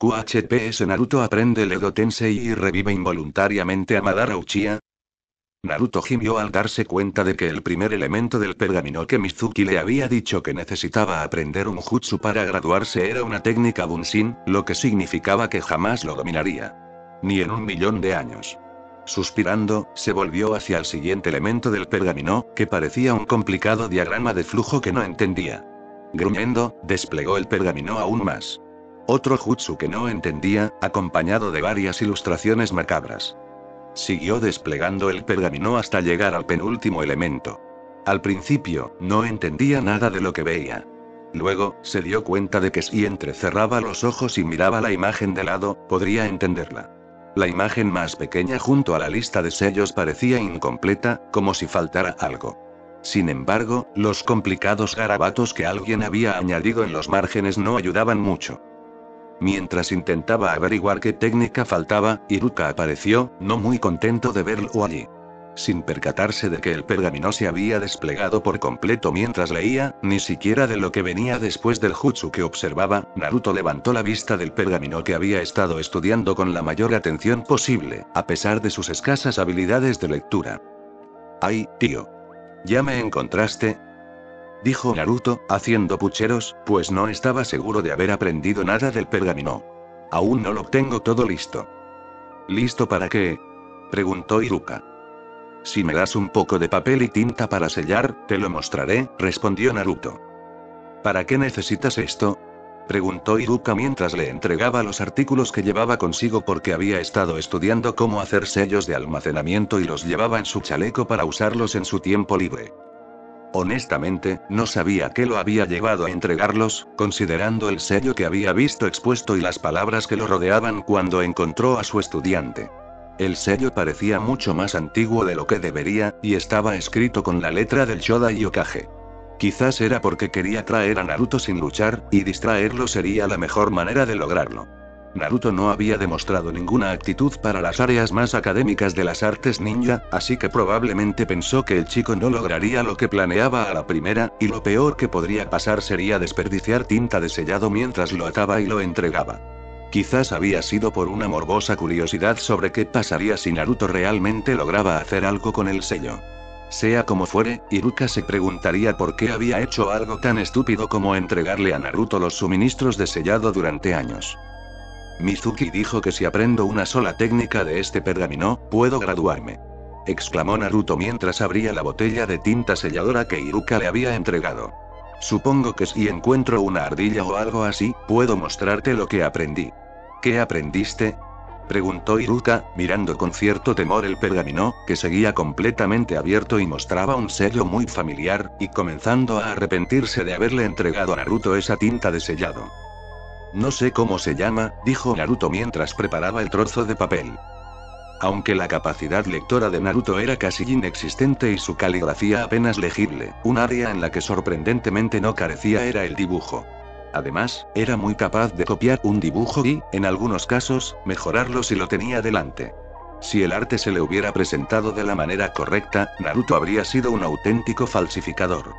QHPS Naruto aprende el Edo Tensei y revive involuntariamente a Madara Uchiha. Naruto gimió al darse cuenta de que el primer elemento del pergamino que Mizuki le había dicho que necesitaba aprender un jutsu para graduarse era una técnica Bunshin, lo que significaba que jamás lo dominaría. Ni en 1.000.000 de años. Suspirando, se volvió hacia el siguiente elemento del pergamino, que parecía un complicado diagrama de flujo que no entendía. Gruñendo, desplegó el pergamino aún más. Otro jutsu que no entendía, acompañado de varias ilustraciones macabras. Siguió desplegando el pergamino hasta llegar al penúltimo elemento. Al principio, no entendía nada de lo que veía. Luego, se dio cuenta de que si entrecerraba los ojos y miraba la imagen de lado, podría entenderla. La imagen más pequeña junto a la lista de sellos parecía incompleta, como si faltara algo. Sin embargo, los complicados garabatos que alguien había añadido en los márgenes no ayudaban mucho. Mientras intentaba averiguar qué técnica faltaba, Iruka apareció, no muy contento de verlo allí. Sin percatarse de que el pergamino se había desplegado por completo mientras leía, ni siquiera de lo que venía después del jutsu que observaba, Naruto levantó la vista del pergamino que había estado estudiando con la mayor atención posible, a pesar de sus escasas habilidades de lectura. «Ay, tío. ¿Ya me encontraste?», dijo Naruto, haciendo pucheros, pues no estaba seguro de haber aprendido nada del pergamino. «Aún no lo tengo todo listo». «¿Listo para qué?», preguntó Iruka. «Si me das un poco de papel y tinta para sellar, te lo mostraré», respondió Naruto. «¿Para qué necesitas esto?», preguntó Iruka mientras le entregaba los artículos que llevaba consigo porque había estado estudiando cómo hacer sellos de almacenamiento y los llevaba en su chaleco para usarlos en su tiempo libre. Honestamente, no sabía qué lo había llevado a entregarlos, considerando el sello que había visto expuesto y las palabras que lo rodeaban cuando encontró a su estudiante. El sello parecía mucho más antiguo de lo que debería, y estaba escrito con la letra del Shodai Hokage. Quizás era porque quería traer a Naruto sin luchar, y distraerlo sería la mejor manera de lograrlo. Naruto no había demostrado ninguna actitud para las áreas más académicas de las artes ninja, así que probablemente pensó que el chico no lograría lo que planeaba a la primera, y lo peor que podría pasar sería desperdiciar tinta de sellado mientras lo ataba y lo entregaba. Quizás había sido por una morbosa curiosidad sobre qué pasaría si Naruto realmente lograba hacer algo con el sello. Sea como fuere, Iruka se preguntaría por qué había hecho algo tan estúpido como entregarle a Naruto los suministros de sellado durante años. «Mizuki dijo que si aprendo una sola técnica de este pergamino, puedo graduarme», exclamó Naruto mientras abría la botella de tinta selladora que Iruka le había entregado. «Supongo que si encuentro una ardilla o algo así, puedo mostrarte lo que aprendí». «¿Qué aprendiste?», preguntó Iruka, mirando con cierto temor el pergamino, que seguía completamente abierto y mostraba un sello muy familiar, y comenzando a arrepentirse de haberle entregado a Naruto esa tinta de sellado. «No sé cómo se llama», dijo Naruto mientras preparaba el trozo de papel. Aunque la capacidad lectora de Naruto era casi inexistente y su caligrafía apenas legible, un área en la que sorprendentemente no carecía era el dibujo. Además, era muy capaz de copiar un dibujo y, en algunos casos, mejorarlo si lo tenía delante. Si el arte se le hubiera presentado de la manera correcta, Naruto habría sido un auténtico falsificador.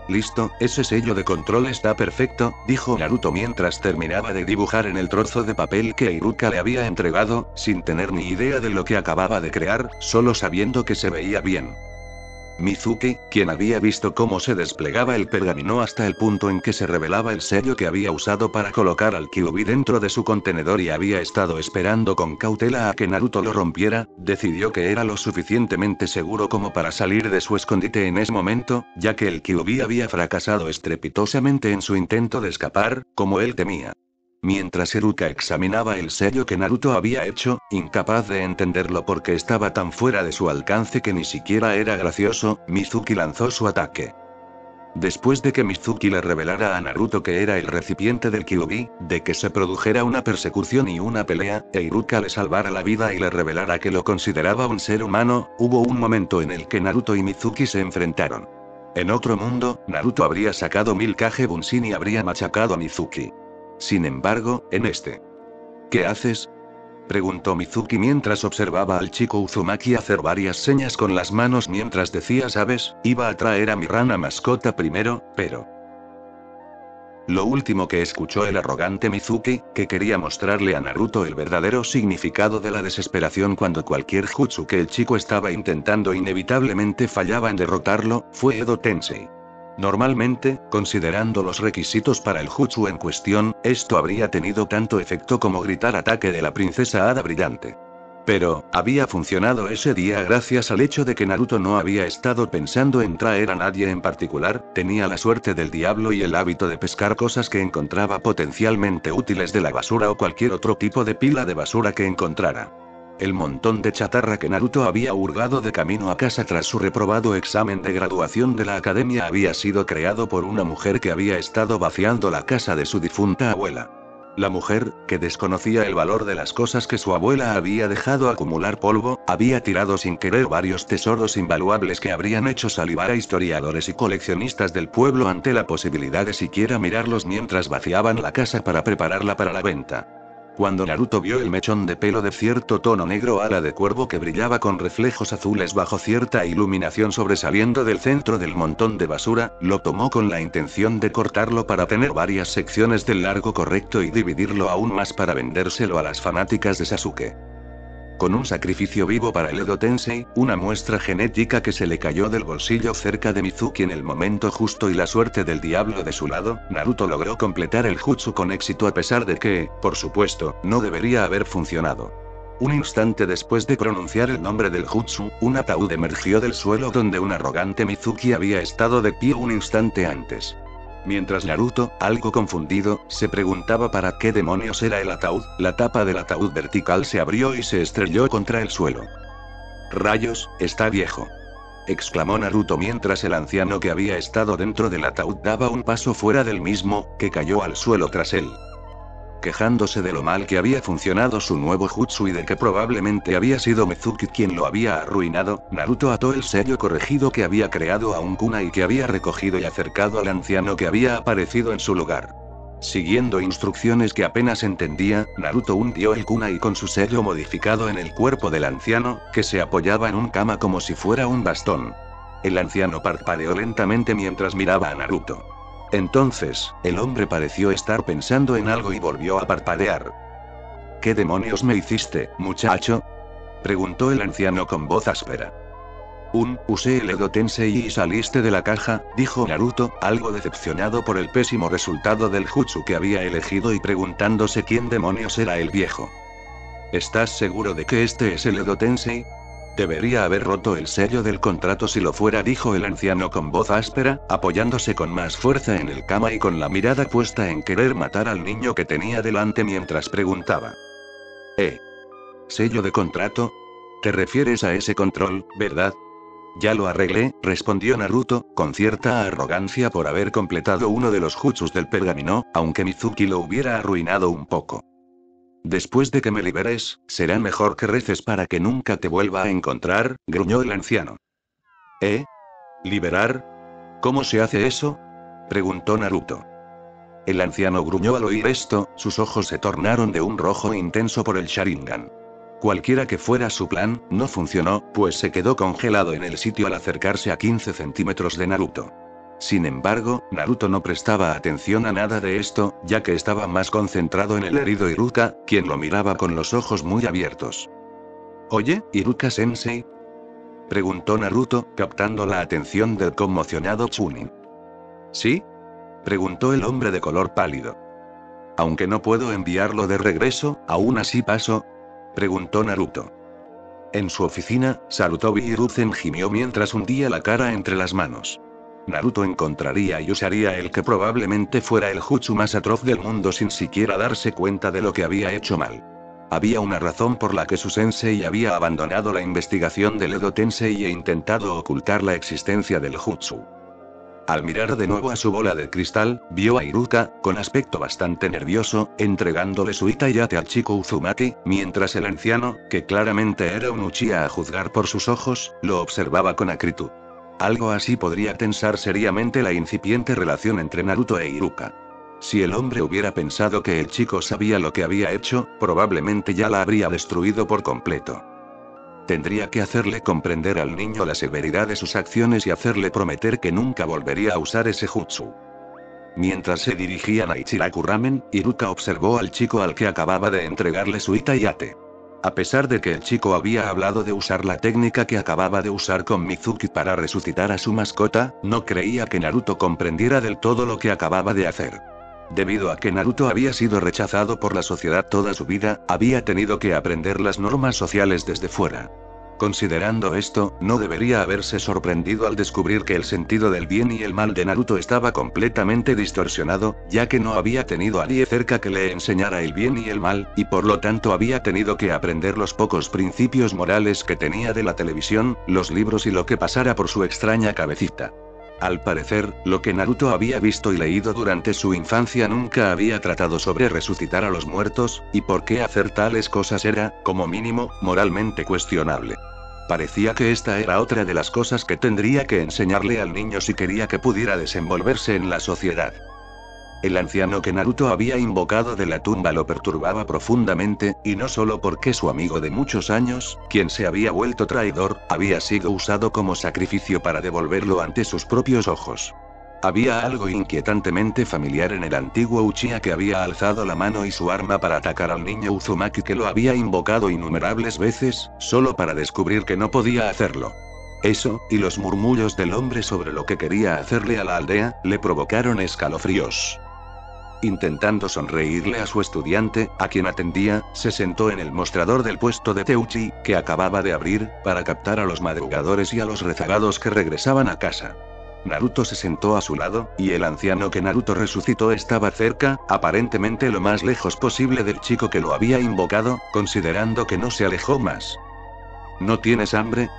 «Listo, ese sello de control está perfecto», dijo Naruto mientras terminaba de dibujar en el trozo de papel que Iruka le había entregado, sin tener ni idea de lo que acababa de crear, solo sabiendo que se veía bien. Mizuki, quien había visto cómo se desplegaba el pergamino hasta el punto en que se revelaba el sello que había usado para colocar al Kyuubi dentro de su contenedor y había estado esperando con cautela a que Naruto lo rompiera, decidió que era lo suficientemente seguro como para salir de su escondite en ese momento, ya que el Kyuubi había fracasado estrepitosamente en su intento de escapar, como él temía. Mientras Iruka examinaba el sello que Naruto había hecho, incapaz de entenderlo porque estaba tan fuera de su alcance que ni siquiera era gracioso, Mizuki lanzó su ataque. Después de que Mizuki le revelara a Naruto que era el recipiente del Kyuubi, de que se produjera una persecución y una pelea, e Iruka le salvara la vida y le revelara que lo consideraba un ser humano, hubo un momento en el que Naruto y Mizuki se enfrentaron. En otro mundo, Naruto habría sacado 1000 Kage Bunshin y habría machacado a Mizuki. Sin embargo, en este. «¿Qué haces?», preguntó Mizuki mientras observaba al chico Uzumaki hacer varias señas con las manos mientras decía «¿Sabes? Iba a traer a mi rana mascota primero, pero Lo último que escuchó el arrogante Mizuki, que quería mostrarle a Naruto el verdadero significado de la desesperación cuando cualquier jutsu que el chico estaba intentando inevitablemente fallaba en derrotarlo, fue Edo Tensei. Normalmente, considerando los requisitos para el jutsu en cuestión, esto habría tenido tanto efecto como gritar ataque de la princesa Hada Brillante. Pero, había funcionado ese día gracias al hecho de que Naruto no había estado pensando en traer a nadie en particular, tenía la suerte del diablo y el hábito de pescar cosas que encontraba potencialmente útiles de la basura o cualquier otro tipo de pila de basura que encontrara. El montón de chatarra que Naruto había hurgado de camino a casa tras su reprobado examen de graduación de la academia había sido creado por una mujer que había estado vaciando la casa de su difunta abuela. La mujer, que desconocía el valor de las cosas que su abuela había dejado acumular polvo, había tirado sin querer varios tesoros invaluables que habrían hecho salivar a historiadores y coleccionistas del pueblo ante la posibilidad de siquiera mirarlos mientras vaciaban la casa para prepararla para la venta. Cuando Naruto vio el mechón de pelo de cierto tono negro ala de cuervo que brillaba con reflejos azules bajo cierta iluminación sobresaliendo del centro del montón de basura, lo tomó con la intención de cortarlo para tener varias secciones del largo correcto y dividirlo aún más para vendérselo a las fanáticas de Sasuke. Con un sacrificio vivo para el Edo Tensei, una muestra genética que se le cayó del bolsillo cerca de Mizuki en el momento justo y la suerte del diablo de su lado, Naruto logró completar el jutsu con éxito a pesar de que, por supuesto, no debería haber funcionado. Un instante después de pronunciar el nombre del jutsu, un ataúd emergió del suelo donde un arrogante Mizuki había estado de pie un instante antes. Mientras Naruto, algo confundido, se preguntaba para qué demonios era el ataúd, la tapa del ataúd vertical se abrió y se estrelló contra el suelo. «Rayos, está viejo», exclamó Naruto mientras el anciano que había estado dentro del ataúd daba un paso fuera del mismo, que cayó al suelo tras él. Quejándose de lo mal que había funcionado su nuevo jutsu y de que probablemente había sido Mizuki quien lo había arruinado, Naruto ató el sello corregido que había creado a un kunai que había recogido y acercado al anciano que había aparecido en su lugar. Siguiendo instrucciones que apenas entendía, Naruto hundió el kunai con su sello modificado en el cuerpo del anciano, que se apoyaba en un kama como si fuera un bastón. El anciano parpadeó lentamente mientras miraba a Naruto. Entonces, el hombre pareció estar pensando en algo y volvió a parpadear. «¿Qué demonios me hiciste, muchacho?», preguntó el anciano con voz áspera. Usé el Edo Tensei y saliste de la caja», dijo Naruto, algo decepcionado por el pésimo resultado del jutsu que había elegido y preguntándose quién demonios era el viejo. «¿Estás seguro de que este es el Edo Tensei? Debería haber roto el sello del contrato si lo fuera», dijo el anciano con voz áspera, apoyándose con más fuerza en el kama y con la mirada puesta en querer matar al niño que tenía delante mientras preguntaba. ¿Sello de contrato? ¿Te refieres a ese control, verdad? «Ya lo arreglé», respondió Naruto, con cierta arrogancia por haber completado uno de los jutsus del pergamino, aunque Mizuki lo hubiera arruinado un poco. «Después de que me liberes, será mejor que reces para que nunca te vuelva a encontrar», gruñó el anciano. ¿Liberar? ¿Cómo se hace eso?, preguntó Naruto. El anciano gruñó al oír esto, sus ojos se tornaron de un rojo intenso por el Sharingan. Cualquiera que fuera su plan, no funcionó, pues se quedó congelado en el sitio al acercarse a 15 centímetros de Naruto. Sin embargo, Naruto no prestaba atención a nada de esto, ya que estaba más concentrado en el herido Iruka, quien lo miraba con los ojos muy abiertos. «Oye, Iruka-sensei», preguntó Naruto, captando la atención del conmocionado Chunin. «¿Sí?», preguntó el hombre de color pálido. «Aunque no puedo enviarlo de regreso, ¿aún así paso?», preguntó Naruto. En su oficina, Sarutobi Hiruzen gimió mientras hundía la cara entre las manos. Naruto encontraría y usaría el que probablemente fuera el jutsu más atroz del mundo sin siquiera darse cuenta de lo que había hecho mal. Había una razón por la que su sensei había abandonado la investigación del Edo Tensei e intentado ocultar la existencia del jutsu. Al mirar de nuevo a su bola de cristal, vio a Iruka, con aspecto bastante nervioso, entregándole su Itayate al chico Uzumaki, mientras el anciano, que claramente era un Uchiha a juzgar por sus ojos, lo observaba con acritud. Algo así podría tensar seriamente la incipiente relación entre Naruto e Iruka. Si el hombre hubiera pensado que el chico sabía lo que había hecho, probablemente ya la habría destruido por completo. Tendría que hacerle comprender al niño la severidad de sus acciones y hacerle prometer que nunca volvería a usar ese jutsu. Mientras se dirigían a Ichiraku Ramen, Iruka observó al chico al que acababa de entregarle su Itayate. A pesar de que el chico había hablado de usar la técnica que acababa de usar con Mizuki para resucitar a su mascota, no creía que Naruto comprendiera del todo lo que acababa de hacer. Debido a que Naruto había sido rechazado por la sociedad toda su vida, había tenido que aprender las normas sociales desde fuera. Considerando esto, no debería haberse sorprendido al descubrir que el sentido del bien y el mal de Naruto estaba completamente distorsionado, ya que no había tenido a nadie cerca que le enseñara el bien y el mal, y por lo tanto había tenido que aprender los pocos principios morales que tenía de la televisión, los libros y lo que pasara por su extraña cabecita. Al parecer, lo que Naruto había visto y leído durante su infancia nunca había tratado sobre resucitar a los muertos, y por qué hacer tales cosas era, como mínimo, moralmente cuestionable. Parecía que esta era otra de las cosas que tendría que enseñarle al niño si quería que pudiera desenvolverse en la sociedad. El anciano que Naruto había invocado de la tumba lo perturbaba profundamente, y no solo porque su amigo de muchos años, quien se había vuelto traidor, había sido usado como sacrificio para devolverlo ante sus propios ojos. Había algo inquietantemente familiar en el antiguo Uchiha que había alzado la mano y su arma para atacar al niño Uzumaki que lo había invocado innumerables veces, solo para descubrir que no podía hacerlo. Eso, y los murmullos del hombre sobre lo que quería hacerle a la aldea, le provocaron escalofríos. Intentando sonreírle a su estudiante, a quien atendía, se sentó en el mostrador del puesto de Teuchi, que acababa de abrir, para captar a los madrugadores y a los rezagados que regresaban a casa. Naruto se sentó a su lado, y el anciano que Naruto resucitó estaba cerca, aparentemente lo más lejos posible del chico que lo había invocado, considerando que no se alejó más. ¿No tienes hambre?,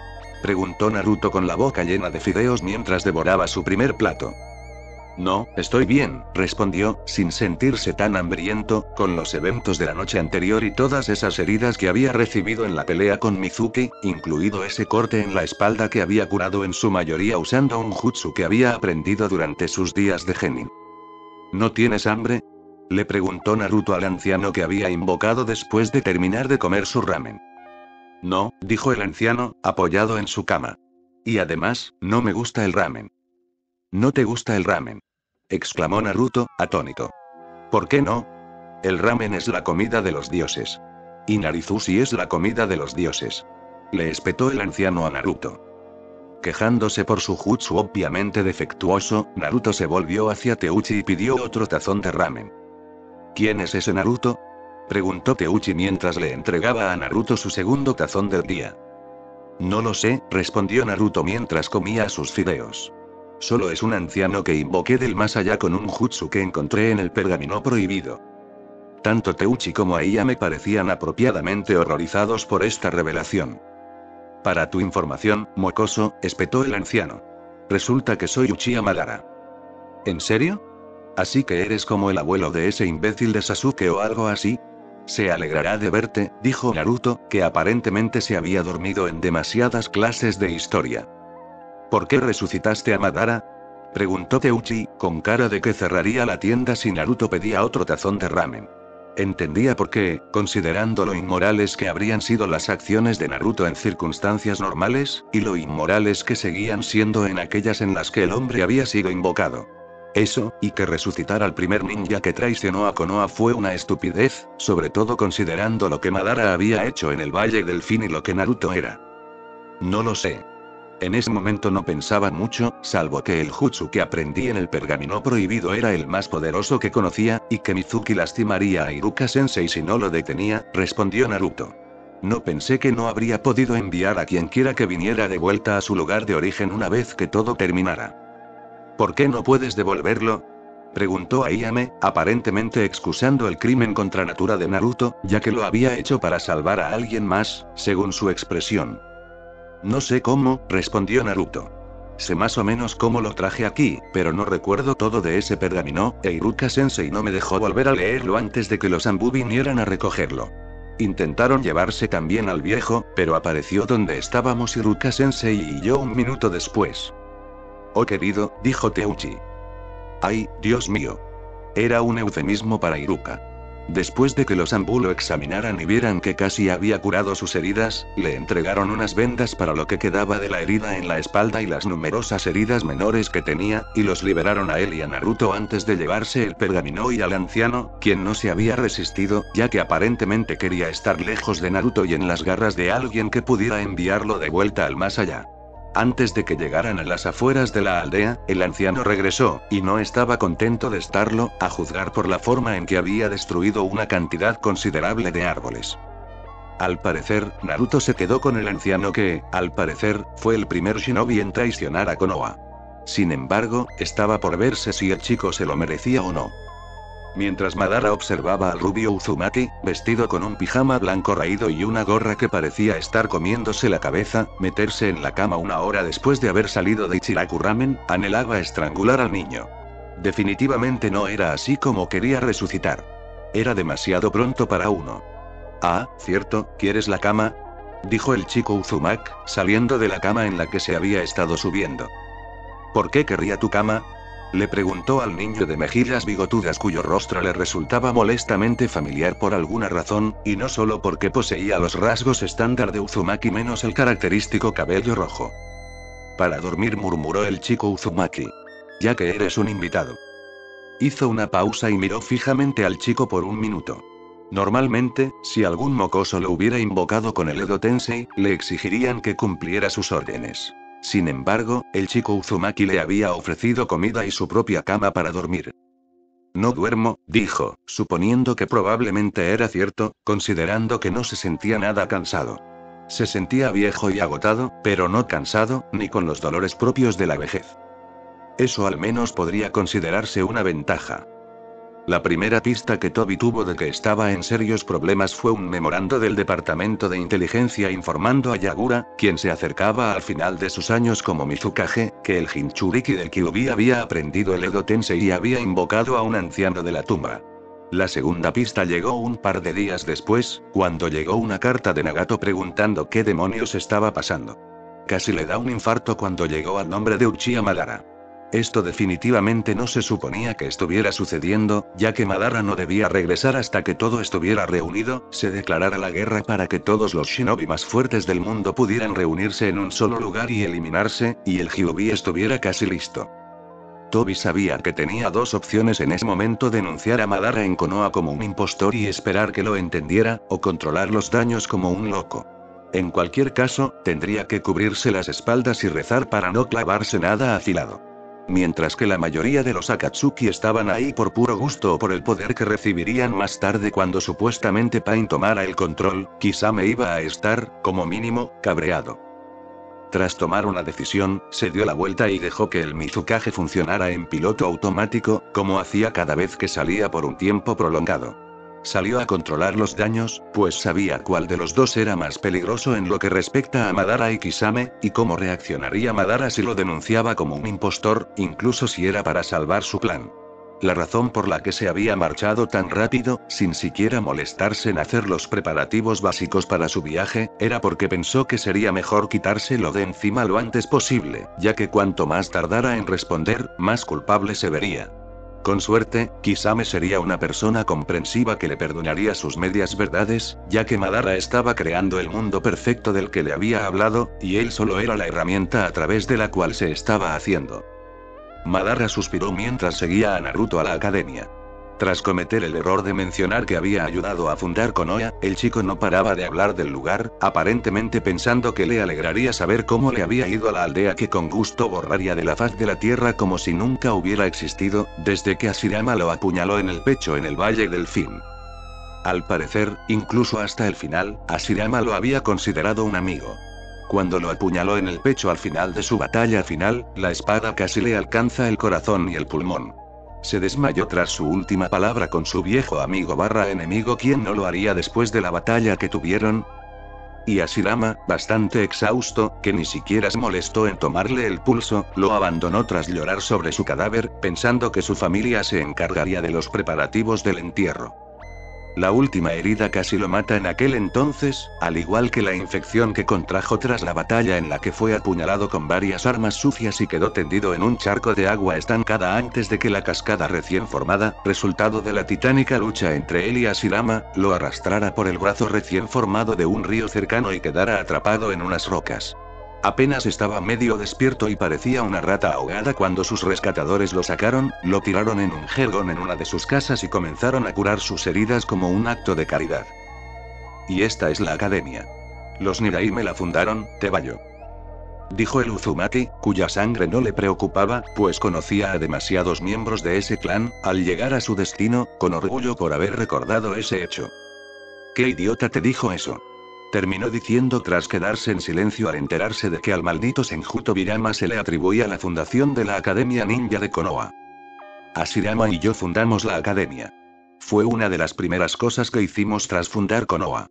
preguntó Naruto con la boca llena de fideos mientras devoraba su primer plato. No, estoy bien, respondió, sin sentirse tan hambriento, con los eventos de la noche anterior y todas esas heridas que había recibido en la pelea con Mizuki, incluido ese corte en la espalda que había curado en su mayoría usando un jutsu que había aprendido durante sus días de genin. ¿No tienes hambre?, le preguntó Naruto al anciano que había invocado después de terminar de comer su ramen. No, dijo el anciano, apoyado en su cama. Y además, no me gusta el ramen. ¿No te gusta el ramen?, exclamó Naruto, atónito. ¿Por qué no? El ramen es la comida de los dioses. Y Narizushi es la comida de los dioses. Le espetó el anciano a Naruto. Quejándose por su jutsu obviamente defectuoso, Naruto se volvió hacia Teuchi y pidió otro tazón de ramen. ¿Quién es ese Naruto?, preguntó Teuchi mientras le entregaba a Naruto su segundo tazón del día. No lo sé, respondió Naruto mientras comía sus fideos. Solo es un anciano que invoqué del más allá con un jutsu que encontré en el pergamino prohibido. Tanto Teuchi como Ayame parecían apropiadamente horrorizados por esta revelación. Para tu información, mocoso, espetó el anciano. Resulta que soy Uchiha Madara. ¿En serio? ¿Así que eres como el abuelo de ese imbécil de Sasuke o algo así? Se alegrará de verte, dijo Naruto, que aparentemente se había dormido en demasiadas clases de historia. ¿Por qué resucitaste a Madara?, preguntó Teuchi, con cara de que cerraría la tienda si Naruto pedía otro tazón de ramen. Entendía por qué, considerando lo inmorales que habrían sido las acciones de Naruto en circunstancias normales, y lo inmorales que seguían siendo en aquellas en las que el hombre había sido invocado. Eso, y que resucitar al primer ninja que traicionó a Konoha fue una estupidez, sobre todo considerando lo que Madara había hecho en el Valle del Fin y lo que Naruto era. No lo sé. En ese momento no pensaba mucho, salvo que el jutsu que aprendí en el pergamino prohibido era el más poderoso que conocía, y que Mizuki lastimaría a Iruka-sensei si no lo detenía, respondió Naruto. No pensé que no habría podido enviar a quienquiera que viniera de vuelta a su lugar de origen una vez que todo terminara. ¿Por qué no puedes devolverlo?, preguntó Ayame, aparentemente excusando el crimen contra natura de Naruto, ya que lo había hecho para salvar a alguien más, según su expresión. No sé cómo, respondió Naruto. Sé más o menos cómo lo traje aquí, pero no recuerdo todo de ese pergamino, e Iruka-sensei no me dejó volver a leerlo antes de que los Anbu vinieran a recogerlo. Intentaron llevarse también al viejo, pero apareció donde estábamos Iruka-sensei y yo un minuto después. Oh querido, dijo Teuchi. Ay, Dios mío. Era un eufemismo para Iruka. Después de que los Anbu lo examinaran y vieran que casi había curado sus heridas, le entregaron unas vendas para lo que quedaba de la herida en la espalda y las numerosas heridas menores que tenía, y los liberaron a él y a Naruto antes de llevarse el pergamino y al anciano, quien no se había resistido, ya que aparentemente quería estar lejos de Naruto y en las garras de alguien que pudiera enviarlo de vuelta al más allá. Antes de que llegaran a las afueras de la aldea, el anciano regresó, y no estaba contento de estarlo, a juzgar por la forma en que había destruido una cantidad considerable de árboles. Al parecer, Naruto se quedó con el anciano que, al parecer, fue el primer shinobi en traicionar a Konoha. Sin embargo, estaba por verse si el chico se lo merecía o no. Mientras Madara observaba al rubio Uzumaki, vestido con un pijama blanco raído y una gorra que parecía estar comiéndose la cabeza, meterse en la cama una hora después de haber salido de Ichiraku Ramen, anhelaba estrangular al niño. Definitivamente no era así como quería resucitar. Era demasiado pronto para uno. Ah, cierto, ¿quieres la cama?, dijo el chico Uzumaki, saliendo de la cama en la que se había estado subiendo. ¿Por qué querría tu cama?, le preguntó al niño de mejillas bigotudas cuyo rostro le resultaba molestamente familiar por alguna razón, y no solo porque poseía los rasgos estándar de Uzumaki menos el característico cabello rojo. Para dormir, murmuró el chico Uzumaki. Ya que eres un invitado. Hizo una pausa y miró fijamente al chico por un minuto. Normalmente, si algún mocoso lo hubiera invocado con el Edo Tensei, le exigirían que cumpliera sus órdenes. Sin embargo, el chico Uzumaki le había ofrecido comida y su propia cama para dormir. No duermo, dijo, suponiendo que probablemente era cierto, considerando que no se sentía nada cansado. Se sentía viejo y agotado, pero no cansado, ni con los dolores propios de la vejez. Eso al menos podría considerarse una ventaja. La primera pista que Tobi tuvo de que estaba en serios problemas fue un memorando del Departamento de Inteligencia informando a Yagura, quien se acercaba al final de sus años como Mizukage, que el Jinchuriki del Kyuubi había aprendido el Edo Tensei y había invocado a un anciano de la tumba. La segunda pista llegó un par de días después, cuando llegó una carta de Nagato preguntando qué demonios estaba pasando. Casi le da un infarto cuando llegó al nombre de Uchiha Madara. Esto definitivamente no se suponía que estuviera sucediendo, ya que Madara no debía regresar hasta que todo estuviera reunido, se declarara la guerra para que todos los shinobi más fuertes del mundo pudieran reunirse en un solo lugar y eliminarse, y el Kyuubi estuviera casi listo. Tobi sabía que tenía dos opciones en ese momento: denunciar a Madara en Konoha como un impostor y esperar que lo entendiera, o controlar los daños como un loco. En cualquier caso, tendría que cubrirse las espaldas y rezar para no clavarse nada afilado. Mientras que la mayoría de los Akatsuki estaban ahí por puro gusto o por el poder que recibirían más tarde cuando supuestamente Pain tomara el control, Kisame iba a estar, como mínimo, cabreado. Tras tomar una decisión, se dio la vuelta y dejó que el Mizukage funcionara en piloto automático, como hacía cada vez que salía por un tiempo prolongado. Salió a controlar los daños, pues sabía cuál de los dos era más peligroso en lo que respecta a Madara y Kisame, y cómo reaccionaría Madara si lo denunciaba como un impostor, incluso si era para salvar su plan. La razón por la que se había marchado tan rápido, sin siquiera molestarse en hacer los preparativos básicos para su viaje, era porque pensó que sería mejor quitárselo de encima lo antes posible, ya que cuanto más tardara en responder, más culpable se vería. Con suerte, Kisame sería una persona comprensiva que le perdonaría sus medias verdades, ya que Madara estaba creando el mundo perfecto del que le había hablado, y él solo era la herramienta a través de la cual se estaba haciendo. Madara suspiró mientras seguía a Naruto a la academia. Tras cometer el error de mencionar que había ayudado a fundar Konoha, el chico no paraba de hablar del lugar, aparentemente pensando que le alegraría saber cómo le había ido a la aldea que con gusto borraría de la faz de la tierra como si nunca hubiera existido, desde que Hashirama lo apuñaló en el pecho en el Valle del Fin. Al parecer, incluso hasta el final, Hashirama lo había considerado un amigo. Cuando lo apuñaló en el pecho al final de su batalla final, la espada casi le alcanza el corazón y el pulmón. Se desmayó tras su última palabra con su viejo amigo / enemigo. ¿Quién no lo haría después de la batalla que tuvieron? Y Hashirama, bastante exhausto, que ni siquiera se molestó en tomarle el pulso, lo abandonó tras llorar sobre su cadáver, pensando que su familia se encargaría de los preparativos del entierro. La última herida casi lo mata en aquel entonces, al igual que la infección que contrajo tras la batalla en la que fue apuñalado con varias armas sucias y quedó tendido en un charco de agua estancada antes de que la cascada recién formada, resultado de la titánica lucha entre él y Hashirama, lo arrastrara por el brazo recién formado de un río cercano y quedara atrapado en unas rocas. Apenas estaba medio despierto y parecía una rata ahogada cuando sus rescatadores lo sacaron, lo tiraron en un jergón en una de sus casas y comenzaron a curar sus heridas como un acto de caridad. Y esta es la academia. Los Nirai me la fundaron, Tebayo. Dijo el Uzumaki, cuya sangre no le preocupaba, pues conocía a demasiados miembros de ese clan, al llegar a su destino, con orgullo por haber recordado ese hecho. ¿Qué idiota te dijo eso? Terminó diciendo tras quedarse en silencio al enterarse de que al maldito Senju Tobirama se le atribuía la fundación de la Academia Ninja de Konoha. Hashirama y yo fundamos la academia. Fue una de las primeras cosas que hicimos tras fundar Konoha.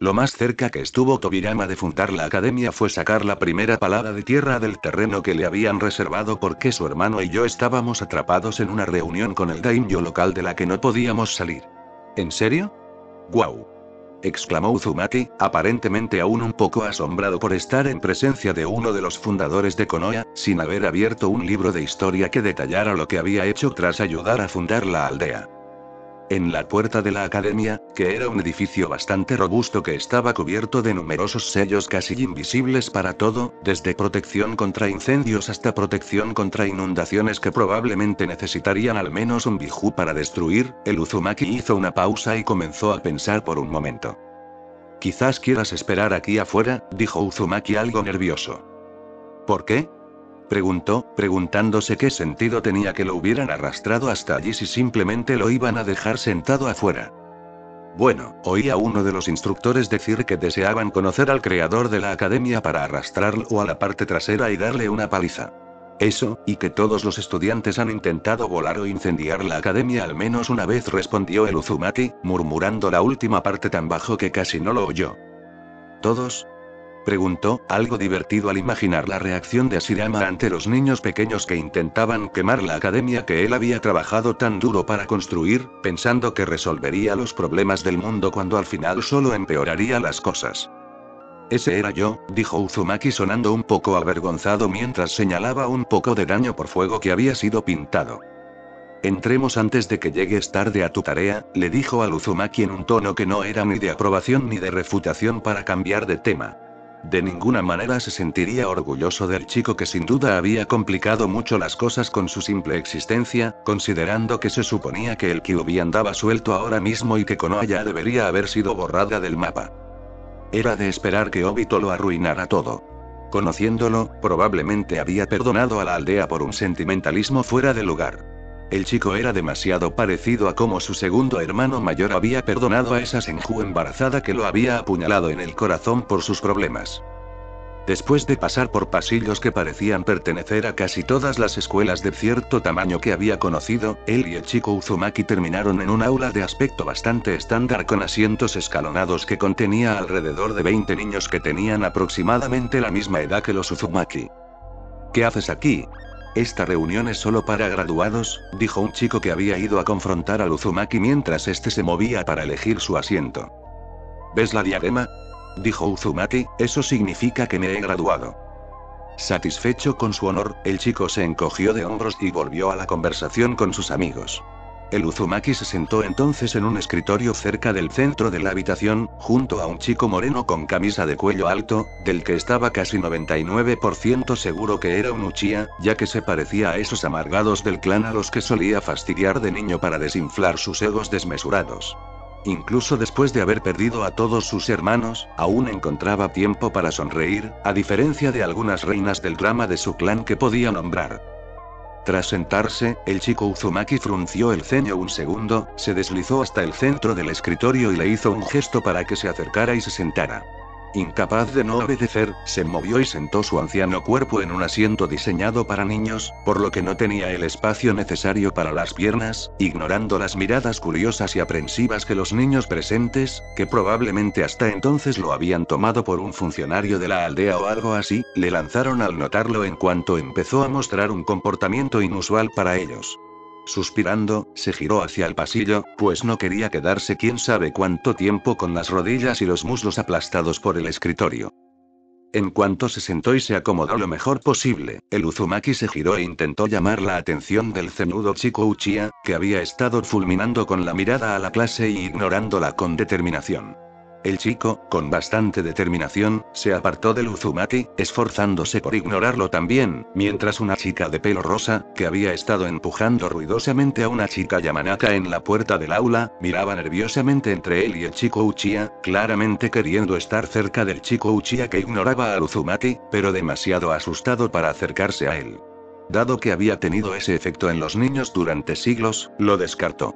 Lo más cerca que estuvo Tobirama de fundar la academia fue sacar la primera palada de tierra del terreno que le habían reservado porque su hermano y yo estábamos atrapados en una reunión con el daimyo local de la que no podíamos salir. ¿En serio? ¡Guau! Exclamó Uzumaki, aparentemente aún un poco asombrado por estar en presencia de uno de los fundadores de Konoha, sin haber abierto un libro de historia que detallara lo que había hecho tras ayudar a fundar la aldea. En la puerta de la academia, que era un edificio bastante robusto que estaba cubierto de numerosos sellos casi invisibles para todo, desde protección contra incendios hasta protección contra inundaciones que probablemente necesitarían al menos un bijú para destruir, el Uzumaki hizo una pausa y comenzó a pensar por un momento. Quizás quieras esperar aquí afuera, dijo Uzumaki algo nervioso. ¿Por qué? Preguntó, preguntándose qué sentido tenía que lo hubieran arrastrado hasta allí si simplemente lo iban a dejar sentado afuera. Bueno, oí a uno de los instructores decir que deseaban conocer al creador de la academia para arrastrarlo a la parte trasera y darle una paliza. Eso, y que todos los estudiantes han intentado volar o incendiar la academia al menos una vez, respondió el Uzumaki, murmurando la última parte tan bajo que casi no lo oyó. ¿Todos? Preguntó, algo divertido al imaginar la reacción de Hashirama ante los niños pequeños que intentaban quemar la academia que él había trabajado tan duro para construir, pensando que resolvería los problemas del mundo cuando al final solo empeoraría las cosas. Ese era yo, dijo Uzumaki sonando un poco avergonzado mientras señalaba un poco de daño por fuego que había sido pintado. Entremos antes de que llegues tarde a tu tarea, le dijo al Uzumaki en un tono que no era ni de aprobación ni de refutación para cambiar de tema. De ninguna manera se sentiría orgulloso del chico que sin duda había complicado mucho las cosas con su simple existencia, considerando que se suponía que el Kyuubi andaba suelto ahora mismo y que Konoha ya debería haber sido borrada del mapa. Era de esperar que Obito lo arruinara todo. Conociéndolo, probablemente había perdonado a la aldea por un sentimentalismo fuera de lugar. El chico era demasiado parecido a como su segundo hermano mayor había perdonado a esa Senju embarazada que lo había apuñalado en el corazón por sus problemas. Después de pasar por pasillos que parecían pertenecer a casi todas las escuelas de cierto tamaño que había conocido, él y el chico Uzumaki terminaron en un aula de aspecto bastante estándar con asientos escalonados que contenía alrededor de 20 niños que tenían aproximadamente la misma edad que los Uzumaki. ¿Qué haces aquí? Esta reunión es solo para graduados, dijo un chico que había ido a confrontar al Uzumaki mientras este se movía para elegir su asiento. ¿Ves la diadema? Dijo Uzumaki, eso significa que me he graduado. Satisfecho con su honor, el chico se encogió de hombros y volvió a la conversación con sus amigos. El Uzumaki se sentó entonces en un escritorio cerca del centro de la habitación, junto a un chico moreno con camisa de cuello alto, del que estaba casi 99% seguro que era un Uchiha, ya que se parecía a esos amargados del clan a los que solía fastidiar de niño para desinflar sus egos desmesurados. Incluso después de haber perdido a todos sus hermanos, aún encontraba tiempo para sonreír, a diferencia de algunas reinas del drama de su clan que podía nombrar. Tras sentarse, el chico Uzumaki frunció el ceño un segundo, se deslizó hasta el centro del escritorio y le hizo un gesto para que se acercara y se sentara. Incapaz de no obedecer, se movió y sentó su anciano cuerpo en un asiento diseñado para niños, por lo que no tenía el espacio necesario para las piernas, ignorando las miradas curiosas y aprensivas que los niños presentes, que probablemente hasta entonces lo habían tomado por un funcionario de la aldea o algo así, le lanzaron al notarlo en cuanto empezó a mostrar un comportamiento inusual para ellos. Suspirando, se giró hacia el pasillo, pues no quería quedarse quién sabe cuánto tiempo con las rodillas y los muslos aplastados por el escritorio. En cuanto se sentó y se acomodó lo mejor posible, el Uzumaki se giró e intentó llamar la atención del ceñudo chico Uchiha, que había estado fulminando con la mirada a la clase y ignorándola con determinación. El chico, con bastante determinación, se apartó del Uzumaki, esforzándose por ignorarlo también, mientras una chica de pelo rosa, que había estado empujando ruidosamente a una chica Yamanaka en la puerta del aula, miraba nerviosamente entre él y el chico Uchiha, claramente queriendo estar cerca del chico Uchiha que ignoraba al Uzumaki, pero demasiado asustado para acercarse a él. Dado que había tenido ese efecto en los niños durante siglos, lo descartó.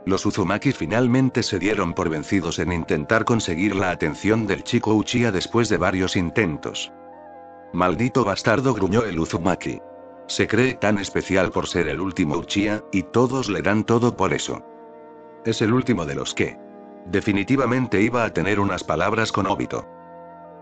Los Uzumaki finalmente se dieron por vencidos en intentar conseguir la atención del chico Uchiha después de varios intentos. Maldito bastardo, gruñó el Uzumaki. Se cree tan especial por ser el último Uchiha, y todos le dan todo por eso. Es el último de los que. Definitivamente iba a tener unas palabras con Obito.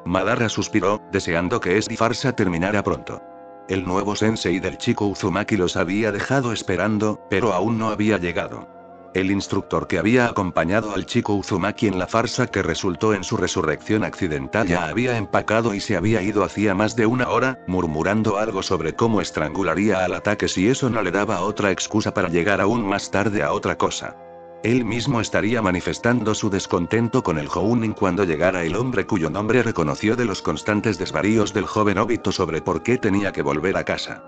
Madara suspiró, deseando que esta farsa terminara pronto. El nuevo sensei del chico Uzumaki los había dejado esperando, pero aún no había llegado. El instructor que había acompañado al chico Uzumaki en la farsa que resultó en su resurrección accidental ya había empacado y se había ido hacía más de una hora, murmurando algo sobre cómo estrangularía al ataque si eso no le daba otra excusa para llegar aún más tarde a otra cosa. Él mismo estaría manifestando su descontento con el Jounin cuando llegara el hombre cuyo nombre reconoció de los constantes desvaríos del joven Obito sobre por qué tenía que volver a casa.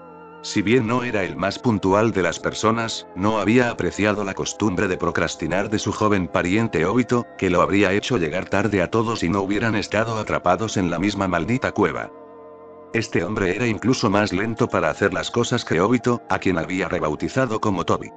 Si bien no era el más puntual de las personas, no había apreciado la costumbre de procrastinar de su joven pariente Obito, que lo habría hecho llegar tarde a todos si no hubieran estado atrapados en la misma maldita cueva. Este hombre era incluso más lento para hacer las cosas que Obito, a quien había rebautizado como Tobi.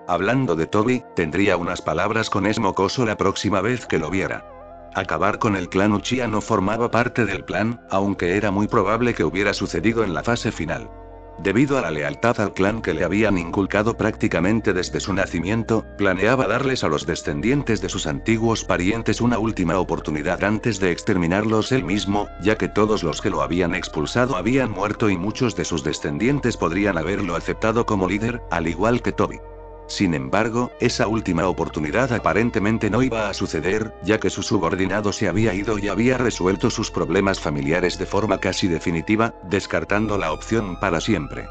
Hablando de Tobi, tendría unas palabras con ese mocoso la próxima vez que lo viera. Acabar con el clan Uchiha no formaba parte del plan, aunque era muy probable que hubiera sucedido en la fase final. Debido a la lealtad al clan que le habían inculcado prácticamente desde su nacimiento, planeaba darles a los descendientes de sus antiguos parientes una última oportunidad antes de exterminarlos él mismo, ya que todos los que lo habían expulsado habían muerto y muchos de sus descendientes podrían haberlo aceptado como líder, al igual que Tobi. Sin embargo, esa última oportunidad aparentemente no iba a suceder, ya que su subordinado se había ido y había resuelto sus problemas familiares de forma casi definitiva, descartando la opción para siempre.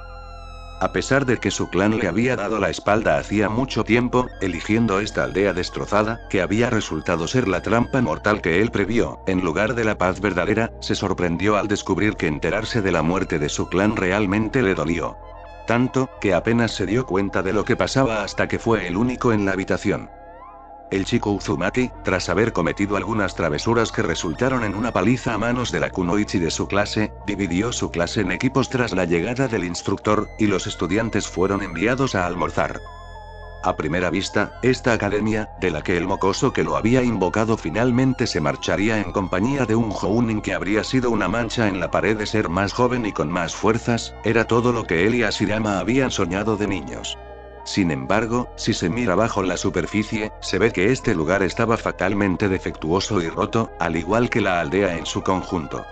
A pesar de que su clan le había dado la espalda hacía mucho tiempo, eligiendo esta aldea destrozada, que había resultado ser la trampa mortal que él previó, en lugar de la paz verdadera, se sorprendió al descubrir que enterarse de la muerte de su clan realmente le dolió. Tanto, que apenas se dio cuenta de lo que pasaba hasta que fue el único en la habitación. El chico Uzumaki, tras haber cometido algunas travesuras que resultaron en una paliza a manos de la kunoichi de su clase, dividió su clase en equipos tras la llegada del instructor, y los estudiantes fueron enviados a almorzar. A primera vista, esta academia, de la que el mocoso que lo había invocado finalmente se marcharía en compañía de un Jounin que habría sido una mancha en la pared de ser más joven y con más fuerzas, era todo lo que él y Ashirama habían soñado de niños. Sin embargo, si se mira bajo la superficie, se ve que este lugar estaba fatalmente defectuoso y roto, al igual que la aldea en su conjunto.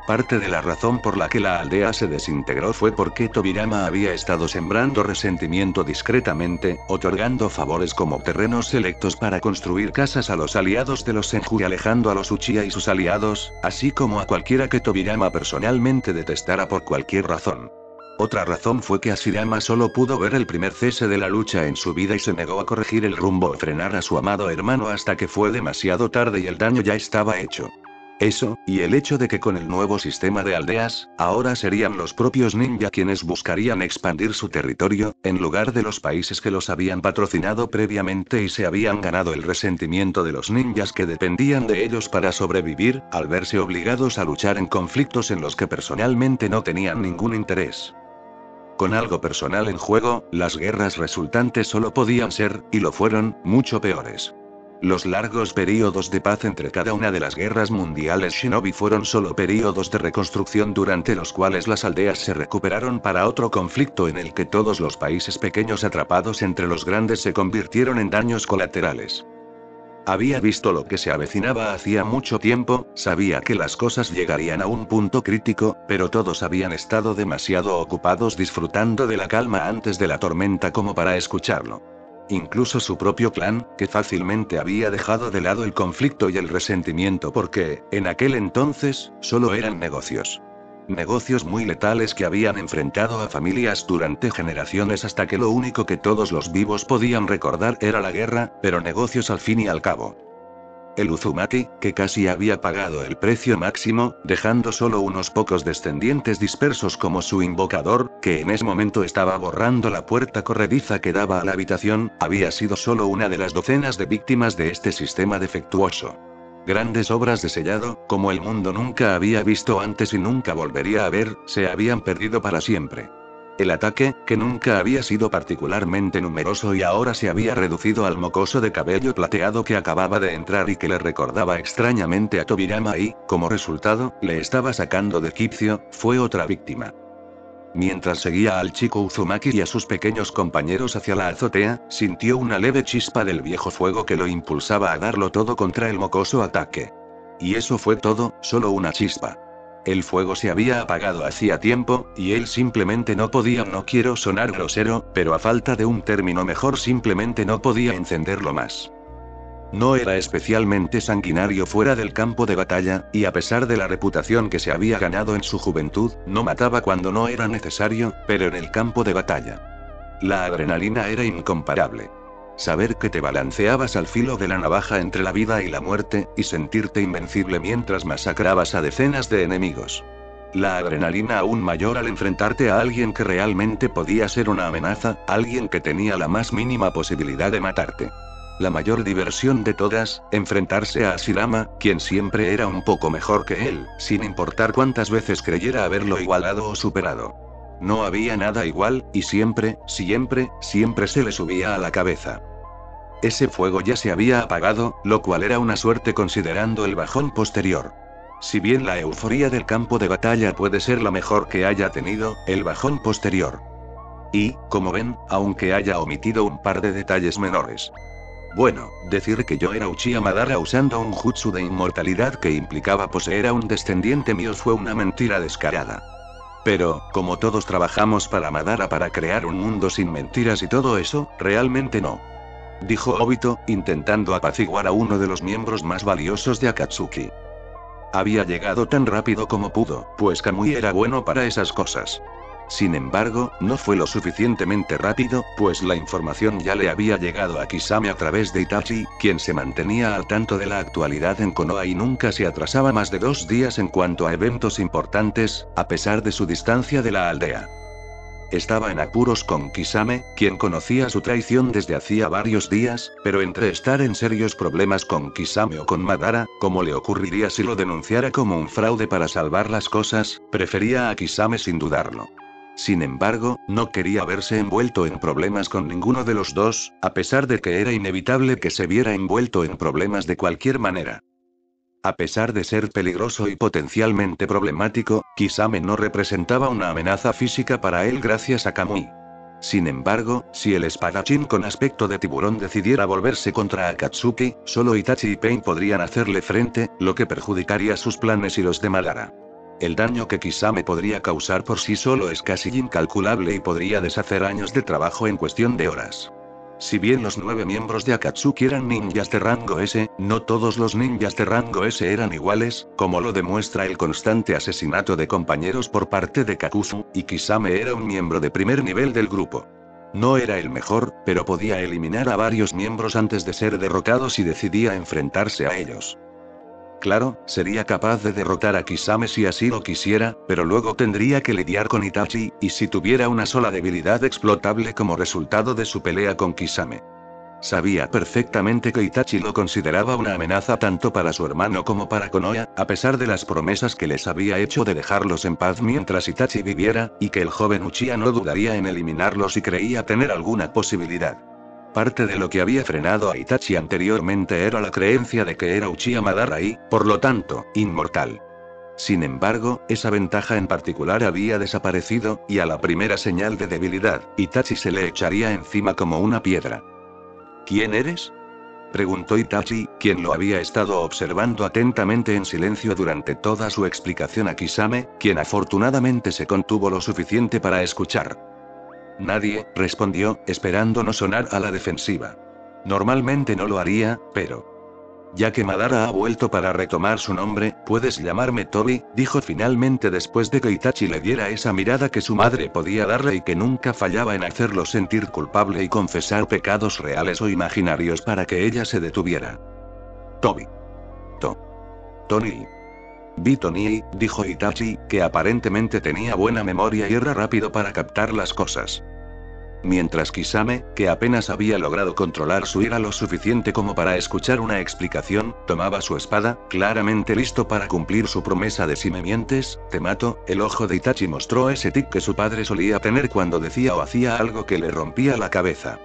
Parte de la razón por la que la aldea se desintegró fue porque Tobirama había estado sembrando resentimiento discretamente, otorgando favores como terrenos selectos para construir casas a los aliados de los Senju y alejando a los Uchiha y sus aliados, así como a cualquiera que Tobirama personalmente detestara por cualquier razón. Otra razón fue que Ashirama solo pudo ver el primer cese de la lucha en su vida y se negó a corregir el rumbo o frenar a su amado hermano hasta que fue demasiado tarde y el daño ya estaba hecho. Eso, y el hecho de que con el nuevo sistema de aldeas, ahora serían los propios ninja quienes buscarían expandir su territorio, en lugar de los países que los habían patrocinado previamente y se habían ganado el resentimiento de los ninjas que dependían de ellos para sobrevivir, al verse obligados a luchar en conflictos en los que personalmente no tenían ningún interés. Con algo personal en juego, las guerras resultantes solo podían ser, y lo fueron, mucho peores. Los largos períodos de paz entre cada una de las guerras mundiales shinobi fueron solo períodos de reconstrucción durante los cuales las aldeas se recuperaron para otro conflicto en el que todos los países pequeños atrapados entre los grandes se convirtieron en daños colaterales. Había visto lo que se avecinaba hacía mucho tiempo, sabía que las cosas llegarían a un punto crítico, pero todos habían estado demasiado ocupados disfrutando de la calma antes de la tormenta como para escucharlo. Incluso su propio clan, que fácilmente había dejado de lado el conflicto y el resentimiento porque, en aquel entonces, solo eran negocios. Negocios muy letales que habían enfrentado a familias durante generaciones hasta que lo único que todos los vivos podían recordar era la guerra, pero negocios al fin y al cabo. El Uzumaki, que casi había pagado el precio máximo, dejando solo unos pocos descendientes dispersos como su invocador, que en ese momento estaba borrando la puerta corrediza que daba a la habitación, había sido solo una de las docenas de víctimas de este sistema defectuoso. Grandes obras de sellado, como el mundo nunca había visto antes y nunca volvería a ver, se habían perdido para siempre. El ataque, que nunca había sido particularmente numeroso y ahora se había reducido al mocoso de cabello plateado que acababa de entrar y que le recordaba extrañamente a Tobirama y, como resultado, le estaba sacando de quicio, fue otra víctima. Mientras seguía al chico Uzumaki y a sus pequeños compañeros hacia la azotea, sintió una leve chispa del viejo fuego que lo impulsaba a darlo todo contra el mocoso ataque. Y eso fue todo, solo una chispa. El fuego se había apagado hacía tiempo, y él simplemente no podía, no quiero sonar grosero, pero a falta de un término mejor simplemente no podía encenderlo más. No era especialmente sanguinario fuera del campo de batalla, y a pesar de la reputación que se había ganado en su juventud, no mataba cuando no era necesario, pero en el campo de batalla. La adrenalina era incomparable. Saber que te balanceabas al filo de la navaja entre la vida y la muerte, y sentirte invencible mientras masacrabas a decenas de enemigos. La adrenalina aún mayor al enfrentarte a alguien que realmente podía ser una amenaza, alguien que tenía la más mínima posibilidad de matarte. La mayor diversión de todas, enfrentarse a Ashirama, quien siempre era un poco mejor que él, sin importar cuántas veces creyera haberlo igualado o superado. No había nada igual, y siempre, siempre, siempre se le subía a la cabeza. Ese fuego ya se había apagado, lo cual era una suerte considerando el bajón posterior. Si bien la euforía del campo de batalla puede ser la mejor que haya tenido, el bajón posterior. Y, como ven, aunque haya omitido un par de detalles menores. Bueno, decir que yo era Uchiha Madara usando un jutsu de inmortalidad que implicaba poseer a un descendiente mío fue una mentira descarada. Pero, como todos trabajamos para Madara para crear un mundo sin mentiras y todo eso, realmente no. Dijo Obito, intentando apaciguar a uno de los miembros más valiosos de Akatsuki. Había llegado tan rápido como pudo, pues Kamui era bueno para esas cosas. Sin embargo, no fue lo suficientemente rápido, pues la información ya le había llegado a Kisame a través de Itachi, quien se mantenía al tanto de la actualidad en Konoha y nunca se atrasaba más de 2 días en cuanto a eventos importantes, a pesar de su distancia de la aldea. Estaba en apuros con Kisame, quien conocía su traición desde hacía varios días, pero entre estar en serios problemas con Kisame o con Madara, como le ocurriría si lo denunciara como un fraude para salvar las cosas, prefería a Kisame sin dudarlo. Sin embargo, no quería verse envuelto en problemas con ninguno de los dos, a pesar de que era inevitable que se viera envuelto en problemas de cualquier manera. A pesar de ser peligroso y potencialmente problemático, Kisame no representaba una amenaza física para él gracias a Kamui. Sin embargo, si el espadachín con aspecto de tiburón decidiera volverse contra Akatsuki, solo Itachi y Pain podrían hacerle frente, lo que perjudicaría sus planes y los de Madara. El daño que Kisame podría causar por sí solo es casi incalculable y podría deshacer años de trabajo en cuestión de horas. Si bien los 9 miembros de Akatsuki eran ninjas de rango S, no todos los ninjas de rango S eran iguales, como lo demuestra el constante asesinato de compañeros por parte de Kakuzu, y Kisame era un miembro de primer nivel del grupo. No era el mejor, pero podía eliminar a varios miembros antes de ser derrotado si decidía enfrentarse a ellos. Claro, sería capaz de derrotar a Kisame si así lo quisiera, pero luego tendría que lidiar con Itachi, y si tuviera una sola debilidad explotable como resultado de su pelea con Kisame. Sabía perfectamente que Itachi lo consideraba una amenaza tanto para su hermano como para Konoha, a pesar de las promesas que les había hecho de dejarlos en paz mientras Itachi viviera, y que el joven Uchiha no dudaría en eliminarlos si creía tener alguna posibilidad. Parte de lo que había frenado a Itachi anteriormente era la creencia de que era Uchiha Madara y, por lo tanto, inmortal. Sin embargo, esa ventaja en particular había desaparecido, y a la primera señal de debilidad, Itachi se le echaría encima como una piedra. ¿Quién eres? Preguntó Itachi, quien lo había estado observando atentamente en silencio durante toda su explicación a Kisame, quien afortunadamente se contuvo lo suficiente para escuchar. Nadie, respondió, esperando no sonar a la defensiva. Normalmente no lo haría, pero... Ya que Madara ha vuelto para retomar su nombre, puedes llamarme Tobi, dijo finalmente después de que Itachi le diera esa mirada que su madre podía darle y que nunca fallaba en hacerlo sentir culpable y confesar pecados reales o imaginarios para que ella se detuviera. Tobi. Tony. Vi Tony, dijo Itachi, que aparentemente tenía buena memoria y era rápido para captar las cosas. Mientras Kisame, que apenas había logrado controlar su ira lo suficiente como para escuchar una explicación, tomaba su espada, claramente listo para cumplir su promesa de si me mientes, te mato. El ojo de Itachi mostró ese tic que su padre solía tener cuando decía o hacía algo que le rompía la cabeza.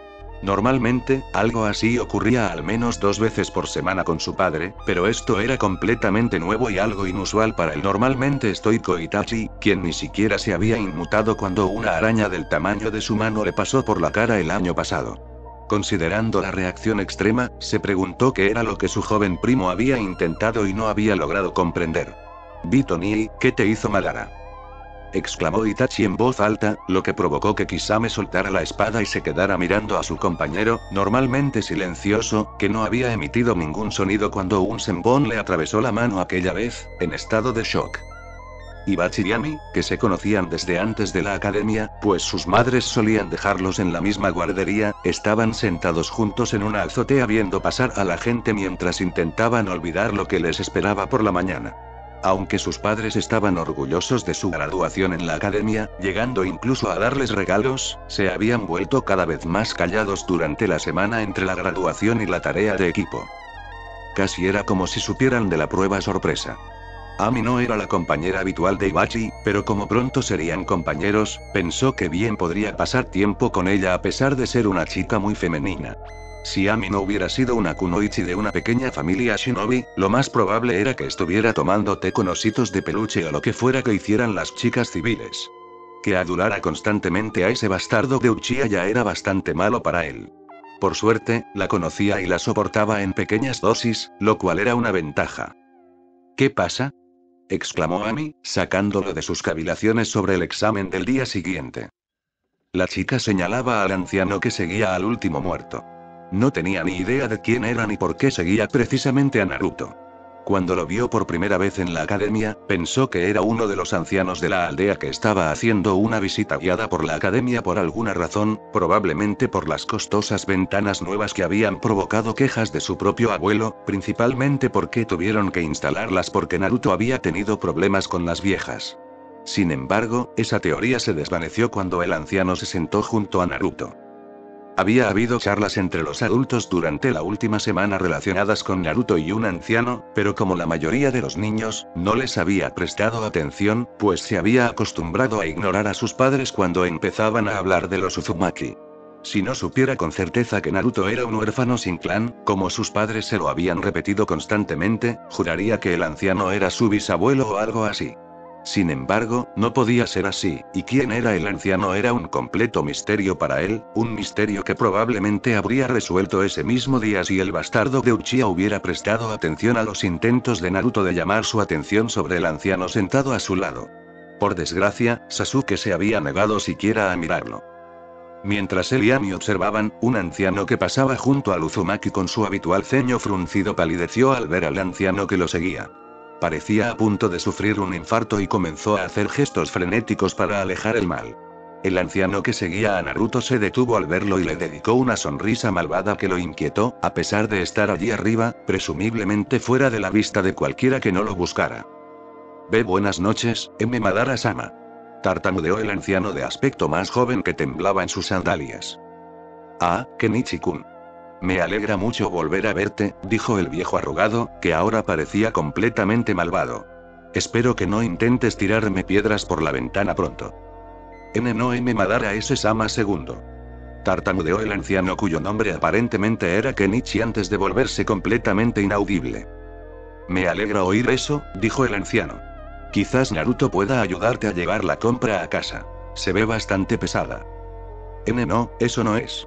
Normalmente, algo así ocurría al menos 2 veces por semana con su padre, pero esto era completamente nuevo y algo inusual para el normalmente estoico Itachi, quien ni siquiera se había inmutado cuando una araña del tamaño de su mano le pasó por la cara el año pasado. Considerando la reacción extrema, se preguntó qué era lo que su joven primo había intentado y no había logrado comprender. Vito Nii, ¿qué te hizo Madara?, exclamó Itachi en voz alta, lo que provocó que Kisame soltara la espada y se quedara mirando a su compañero, normalmente silencioso, que no había emitido ningún sonido cuando un senbon le atravesó la mano aquella vez, en estado de shock. Ibachi y Ami, que se conocían desde antes de la academia, pues sus madres solían dejarlos en la misma guardería, estaban sentados juntos en una azotea viendo pasar a la gente mientras intentaban olvidar lo que les esperaba por la mañana. Aunque sus padres estaban orgullosos de su graduación en la academia, llegando incluso a darles regalos, se habían vuelto cada vez más callados durante la semana entre la graduación y la tarea de equipo. Casi era como si supieran de la prueba sorpresa. Ami no era la compañera habitual de Ibachi, pero como pronto serían compañeros, pensó que bien podría pasar tiempo con ella a pesar de ser una chica muy femenina. Si Ami no hubiera sido una kunoichi de una pequeña familia shinobi, lo más probable era que estuviera tomando té con ositos de peluche o lo que fuera que hicieran las chicas civiles. Que adulara constantemente a ese bastardo de Uchiha ya era bastante malo para él. Por suerte, la conocía y la soportaba en pequeñas dosis, lo cual era una ventaja. ¿Qué pasa?, exclamó Ami, sacándolo de sus cavilaciones sobre el examen del día siguiente. La chica señalaba al anciano que seguía al último muerto. No tenía ni idea de quién era ni por qué seguía precisamente a Naruto. Cuando lo vio por primera vez en la academia, pensó que era uno de los ancianos de la aldea que estaba haciendo una visita guiada por la academia por alguna razón, probablemente por las costosas ventanas nuevas que habían provocado quejas de su propio abuelo, principalmente porque tuvieron que instalarlas porque Naruto había tenido problemas con las viejas. Sin embargo, esa teoría se desvaneció cuando el anciano se sentó junto a Naruto. Había habido charlas entre los adultos durante la última semana relacionadas con Naruto y un anciano, pero como la mayoría de los niños, no les había prestado atención, pues se había acostumbrado a ignorar a sus padres cuando empezaban a hablar de los Uzumaki. Si no supiera con certeza que Naruto era un huérfano sin clan, como sus padres se lo habían repetido constantemente, juraría que el anciano era su bisabuelo o algo así. Sin embargo, no podía ser así, y quién era el anciano era un completo misterio para él, un misterio que probablemente habría resuelto ese mismo día si el bastardo de Uchiha hubiera prestado atención a los intentos de Naruto de llamar su atención sobre el anciano sentado a su lado. Por desgracia, Sasuke se había negado siquiera a mirarlo. Mientras él y Ami observaban, un anciano que pasaba junto al Uzumaki con su habitual ceño fruncido palideció al ver al anciano que lo seguía. Parecía a punto de sufrir un infarto y comenzó a hacer gestos frenéticos para alejar el mal. El anciano que seguía a Naruto se detuvo al verlo y le dedicó una sonrisa malvada que lo inquietó, a pesar de estar allí arriba, presumiblemente fuera de la vista de cualquiera que no lo buscara. Buenas noches, Madara-sama. Tartamudeó el anciano de aspecto más joven que temblaba en sus sandalias. Ah, Kenichi-kun. Me alegra mucho volver a verte, dijo el viejo arrugado, que ahora parecía completamente malvado. Espero que no intentes tirarme piedras por la ventana pronto. No Madara S-sama segundo. Tartamudeó el anciano cuyo nombre aparentemente era Kenichi antes de volverse completamente inaudible. Me alegra oír eso, dijo el anciano. Quizás Naruto pueda ayudarte a llevar la compra a casa. Se ve bastante pesada. No, eso no es.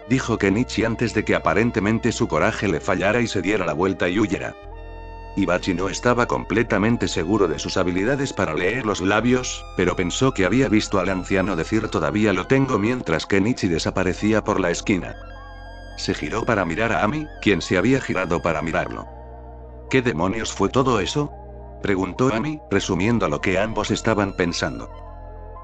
dijo Kenichi antes de que aparentemente su coraje le fallara y se diera la vuelta y huyera. Ibachi no estaba completamente seguro de sus habilidades para leer los labios, pero pensó que había visto al anciano decir todavía lo tengo mientras Kenichi desaparecía por la esquina. Se giró para mirar a Ami, quien se había girado para mirarlo. ¿Qué demonios fue todo eso?, preguntó Ami, resumiendo lo que ambos estaban pensando.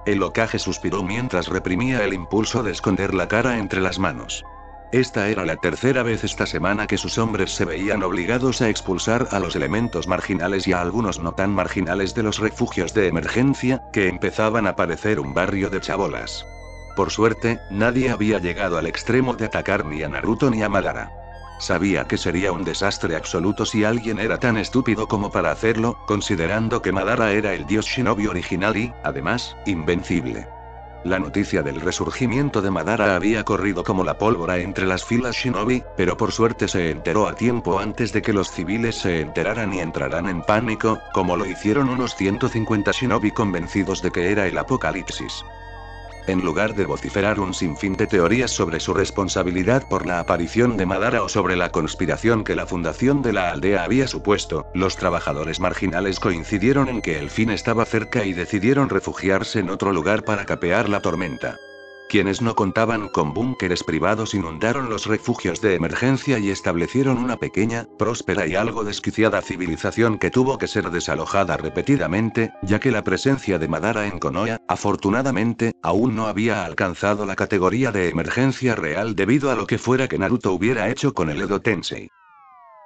El Hokage suspiró mientras reprimía el impulso de esconder la cara entre las manos. Esta era la tercera vez esta semana que sus hombres se veían obligados a expulsar a los elementos marginales y a algunos no tan marginales de los refugios de emergencia, que empezaban a parecer un barrio de chabolas. Por suerte, nadie había llegado al extremo de atacar ni a Naruto ni a Madara. Sabía que sería un desastre absoluto si alguien era tan estúpido como para hacerlo, considerando que Madara era el dios shinobi original y, además, invencible. La noticia del resurgimiento de Madara había corrido como la pólvora entre las filas shinobi, pero por suerte se enteró a tiempo antes de que los civiles se enteraran y entraran en pánico, como lo hicieron unos 150 shinobi convencidos de que era el apocalipsis. En lugar de vociferar un sinfín de teorías sobre su responsabilidad por la aparición de Madara o sobre la conspiración que la fundación de la aldea había supuesto, los trabajadores marginales coincidieron en que el fin estaba cerca y decidieron refugiarse en otro lugar para capear la tormenta. Quienes no contaban con búnkeres privados inundaron los refugios de emergencia y establecieron una pequeña, próspera y algo desquiciada civilización que tuvo que ser desalojada repetidamente, ya que la presencia de Madara en Konoha, afortunadamente, aún no había alcanzado la categoría de emergencia real debido a lo que fuera que Naruto hubiera hecho con el Edo Tensei.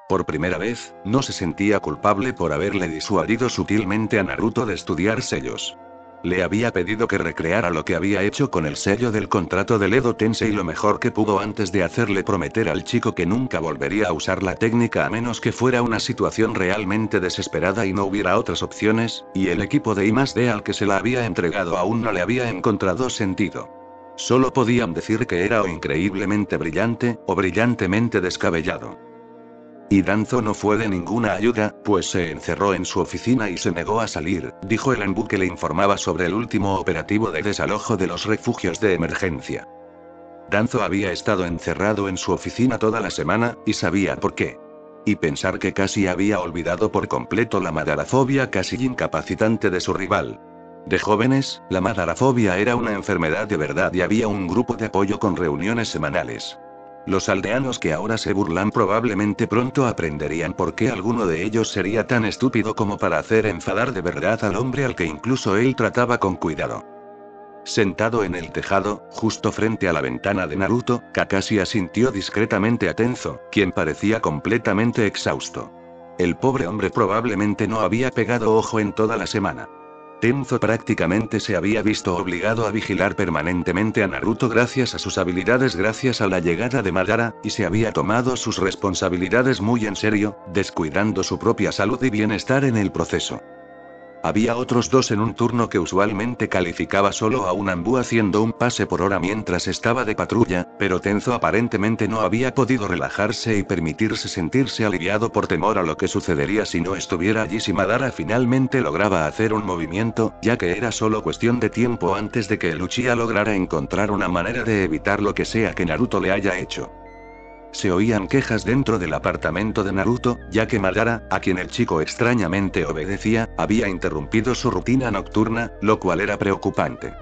Por primera vez, no se sentía culpable por haberle disuadido sutilmente a Naruto de estudiar sellos. Le había pedido que recreara lo que había hecho con el sello del contrato del Edo Tensei lo mejor que pudo antes de hacerle prometer al chico que nunca volvería a usar la técnica a menos que fuera una situación realmente desesperada y no hubiera otras opciones, y el equipo de I+D al que se la había entregado aún no le había encontrado sentido. Solo podían decir que era o increíblemente brillante, o brillantemente descabellado. Y Danzo no fue de ninguna ayuda, pues se encerró en su oficina y se negó a salir, dijo el Anbu que le informaba sobre el último operativo de desalojo de los refugios de emergencia. Danzo había estado encerrado en su oficina toda la semana, y sabía por qué. Y pensar que casi había olvidado por completo la madarafobia casi incapacitante de su rival. De jóvenes, la madarafobia era una enfermedad de verdad y había un grupo de apoyo con reuniones semanales. Los aldeanos que ahora se burlan probablemente pronto aprenderían por qué alguno de ellos sería tan estúpido como para hacer enfadar de verdad al hombre al que incluso él trataba con cuidado. Sentado en el tejado, justo frente a la ventana de Naruto, Kakashi asintió discretamente a Tenzo, quien parecía completamente exhausto. El pobre hombre probablemente no había pegado ojo en toda la semana. Tenzo prácticamente se había visto obligado a vigilar permanentemente a Naruto gracias a sus habilidades gracias a la llegada de Madara, y se había tomado sus responsabilidades muy en serio, descuidando su propia salud y bienestar en el proceso. Había otros dos en un turno que usualmente calificaba solo a un Anbu haciendo un pase por hora mientras estaba de patrulla, pero Tenzo aparentemente no había podido relajarse y permitirse sentirse aliviado por temor a lo que sucedería si no estuviera allí si Madara finalmente lograba hacer un movimiento, ya que era solo cuestión de tiempo antes de que el Uchiha lograra encontrar una manera de evitar lo que sea que Naruto le haya hecho. Se oían quejas dentro del apartamento de Naruto, ya que Madara, a quien el chico extrañamente obedecía, había interrumpido su rutina nocturna, lo cual era preocupante.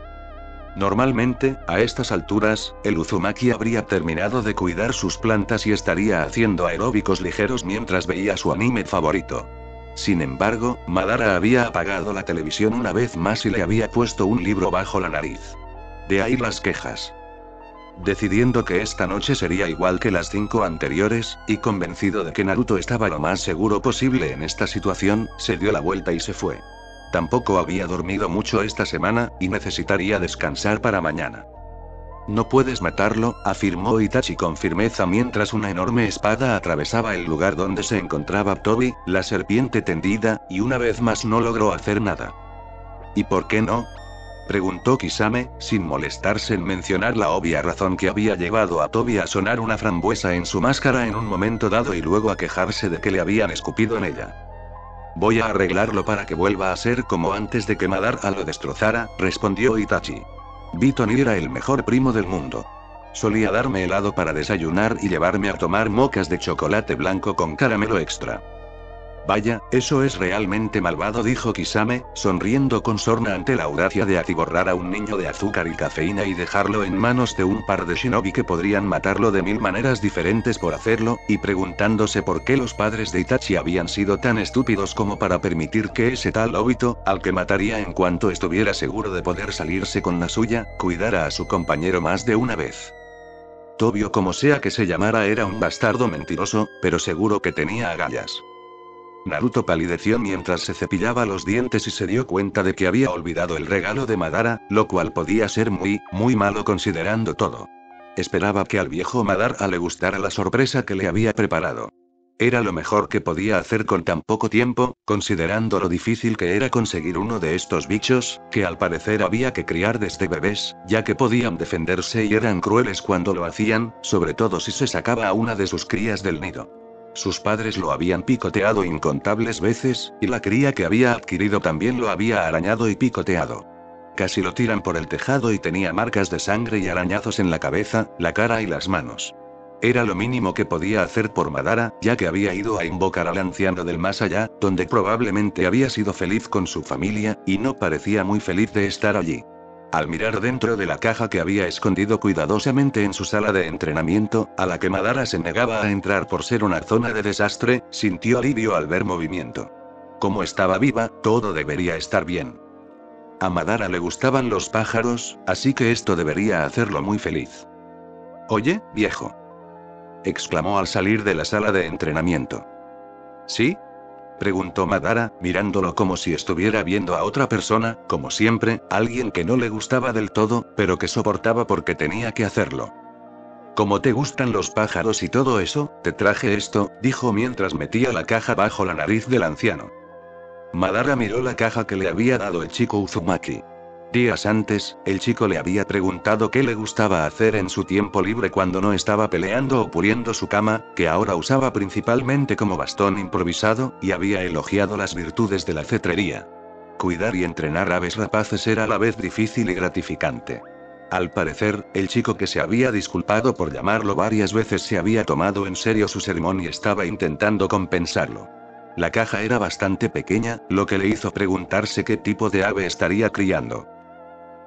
Normalmente, a estas alturas, el Uzumaki habría terminado de cuidar sus plantas y estaría haciendo aeróbicos ligeros mientras veía su anime favorito. Sin embargo, Madara había apagado la televisión una vez más y le había puesto un libro bajo la nariz. De ahí las quejas. Decidiendo que esta noche sería igual que las 5 anteriores, y convencido de que Naruto estaba lo más seguro posible en esta situación, se dio la vuelta y se fue. Tampoco había dormido mucho esta semana, y necesitaría descansar para mañana. No puedes matarlo, afirmó Itachi con firmeza mientras una enorme espada atravesaba el lugar donde se encontraba Tobi, la serpiente tendida, y una vez más no logró hacer nada. ¿Y por qué no?, preguntó Kisame, sin molestarse en mencionar la obvia razón que había llevado a Tobi a sonar una frambuesa en su máscara en un momento dado y luego a quejarse de que le habían escupido en ella. Voy a arreglarlo para que vuelva a ser como antes de que Madara lo destrozara, respondió Itachi. Bitoni era el mejor primo del mundo. Solía darme helado para desayunar y llevarme a tomar mocas de chocolate blanco con caramelo extra. Vaya, eso es realmente malvado, dijo Kisame, sonriendo con sorna ante la audacia de atiborrar a un niño de azúcar y cafeína y dejarlo en manos de un par de shinobi que podrían matarlo de 1000 maneras diferentes por hacerlo, y preguntándose por qué los padres de Itachi habían sido tan estúpidos como para permitir que ese tal Obito, al que mataría en cuanto estuviera seguro de poder salirse con la suya, cuidara a su compañero más de una vez. Tobio, como sea que se llamara, era un bastardo mentiroso, pero seguro que tenía agallas. Naruto palideció mientras se cepillaba los dientes y se dio cuenta de que había olvidado el regalo de Madara, lo cual podía ser muy, muy malo considerando todo. Esperaba que al viejo Madara le gustara la sorpresa que le había preparado. Era lo mejor que podía hacer con tan poco tiempo, considerando lo difícil que era conseguir uno de estos bichos, que al parecer había que criar desde bebés, ya que podían defenderse y eran crueles cuando lo hacían, sobre todo si se sacaba a una de sus crías del nido. Sus padres lo habían picoteado incontables veces, y la cría que había adquirido también lo había arañado y picoteado. Casi lo tiran por el tejado y tenía marcas de sangre y arañazos en la cabeza, la cara y las manos. Era lo mínimo que podía hacer por Madara, ya que había ido a invocar al anciano del más allá, donde probablemente había sido feliz con su familia, y no parecía muy feliz de estar allí. Al mirar dentro de la caja que había escondido cuidadosamente en su sala de entrenamiento, a la que Madara se negaba a entrar por ser una zona de desastre, sintió alivio al ver movimiento. Como estaba viva, todo debería estar bien. A Madara le gustaban los pájaros, así que esto debería hacerlo muy feliz. «Oye, viejo», exclamó al salir de la sala de entrenamiento. «¿Sí?», preguntó Madara, mirándolo como si estuviera viendo a otra persona, como siempre, alguien que no le gustaba del todo, pero que soportaba porque tenía que hacerlo. «Como te gustan los pájaros y todo eso, te traje esto», dijo mientras metía la caja bajo la nariz del anciano. Madara miró la caja que le había dado el chico Uzumaki. Días antes, el chico le había preguntado qué le gustaba hacer en su tiempo libre cuando no estaba peleando o puliendo su cama, que ahora usaba principalmente como bastón improvisado, y había elogiado las virtudes de la cetrería. Cuidar y entrenar aves rapaces era a la vez difícil y gratificante. Al parecer, el chico que se había disculpado por llamarlo varias veces se había tomado en serio su sermón y estaba intentando compensarlo. La caja era bastante pequeña, lo que le hizo preguntarse qué tipo de ave estaría criando.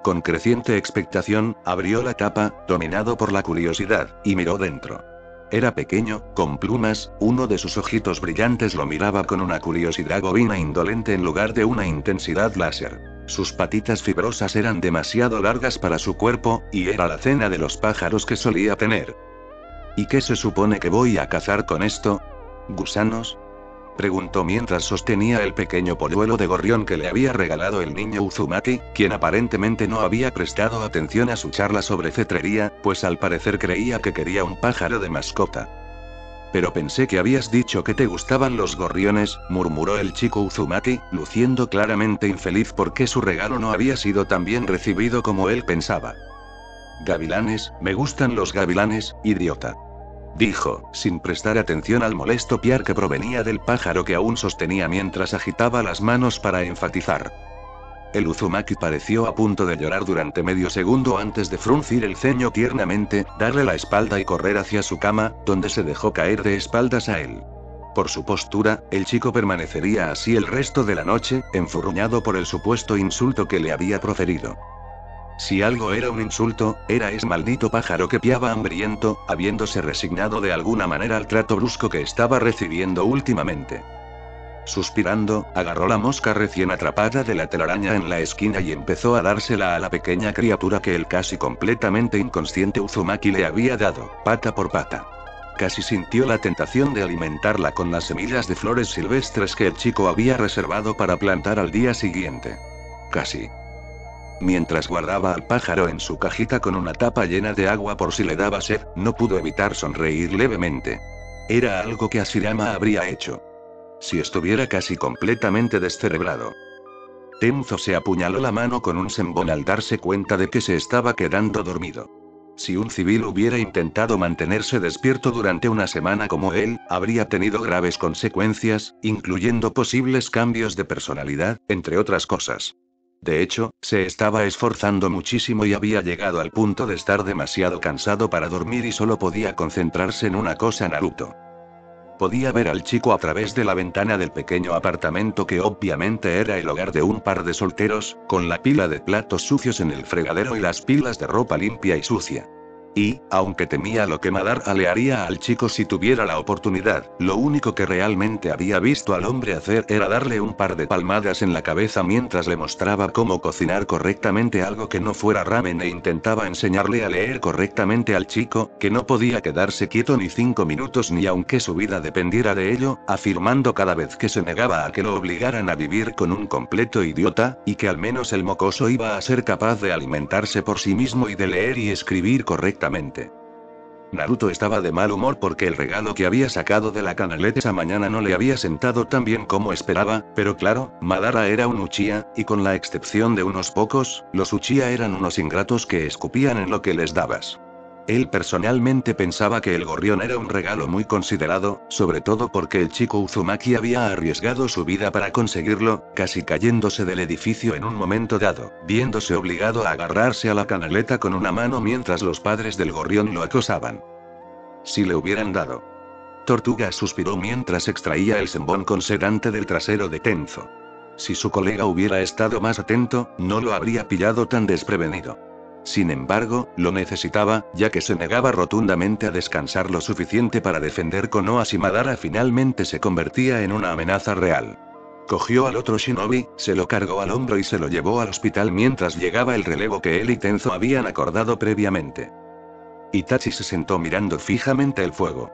Con creciente expectación, abrió la tapa, dominado por la curiosidad, y miró dentro. Era pequeño, con plumas, uno de sus ojitos brillantes lo miraba con una curiosidad bovina indolente en lugar de una intensidad láser. Sus patitas fibrosas eran demasiado largas para su cuerpo, y era la cena de los pájaros que solía tener. ¿Y qué se supone que voy a cazar con esto? ¿Gusanos?, preguntó mientras sostenía el pequeño polluelo de gorrión que le había regalado el niño Uzumaki, quien aparentemente no había prestado atención a su charla sobre cetrería, pues al parecer creía que quería un pájaro de mascota. «Pero pensé que habías dicho que te gustaban los gorriones», murmuró el chico Uzumaki, luciendo claramente infeliz porque su regalo no había sido tan bien recibido como él pensaba. «Gavilanes, me gustan los gavilanes, idiota», dijo, sin prestar atención al molesto piar que provenía del pájaro que aún sostenía mientras agitaba las manos para enfatizar. El Uzumaki pareció a punto de llorar durante medio segundo antes de fruncir el ceño tiernamente, darle la espalda y correr hacia su cama, donde se dejó caer de espaldas a él. Por su postura, el chico permanecería así el resto de la noche, enfurruñado por el supuesto insulto que le había proferido. Si algo era un insulto, era ese maldito pájaro que piaba hambriento, habiéndose resignado de alguna manera al trato brusco que estaba recibiendo últimamente. Suspirando, agarró la mosca recién atrapada de la telaraña en la esquina y empezó a dársela a la pequeña criatura que el casi completamente inconsciente Uzumaki le había dado, pata por pata. Casi sintió la tentación de alimentarla con las semillas de flores silvestres que el chico había reservado para plantar al día siguiente. Casi. Mientras guardaba al pájaro en su cajita con una tapa llena de agua por si le daba sed, no pudo evitar sonreír levemente. Era algo que Hashirama habría hecho. Si estuviera casi completamente descerebrado. Tenzo se apuñaló la mano con un sembón al darse cuenta de que se estaba quedando dormido. Si un civil hubiera intentado mantenerse despierto durante una semana como él, habría tenido graves consecuencias, incluyendo posibles cambios de personalidad, entre otras cosas. De hecho, se estaba esforzando muchísimo y había llegado al punto de estar demasiado cansado para dormir y solo podía concentrarse en una cosa: Naruto. Podía ver al chico a través de la ventana del pequeño apartamento que obviamente era el hogar de un par de solteros, con la pila de platos sucios en el fregadero y las pilas de ropa limpia y sucia. Y, aunque temía lo que Madara le haría al chico si tuviera la oportunidad, lo único que realmente había visto al hombre hacer era darle un par de palmadas en la cabeza mientras le mostraba cómo cocinar correctamente algo que no fuera ramen e intentaba enseñarle a leer correctamente al chico, que no podía quedarse quieto ni 5 minutos ni aunque su vida dependiera de ello, afirmando cada vez que se negaba a que lo obligaran a vivir con un completo idiota, y que al menos el mocoso iba a ser capaz de alimentarse por sí mismo y de leer y escribir correctamente. Naruto estaba de mal humor porque el regalo que había sacado de la canaleta esa mañana no le había sentado tan bien como esperaba, pero claro, Madara era un Uchiha, y con la excepción de unos pocos, los Uchiha eran unos ingratos que escupían en lo que les dabas. Él personalmente pensaba que el gorrión era un regalo muy considerado, sobre todo porque el chico Uzumaki había arriesgado su vida para conseguirlo, casi cayéndose del edificio en un momento dado, viéndose obligado a agarrarse a la canaleta con una mano mientras los padres del gorrión lo acosaban. Si le hubieran dado. Tortuga suspiró mientras extraía el sembón con sedante del trasero de Tenzo. Si su colega hubiera estado más atento, no lo habría pillado tan desprevenido. Sin embargo, lo necesitaba, ya que se negaba rotundamente a descansar lo suficiente para defender Konoha si Madara finalmente se convertía en una amenaza real. Cogió al otro shinobi, se lo cargó al hombro y se lo llevó al hospital mientras llegaba el relevo que él y Tenzo habían acordado previamente. Itachi se sentó mirando fijamente el fuego.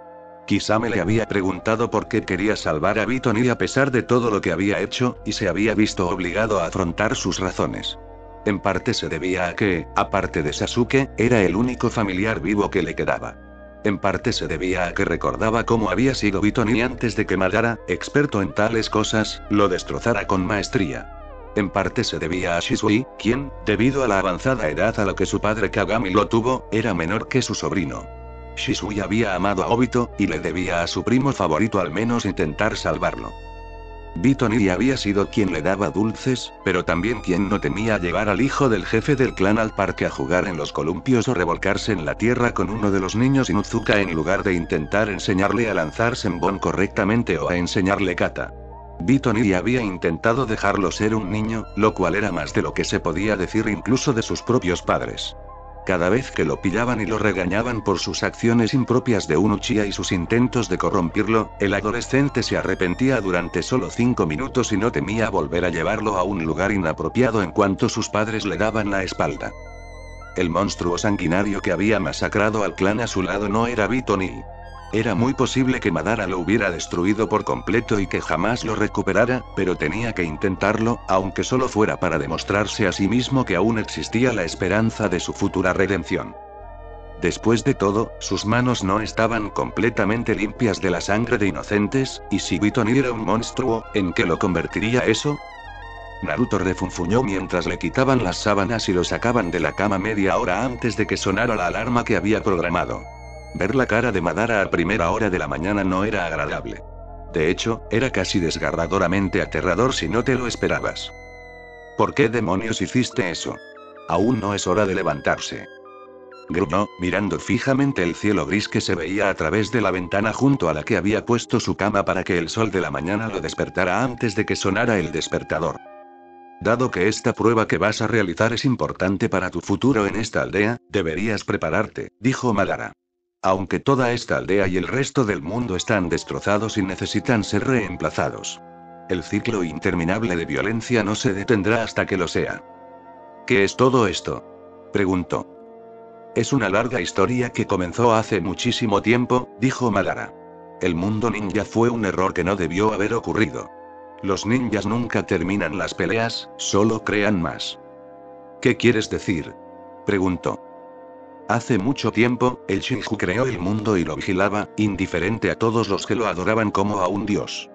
Kisame le había preguntado por qué quería salvar a Bitonii a pesar de todo lo que había hecho, y se había visto obligado a afrontar sus razones. En parte se debía a que, aparte de Sasuke, era el único familiar vivo que le quedaba. En parte se debía a que recordaba cómo había sido Bitonii antes de que Madara, experto en tales cosas, lo destrozara con maestría. En parte se debía a Shisui, quien, debido a la avanzada edad a la que su padre Kagami lo tuvo, era menor que su sobrino. Shisui había amado a Obito, y le debía a su primo favorito al menos intentar salvarlo. Bitonii había sido quien le daba dulces, pero también quien no temía llevar al hijo del jefe del clan al parque a jugar en los columpios o revolcarse en la tierra con uno de los niños Inuzuka en lugar de intentar enseñarle a lanzar senbon correctamente o a enseñarle kata. Bitonii había intentado dejarlo ser un niño, lo cual era más de lo que se podía decir incluso de sus propios padres. Cada vez que lo pillaban y lo regañaban por sus acciones impropias de un Uchiha y sus intentos de corrompirlo, el adolescente se arrepentía durante solo 5 minutos y no temía volver a llevarlo a un lugar inapropiado en cuanto sus padres le daban la espalda. El monstruo sanguinario que había masacrado al clan a su lado no era Bitonii. Era muy posible que Madara lo hubiera destruido por completo y que jamás lo recuperara, pero tenía que intentarlo, aunque solo fuera para demostrarse a sí mismo que aún existía la esperanza de su futura redención. Después de todo, sus manos no estaban completamente limpias de la sangre de inocentes, y si Bitonii era un monstruo, ¿en qué lo convertiría eso? Naruto refunfuñó mientras le quitaban las sábanas y lo sacaban de la cama media hora antes de que sonara la alarma que había programado. Ver la cara de Madara a primera hora de la mañana no era agradable. De hecho, era casi desgarradoramente aterrador si no te lo esperabas. ¿Por qué demonios hiciste eso? Aún no es hora de levantarse. Gruñó, mirando fijamente el cielo gris que se veía a través de la ventana junto a la que había puesto su cama para que el sol de la mañana lo despertara antes de que sonara el despertador. Dado que esta prueba que vas a realizar es importante para tu futuro en esta aldea, deberías prepararte, dijo Madara. Aunque toda esta aldea y el resto del mundo están destrozados y necesitan ser reemplazados. El ciclo interminable de violencia no se detendrá hasta que lo sea. ¿Qué es todo esto?, preguntó. Es una larga historia que comenzó hace muchísimo tiempo, dijo Madara. El mundo ninja fue un error que no debió haber ocurrido. Los ninjas nunca terminan las peleas, solo crean más. ¿Qué quieres decir?, preguntó. Hace mucho tiempo, el Shinju creó el mundo y lo vigilaba, indiferente a todos los que lo adoraban como a un dios.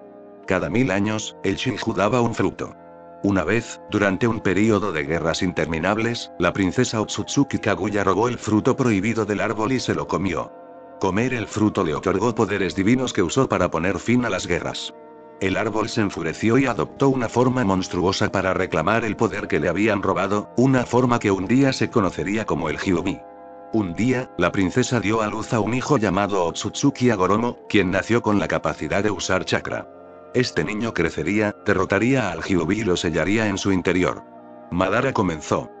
Cada 1000 años, el Shinju daba un fruto. Una vez, durante un período de guerras interminables, la princesa Otsutsuki Kaguya robó el fruto prohibido del árbol y se lo comió. Comer el fruto le otorgó poderes divinos que usó para poner fin a las guerras. El árbol se enfureció y adoptó una forma monstruosa para reclamar el poder que le habían robado, una forma que un día se conocería como el Hyuubi. Un día, la princesa dio a luz a un hijo llamado Otsutsuki Agoromo, quien nació con la capacidad de usar chakra. Este niño crecería, derrotaría al Hyuubi y lo sellaría en su interior. Madara comenzó.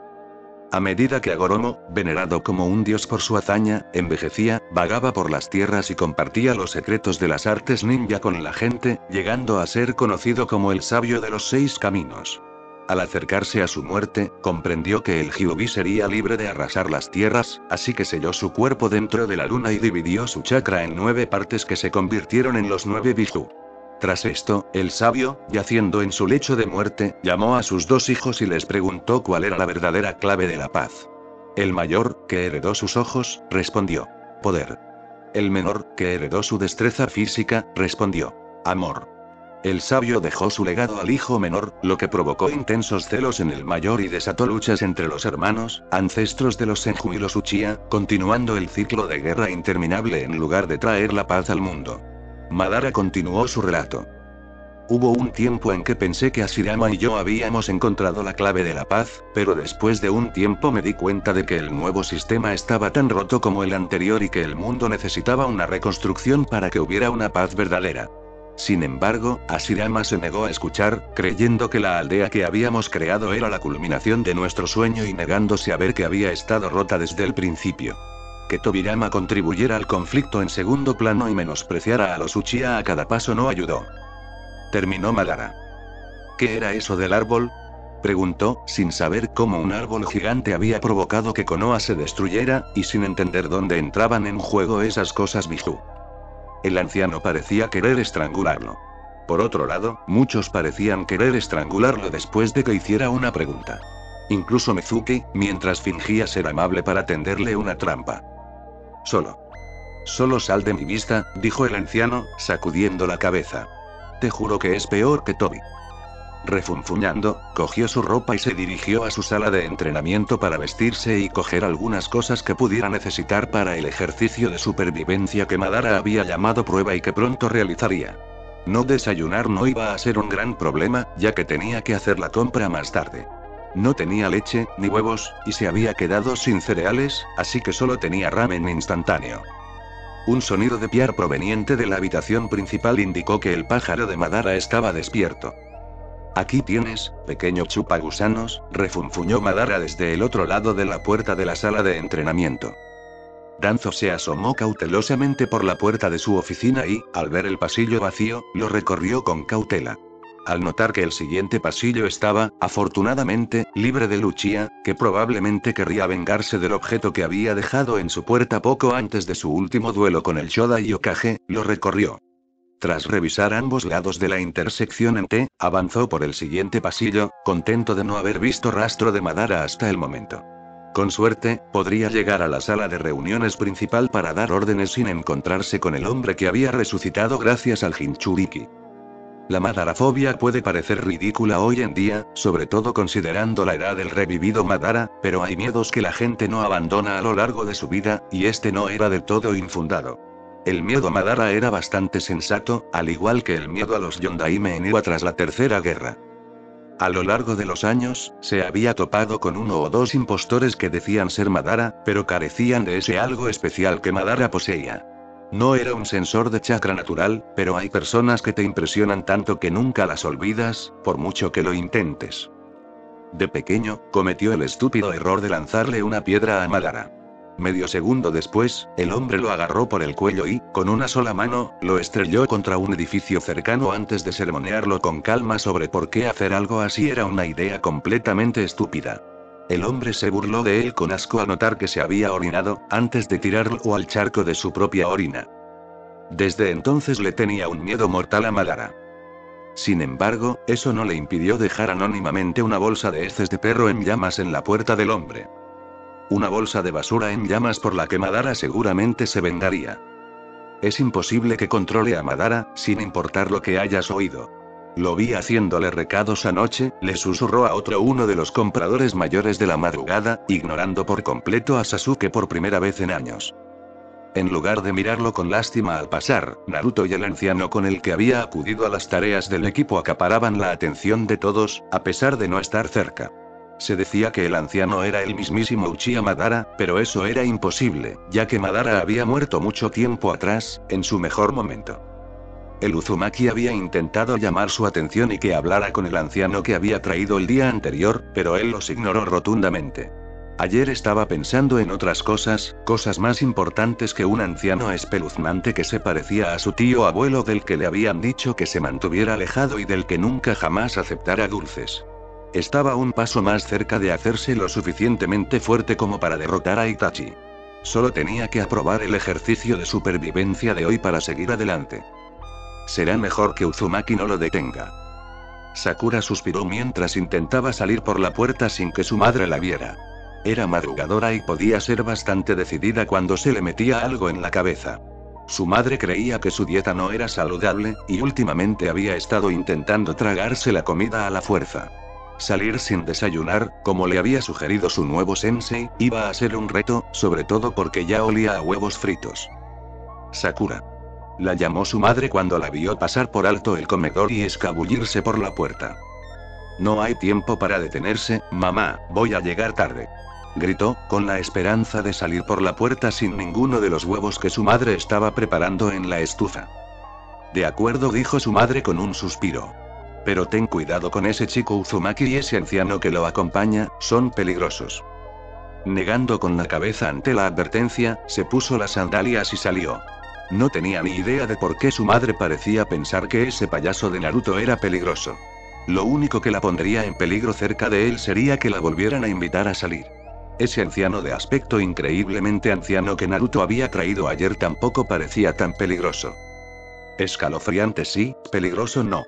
A medida que Agoromo, venerado como un dios por su hazaña, envejecía, vagaba por las tierras y compartía los secretos de las artes ninja con la gente, llegando a ser conocido como el sabio de los 6 caminos. Al acercarse a su muerte, comprendió que el Hyuubi sería libre de arrasar las tierras, así que selló su cuerpo dentro de la luna y dividió su chakra en 9 partes que se convirtieron en los 9 Biju. Tras esto, el sabio, yaciendo en su lecho de muerte, llamó a sus 2 hijos y les preguntó cuál era la verdadera clave de la paz. El mayor, que heredó sus ojos, respondió: poder. El menor, que heredó su destreza física, respondió: amor. El sabio dejó su legado al hijo menor, lo que provocó intensos celos en el mayor y desató luchas entre los hermanos, ancestros de los Senju y los Uchiha, continuando el ciclo de guerra interminable en lugar de traer la paz al mundo. Madara continuó su relato. Hubo un tiempo en que pensé que Hashirama y yo habíamos encontrado la clave de la paz, pero después de un tiempo me di cuenta de que el nuevo sistema estaba tan roto como el anterior y que el mundo necesitaba una reconstrucción para que hubiera una paz verdadera. Sin embargo, Hashirama se negó a escuchar, creyendo que la aldea que habíamos creado era la culminación de nuestro sueño y negándose a ver que había estado rota desde el principio. Que Tobirama contribuyera al conflicto en segundo plano y menospreciara a los Uchiha a cada paso no ayudó. Terminó Madara. ¿Qué era eso del árbol?, preguntó, sin saber cómo un árbol gigante había provocado que Konoha se destruyera, y sin entender dónde entraban en juego esas cosas Biju. El anciano parecía querer estrangularlo. Por otro lado, muchos parecían querer estrangularlo después de que hiciera una pregunta. Incluso Mizuki, mientras fingía ser amable para tenderle una trampa. Solo sal de mi vista, dijo el anciano, sacudiendo la cabeza. Te juro que es peor que Tobi. Refunfuñando, cogió su ropa y se dirigió a su sala de entrenamiento para vestirse y coger algunas cosas que pudiera necesitar para el ejercicio de supervivencia que Madara había llamado prueba y que pronto realizaría. No desayunar no iba a ser un gran problema, ya que tenía que hacer la compra más tarde. No tenía leche, ni huevos, y se había quedado sin cereales, así que solo tenía ramen instantáneo. Un sonido de piar proveniente de la habitación principal indicó que el pájaro de Madara estaba despierto. Aquí tienes, pequeño chupagusanos, refunfuñó Madara desde el otro lado de la puerta de la sala de entrenamiento. Danzo se asomó cautelosamente por la puerta de su oficina y, al ver el pasillo vacío, lo recorrió con cautela. Al notar que el siguiente pasillo estaba, afortunadamente, libre de Uchiha, que probablemente querría vengarse del objeto que había dejado en su puerta poco antes de su último duelo con el Shodai Hokage, lo recorrió. Tras revisar ambos lados de la intersección en T, avanzó por el siguiente pasillo, contento de no haber visto rastro de Madara hasta el momento. Con suerte, podría llegar a la sala de reuniones principal para dar órdenes sin encontrarse con el hombre que había resucitado gracias al Jinchuriki. La Madarafobia puede parecer ridícula hoy en día, sobre todo considerando la edad del revivido Madara, pero hay miedos que la gente no abandona a lo largo de su vida, y este no era del todo infundado. El miedo a Madara era bastante sensato, al igual que el miedo a los Yondaime en Iwa tras la Tercera Guerra. A lo largo de los años, se había topado con 1 o 2 impostores que decían ser Madara, pero carecían de ese algo especial que Madara poseía. No era un sensor de chakra natural, pero hay personas que te impresionan tanto que nunca las olvidas, por mucho que lo intentes. De pequeño, cometió el estúpido error de lanzarle una piedra a Madara. Medio segundo después, el hombre lo agarró por el cuello y, con una sola mano, lo estrelló contra un edificio cercano antes de sermonearlo con calma sobre por qué hacer algo así era una idea completamente estúpida. El hombre se burló de él con asco al notar que se había orinado, antes de tirarlo al charco de su propia orina. Desde entonces le tenía un miedo mortal a Madara. Sin embargo, eso no le impidió dejar anónimamente una bolsa de heces de perro en llamas en la puerta del hombre. Una bolsa de basura en llamas por la que Madara seguramente se vengaría. Es imposible que controle a Madara, sin importar lo que hayas oído. Lo vi haciéndole recados anoche, le susurró a uno de los compradores mayores de la madrugada, ignorando por completo a Sasuke por primera vez en años. En lugar de mirarlo con lástima al pasar, Naruto y el anciano con el que había acudido a las tareas del equipo acaparaban la atención de todos, a pesar de no estar cerca. Se decía que el anciano era el mismísimo Uchiha Madara, pero eso era imposible, ya que Madara había muerto mucho tiempo atrás, en su mejor momento. El Uzumaki había intentado llamar su atención y que hablara con el anciano que había traído el día anterior, pero él los ignoró rotundamente. Ayer estaba pensando en otras cosas más importantes que un anciano espeluznante que se parecía a su tío abuelo del que le habían dicho que se mantuviera alejado y del que nunca jamás aceptara dulces. Estaba un paso más cerca de hacerse lo suficientemente fuerte como para derrotar a Itachi. Solo tenía que aprobar el ejercicio de supervivencia de hoy para seguir adelante. Será mejor que Uzumaki no lo detenga. Sakura suspiró mientras intentaba salir por la puerta sin que su madre la viera. Era madrugadora y podía ser bastante decidida cuando se le metía algo en la cabeza. Su madre creía que su dieta no era saludable, y últimamente había estado intentando tragarse la comida a la fuerza. Salir sin desayunar, como le había sugerido su nuevo sensei, iba a ser un reto, sobre todo porque ya olía a huevos fritos. Sakura. La llamó su madre cuando la vio pasar por alto el comedor y escabullirse por la puerta. No hay tiempo para detenerse, mamá, voy a llegar tarde. Gritó, con la esperanza de salir por la puerta sin ninguno de los huevos que su madre estaba preparando en la estufa. De acuerdo, dijo su madre con un suspiro. Pero ten cuidado con ese chico Uzumaki y ese anciano que lo acompaña, son peligrosos. Negando con la cabeza ante la advertencia, se puso las sandalias y salió. No tenía ni idea de por qué su madre parecía pensar que ese payaso de Naruto era peligroso. Lo único que la pondría en peligro cerca de él sería que la volvieran a invitar a salir. Ese anciano de aspecto increíblemente anciano que Naruto había traído ayer tampoco parecía tan peligroso. Escalofriante sí, peligroso no.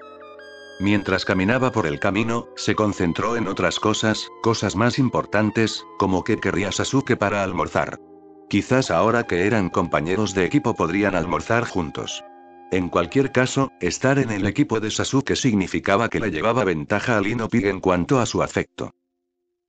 Mientras caminaba por el camino, se concentró en otras cosas más importantes, como qué querría Sasuke para almorzar. Quizás ahora que eran compañeros de equipo podrían almorzar juntos. En cualquier caso, estar en el equipo de Sasuke significaba que le llevaba ventaja a Lino Pig en cuanto a su afecto.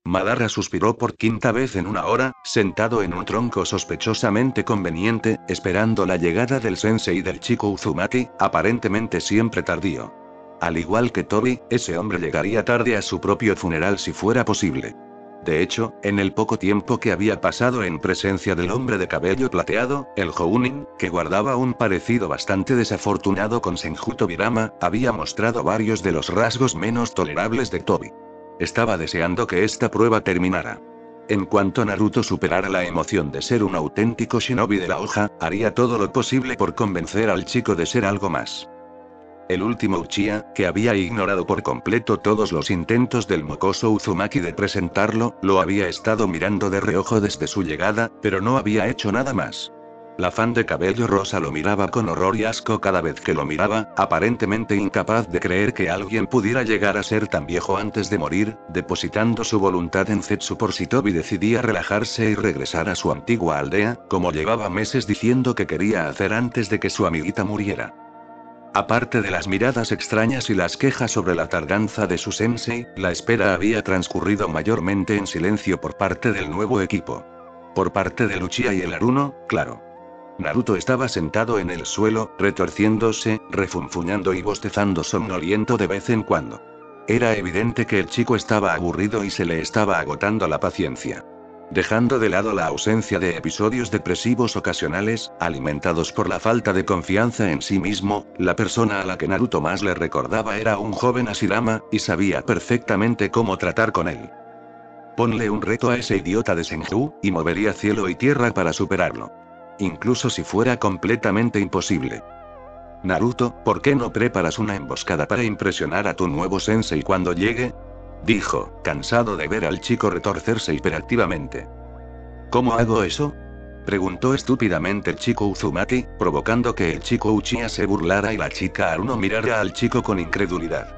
Madara suspiró por quinta vez en una hora, sentado en un tronco sospechosamente conveniente, esperando la llegada del sensei del chico Uzumaki, aparentemente siempre tardío. Al igual que Tobi, ese hombre llegaría tarde a su propio funeral si fuera posible. De hecho, en el poco tiempo que había pasado en presencia del hombre de cabello plateado, el Jounin, que guardaba un parecido bastante desafortunado con Senju Tobirama, había mostrado varios de los rasgos menos tolerables de Tobi. Estaba deseando que esta prueba terminara. En cuanto Naruto superara la emoción de ser un auténtico shinobi de la hoja, haría todo lo posible por convencer al chico de ser algo más. El último Uchiha, que había ignorado por completo todos los intentos del mocoso Uzumaki de presentarlo, lo había estado mirando de reojo desde su llegada, pero no había hecho nada más. La fan de cabello rosa lo miraba con horror y asco cada vez que lo miraba, aparentemente incapaz de creer que alguien pudiera llegar a ser tan viejo antes de morir, depositando su voluntad en Zetsu por si Tobi decidía relajarse y regresar a su antigua aldea, como llevaba meses diciendo que quería hacer antes de que su amiguita muriera. Aparte de las miradas extrañas y las quejas sobre la tardanza de su sensei, la espera había transcurrido mayormente en silencio por parte del nuevo equipo. Por parte de Uchiha y el Aruno, claro. Naruto estaba sentado en el suelo, retorciéndose, refunfuñando y bostezando somnoliento de vez en cuando. Era evidente que el chico estaba aburrido y se le estaba agotando la paciencia. Dejando de lado la ausencia de episodios depresivos ocasionales, alimentados por la falta de confianza en sí mismo, la persona a la que Naruto más le recordaba era un joven Hashirama, y sabía perfectamente cómo tratar con él. Ponle un reto a ese idiota de Senju, y movería cielo y tierra para superarlo. Incluso si fuera completamente imposible. Naruto, ¿por qué no preparas una emboscada para impresionar a tu nuevo sensei cuando llegue? Dijo, cansado de ver al chico retorcerse hiperactivamente. ¿Cómo hago eso? Preguntó estúpidamente el chico Uzumaki, provocando que el chico Uchiha se burlara y la chica Aruno mirara al chico con incredulidad.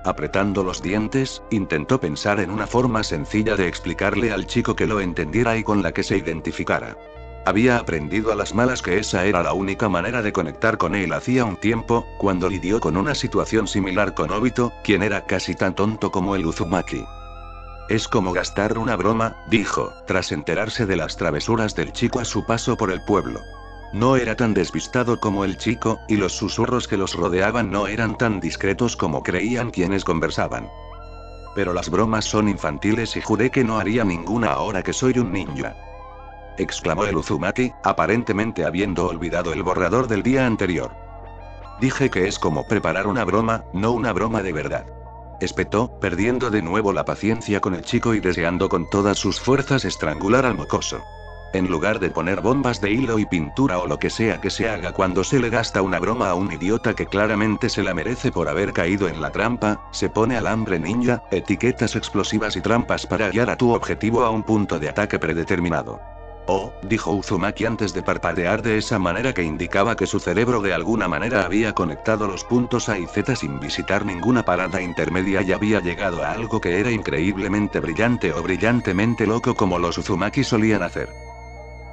Apretando los dientes, intentó pensar en una forma sencilla de explicarle al chico que lo entendiera y con la que se identificara. Había aprendido a las malas que esa era la única manera de conectar con él hacía un tiempo, cuando lidió con una situación similar con Obito, quien era casi tan tonto como el Uzumaki. Es como gastar una broma, dijo, tras enterarse de las travesuras del chico a su paso por el pueblo. No era tan despistado como el chico, y los susurros que los rodeaban no eran tan discretos como creían quienes conversaban. Pero las bromas son infantiles y juré que no haría ninguna ahora que soy un ninja. Exclamó el Uzumaki, aparentemente habiendo olvidado el borrador del día anterior. Dije que es como preparar una broma, no una broma de verdad. Espetó, perdiendo de nuevo la paciencia con el chico y deseando con todas sus fuerzas estrangular al mocoso. En lugar de poner bombas de hilo y pintura o lo que sea que se haga cuando se le gasta una broma a un idiota que claramente se la merece por haber caído en la trampa, se pone alambre ninja, etiquetas explosivas y trampas para guiar a tu objetivo a un punto de ataque predeterminado. Oh, dijo Uzumaki antes de parpadear de esa manera que indicaba que su cerebro de alguna manera había conectado los puntos A y Z sin visitar ninguna parada intermedia y había llegado a algo que era increíblemente brillante o brillantemente loco como los Uzumaki solían hacer.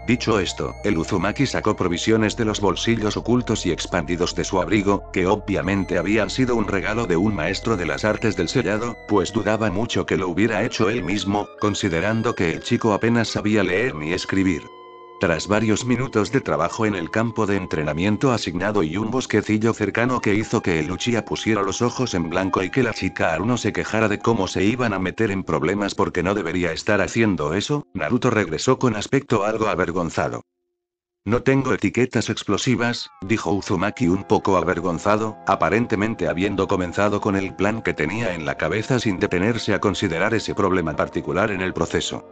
Dicho esto, el Uzumaki sacó provisiones de los bolsillos ocultos y expandidos de su abrigo, que obviamente habían sido un regalo de un maestro de las artes del sellado, pues dudaba mucho que lo hubiera hecho él mismo, considerando que el chico apenas sabía leer ni escribir. Tras varios minutos de trabajo en el campo de entrenamiento asignado y un bosquecillo cercano que hizo que el Uchiha pusiera los ojos en blanco y que la chica Aruno se quejara de cómo se iban a meter en problemas porque no debería estar haciendo eso, Naruto regresó con aspecto algo avergonzado. No tengo etiquetas explosivas, dijo Uzumaki un poco avergonzado, aparentemente habiendo comenzado con el plan que tenía en la cabeza sin detenerse a considerar ese problema particular en el proceso.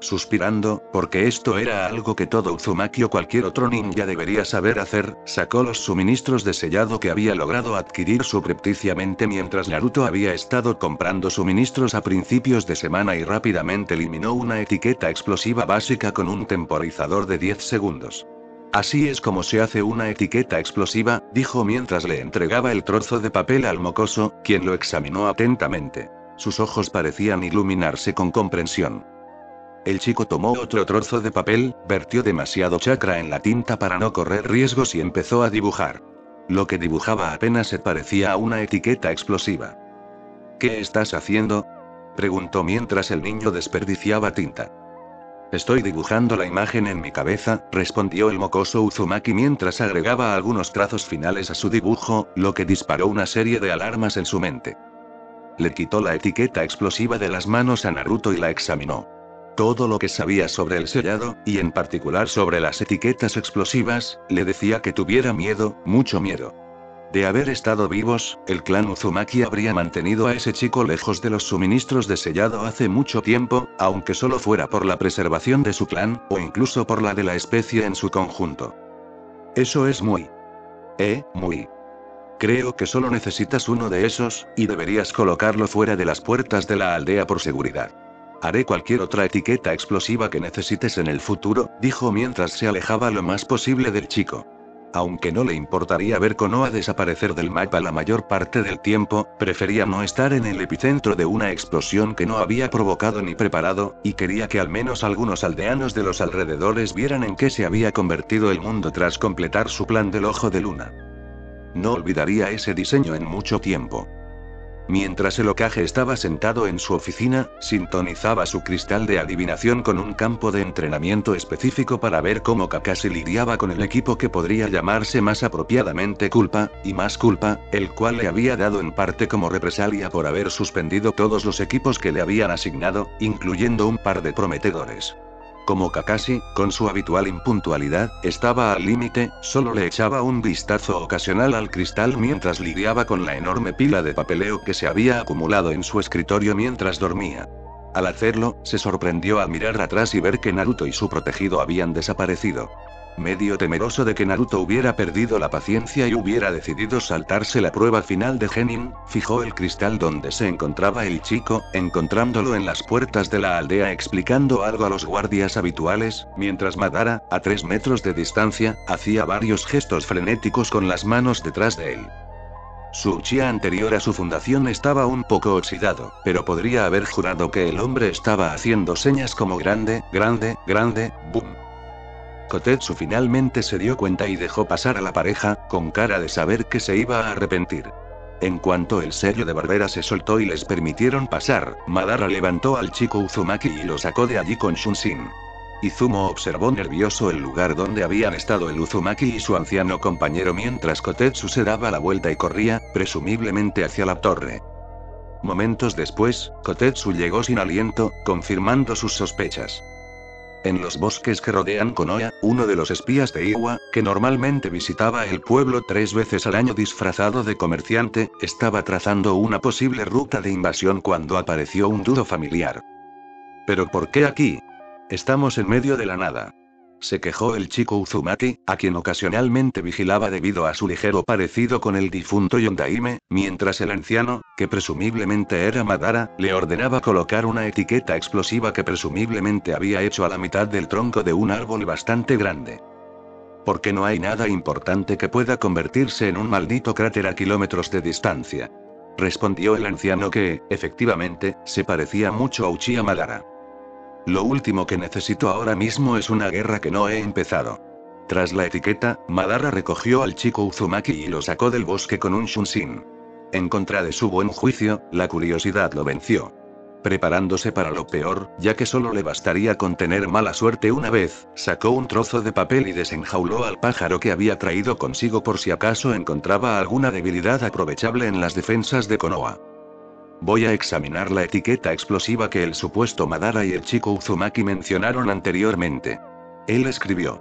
Suspirando, porque esto era algo que todo Uzumaki o cualquier otro ninja debería saber hacer, sacó los suministros de sellado que había logrado adquirir subrepticiamente mientras Naruto había estado comprando suministros a principios de semana y rápidamente eliminó una etiqueta explosiva básica con un temporizador de 10 segundos. Así es como se hace una etiqueta explosiva, dijo mientras le entregaba el trozo de papel al mocoso, quien lo examinó atentamente. Sus ojos parecían iluminarse con comprensión. El chico tomó otro trozo de papel, vertió demasiado chakra en la tinta para no correr riesgos y empezó a dibujar. Lo que dibujaba apenas se parecía a una etiqueta explosiva. ¿Qué estás haciendo?, preguntó mientras el niño desperdiciaba tinta. Estoy dibujando la imagen en mi cabeza, respondió el mocoso Uzumaki mientras agregaba algunos trazos finales a su dibujo, lo que disparó una serie de alarmas en su mente. Le quitó la etiqueta explosiva de las manos a Naruto y la examinó. Todo lo que sabía sobre el sellado, y en particular sobre las etiquetas explosivas, le decía que tuviera miedo, mucho miedo. De haber estado vivos, el clan Uzumaki habría mantenido a ese chico lejos de los suministros de sellado hace mucho tiempo, aunque solo fuera por la preservación de su clan, o incluso por la de la especie en su conjunto. Eso es muy... muy... Creo que solo necesitas uno de esos, y deberías colocarlo fuera de las puertas de la aldea por seguridad. Haré cualquier otra etiqueta explosiva que necesites en el futuro, dijo mientras se alejaba lo más posible del chico. Aunque no le importaría ver Konoha desaparecer del mapa la mayor parte del tiempo, prefería no estar en el epicentro de una explosión que no había provocado ni preparado, y quería que al menos algunos aldeanos de los alrededores vieran en qué se había convertido el mundo tras completar su plan del ojo de luna. No olvidaría ese diseño en mucho tiempo. Mientras el Hokage estaba sentado en su oficina, sintonizaba su cristal de adivinación con un campo de entrenamiento específico para ver cómo Kakashi lidiaba con el equipo que podría llamarse más apropiadamente culpa, y más culpa, el cual le había dado en parte como represalia por haber suspendido todos los equipos que le habían asignado, incluyendo un par de prometedores. Como Kakashi, con su habitual impuntualidad, estaba al límite, solo le echaba un vistazo ocasional al cristal mientras lidiaba con la enorme pila de papeleo que se había acumulado en su escritorio mientras dormía. Al hacerlo, se sorprendió al mirar atrás y ver que Naruto y su protegido habían desaparecido. Medio temeroso de que Naruto hubiera perdido la paciencia y hubiera decidido saltarse la prueba final de Genin, fijó el cristal donde se encontraba el chico, encontrándolo en las puertas de la aldea explicando algo a los guardias habituales, mientras Madara, a 3 metros de distancia, hacía varios gestos frenéticos con las manos detrás de él. Su Uchiha anterior a su fundación estaba un poco oxidado, pero podría haber jurado que el hombre estaba haciendo señas como grande, grande, grande, boom. Kotetsu finalmente se dio cuenta y dejó pasar a la pareja, con cara de saber que se iba a arrepentir. En cuanto el sello de Barbera se soltó y les permitieron pasar, Madara levantó al chico Uzumaki y lo sacó de allí con Shunshin. Izumo observó nervioso el lugar donde habían estado el Uzumaki y su anciano compañero mientras Kotetsu se daba la vuelta y corría, presumiblemente hacia la torre. Momentos después, Kotetsu llegó sin aliento, confirmando sus sospechas. En los bosques que rodean Konoha, uno de los espías de Iwa, que normalmente visitaba el pueblo 3 veces al año disfrazado de comerciante, estaba trazando una posible ruta de invasión cuando apareció un duro familiar. ¿Pero por qué aquí? Estamos en medio de la nada. Se quejó el chico Uzumaki, a quien ocasionalmente vigilaba debido a su ligero parecido con el difunto Yondaime, mientras el anciano, que presumiblemente era Madara, le ordenaba colocar una etiqueta explosiva que presumiblemente había hecho a la mitad del tronco de un árbol bastante grande. Porque no hay nada importante que pueda convertirse en un maldito cráter a kilómetros de distancia. Respondió el anciano que, efectivamente, se parecía mucho a Uchiha Madara. Lo último que necesito ahora mismo es una guerra que no he empezado. Tras la etiqueta, Madara recogió al chico Uzumaki y lo sacó del bosque con un Shunshin. En contra de su buen juicio, la curiosidad lo venció. Preparándose para lo peor, ya que solo le bastaría con tener mala suerte una vez, sacó un trozo de papel y desenjauló al pájaro que había traído consigo por si acaso encontraba alguna debilidad aprovechable en las defensas de Konoha. Voy a examinar la etiqueta explosiva que el supuesto Madara y el chico Uzumaki mencionaron anteriormente. Él escribió.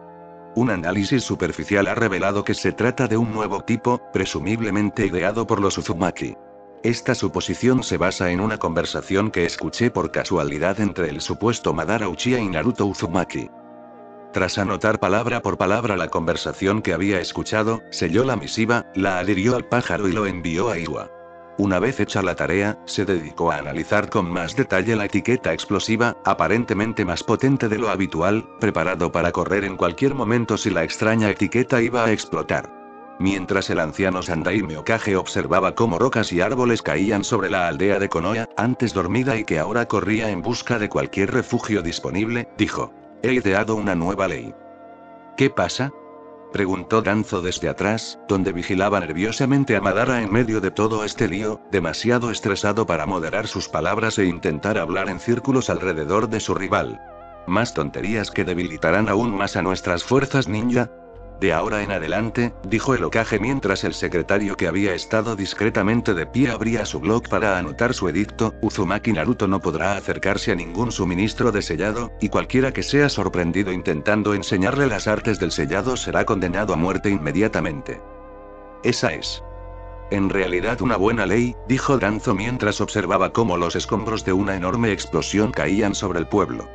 Un análisis superficial ha revelado que se trata de un nuevo tipo, presumiblemente ideado por los Uzumaki. Esta suposición se basa en una conversación que escuché por casualidad entre el supuesto Madara Uchiha y Naruto Uzumaki. Tras anotar palabra por palabra la conversación que había escuchado, selló la misiva, la adhirió al pájaro y lo envió a Iwa. Una vez hecha la tarea, se dedicó a analizar con más detalle la etiqueta explosiva, aparentemente más potente de lo habitual, preparado para correr en cualquier momento si la extraña etiqueta iba a explotar. Mientras el anciano Sandaime Okage observaba cómo rocas y árboles caían sobre la aldea de Konoha, antes dormida y que ahora corría en busca de cualquier refugio disponible, dijo: he ideado una nueva ley. ¿Qué pasa?, preguntó Danzo desde atrás, donde vigilaba nerviosamente a Madara en medio de todo este lío, demasiado estresado para moderar sus palabras e intentar hablar en círculos alrededor de su rival. ¿Más tonterías que debilitarán aún más a nuestras fuerzas ninja? De ahora en adelante, dijo el Hokage mientras el secretario que había estado discretamente de pie abría su blog para anotar su edicto, Uzumaki Naruto no podrá acercarse a ningún suministro de sellado, y cualquiera que sea sorprendido intentando enseñarle las artes del sellado será condenado a muerte inmediatamente. Esa es. En realidad una buena ley, dijo Danzo mientras observaba cómo los escombros de una enorme explosión caían sobre el pueblo.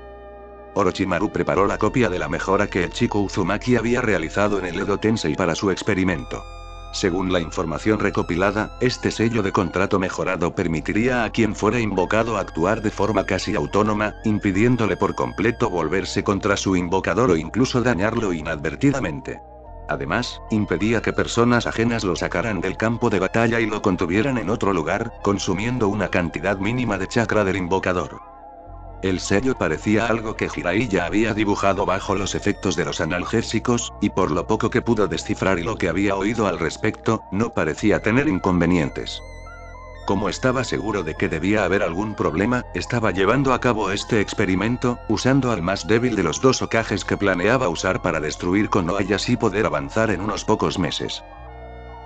Orochimaru preparó la copia de la mejora que el chico Uzumaki había realizado en el Edo Tensei para su experimento. Según la información recopilada, este sello de contrato mejorado permitiría a quien fuera invocado actuar de forma casi autónoma, impidiéndole por completo volverse contra su invocador o incluso dañarlo inadvertidamente. Además, impedía que personas ajenas lo sacaran del campo de batalla y lo contuvieran en otro lugar, consumiendo una cantidad mínima de chakra del invocador. El sello parecía algo que Jiraiya había dibujado bajo los efectos de los analgésicos, y por lo poco que pudo descifrar y lo que había oído al respecto, no parecía tener inconvenientes. Como estaba seguro de que debía haber algún problema, estaba llevando a cabo este experimento, usando al más débil de los dos Hokages que planeaba usar para destruir Konoha y así poder avanzar en unos pocos meses.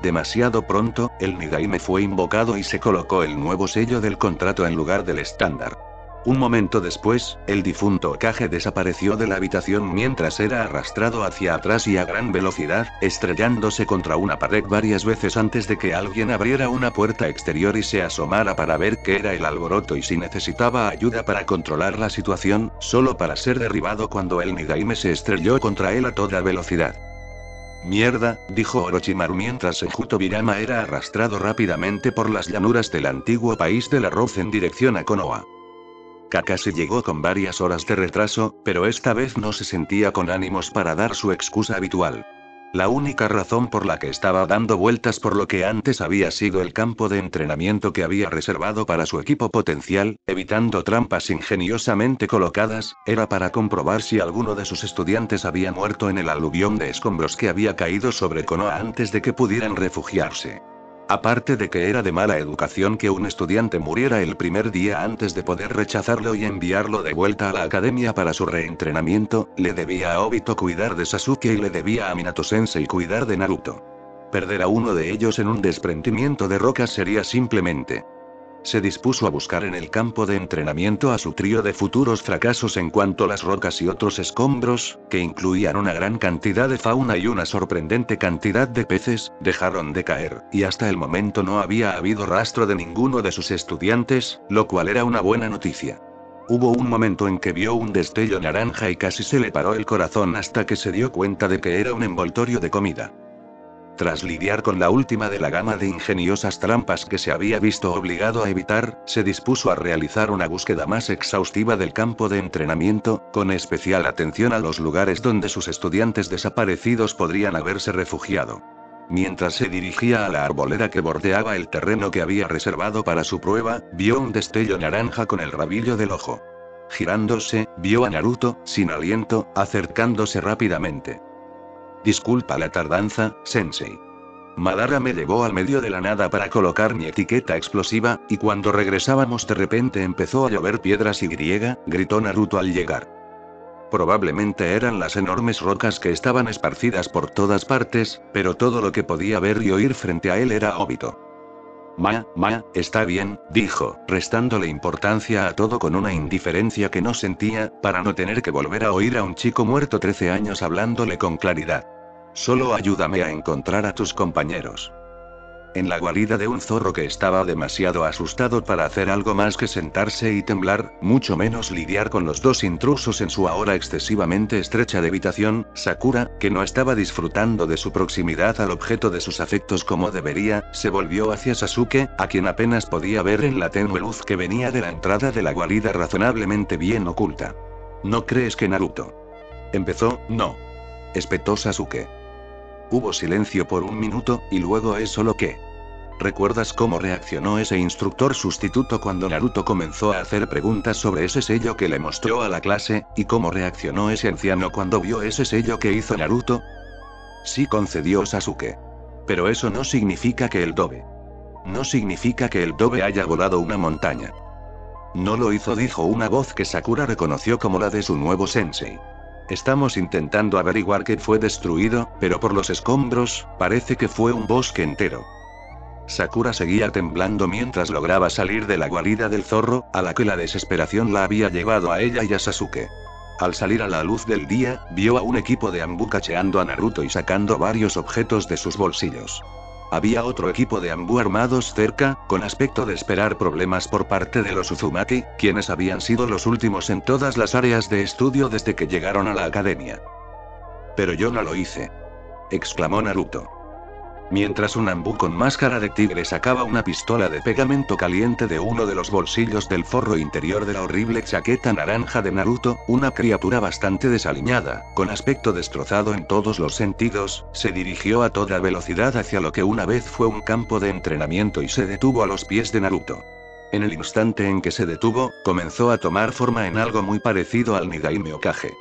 Demasiado pronto, el Nidaime fue invocado y se colocó el nuevo sello del contrato en lugar del estándar. Un momento después, el difunto Hokage desapareció de la habitación mientras era arrastrado hacia atrás y a gran velocidad, estrellándose contra una pared varias veces antes de que alguien abriera una puerta exterior y se asomara para ver qué era el alboroto y si necesitaba ayuda para controlar la situación, solo para ser derribado cuando el Nidaime se estrelló contra él a toda velocidad. Mierda, dijo Orochimaru mientras Senju Tobirama era arrastrado rápidamente por las llanuras del antiguo país del arroz en dirección a Konoha. Kakashi llegó con varias horas de retraso, pero esta vez no se sentía con ánimos para dar su excusa habitual. La única razón por la que estaba dando vueltas por lo que antes había sido el campo de entrenamiento que había reservado para su equipo potencial, evitando trampas ingeniosamente colocadas, era para comprobar si alguno de sus estudiantes había muerto en el aluvión de escombros que había caído sobre Konoha antes de que pudieran refugiarse. Aparte de que era de mala educación que un estudiante muriera el primer día antes de poder rechazarlo y enviarlo de vuelta a la academia para su reentrenamiento, le debía a Obito cuidar de Sasuke y le debía a Minato-sensei cuidar de Naruto. Perder a uno de ellos en un desprendimiento de rocas sería simplemente. Se dispuso a buscar en el campo de entrenamiento a su trío de futuros fracasos en cuanto a las rocas y otros escombros, que incluían una gran cantidad de fauna y una sorprendente cantidad de peces, dejaron de caer, y hasta el momento no había habido rastro de ninguno de sus estudiantes, lo cual era una buena noticia. Hubo un momento en que vio un destello naranja y casi se le paró el corazón hasta que se dio cuenta de que era un envoltorio de comida. Tras lidiar con la última de la gama de ingeniosas trampas que se había visto obligado a evitar, se dispuso a realizar una búsqueda más exhaustiva del campo de entrenamiento, con especial atención a los lugares donde sus estudiantes desaparecidos podrían haberse refugiado. Mientras se dirigía a la arboleda que bordeaba el terreno que había reservado para su prueba, vio un destello naranja con el rabillo del ojo. Girándose, vio a Naruto, sin aliento, acercándose rápidamente. Disculpa la tardanza, sensei. Madara me llevó al medio de la nada para colocar mi etiqueta explosiva, y cuando regresábamos de repente empezó a llover piedras y gritó Naruto al llegar. Probablemente eran las enormes rocas que estaban esparcidas por todas partes, pero todo lo que podía ver y oír frente a él era Obito. Está bien, dijo, restándole importancia a todo con una indiferencia que no sentía, para no tener que volver a oír a un chico muerto 13 años hablándole con claridad. Solo ayúdame a encontrar a tus compañeros. En la guarida de un zorro que estaba demasiado asustado para hacer algo más que sentarse y temblar, mucho menos lidiar con los dos intrusos en su ahora excesivamente estrecha habitación, Sakura, que no estaba disfrutando de su proximidad al objeto de sus afectos como debería, se volvió hacia Sasuke, a quien apenas podía ver en la tenue luz que venía de la entrada de la guarida razonablemente bien oculta. ¿No crees que Naruto? Empezó, no. Espetó Sasuke. Hubo silencio por un minuto, y luego es solo que. ¿Recuerdas cómo reaccionó ese instructor sustituto cuando Naruto comenzó a hacer preguntas sobre ese sello que le mostró a la clase, y cómo reaccionó ese anciano cuando vio ese sello que hizo Naruto? Sí, concedió Sasuke. Pero eso no significa que el Dobe. No significa que el Dobe haya volado una montaña. No lo hizo, dijo una voz que Sakura reconoció como la de su nuevo sensei. Estamos intentando averiguar qué fue destruido, pero por los escombros, parece que fue un bosque entero. Sakura seguía temblando mientras lograba salir de la guarida del zorro, a la que la desesperación la había llevado a ella y a Sasuke. Al salir a la luz del día, vio a un equipo de Anbu cacheando a Naruto y sacando varios objetos de sus bolsillos. Había otro equipo de Anbu armados cerca, con aspecto de esperar problemas por parte de los Uzumaki, quienes habían sido los últimos en todas las áreas de estudio desde que llegaron a la academia. Pero yo no lo hice. Exclamó Naruto. Mientras un Anbu con máscara de tigre sacaba una pistola de pegamento caliente de uno de los bolsillos del forro interior de la horrible chaqueta naranja de Naruto, una criatura bastante desaliñada, con aspecto destrozado en todos los sentidos, se dirigió a toda velocidad hacia lo que una vez fue un campo de entrenamiento y se detuvo a los pies de Naruto. En el instante en que se detuvo, comenzó a tomar forma en algo muy parecido al Nidaime Okage.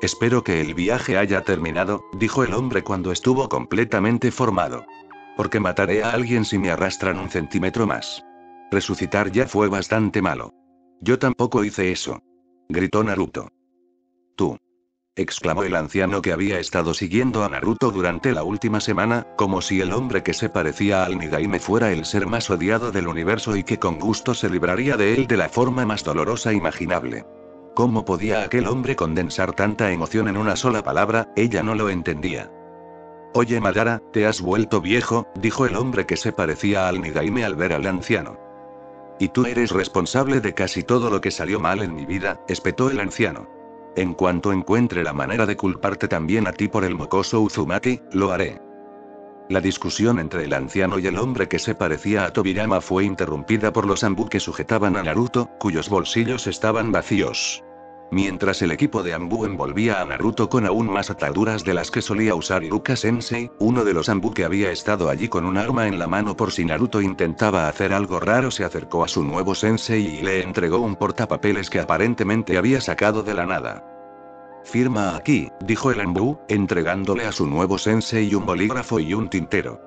Espero que el viaje haya terminado, dijo el hombre cuando estuvo completamente formado. Porque mataré a alguien si me arrastran un centímetro más. Resucitar ya fue bastante malo. Yo tampoco hice eso. Gritó Naruto. Tú. Exclamó el anciano que había estado siguiendo a Naruto durante la última semana, como si el hombre que se parecía al Nidaime fuera el ser más odiado del universo y que con gusto se libraría de él de la forma más dolorosa imaginable. ¿Cómo podía aquel hombre condensar tanta emoción en una sola palabra? Ella no lo entendía. Oye Madara, te has vuelto viejo, dijo el hombre que se parecía al Nidaime al ver al anciano. Y tú eres responsable de casi todo lo que salió mal en mi vida, espetó el anciano. En cuanto encuentre la manera de culparte también a ti por el mocoso Uzumaki, lo haré. La discusión entre el anciano y el hombre que se parecía a Tobirama fue interrumpida por los Anbu que sujetaban a Naruto, cuyos bolsillos estaban vacíos. Mientras el equipo de Anbu envolvía a Naruto con aún más ataduras de las que solía usar Iruka-sensei, uno de los Anbu que había estado allí con un arma en la mano por si Naruto intentaba hacer algo raro se acercó a su nuevo sensei y le entregó un portapapeles que aparentemente había sacado de la nada. Firma aquí, dijo el Anbu, entregándole a su nuevo sensei un bolígrafo y un tintero.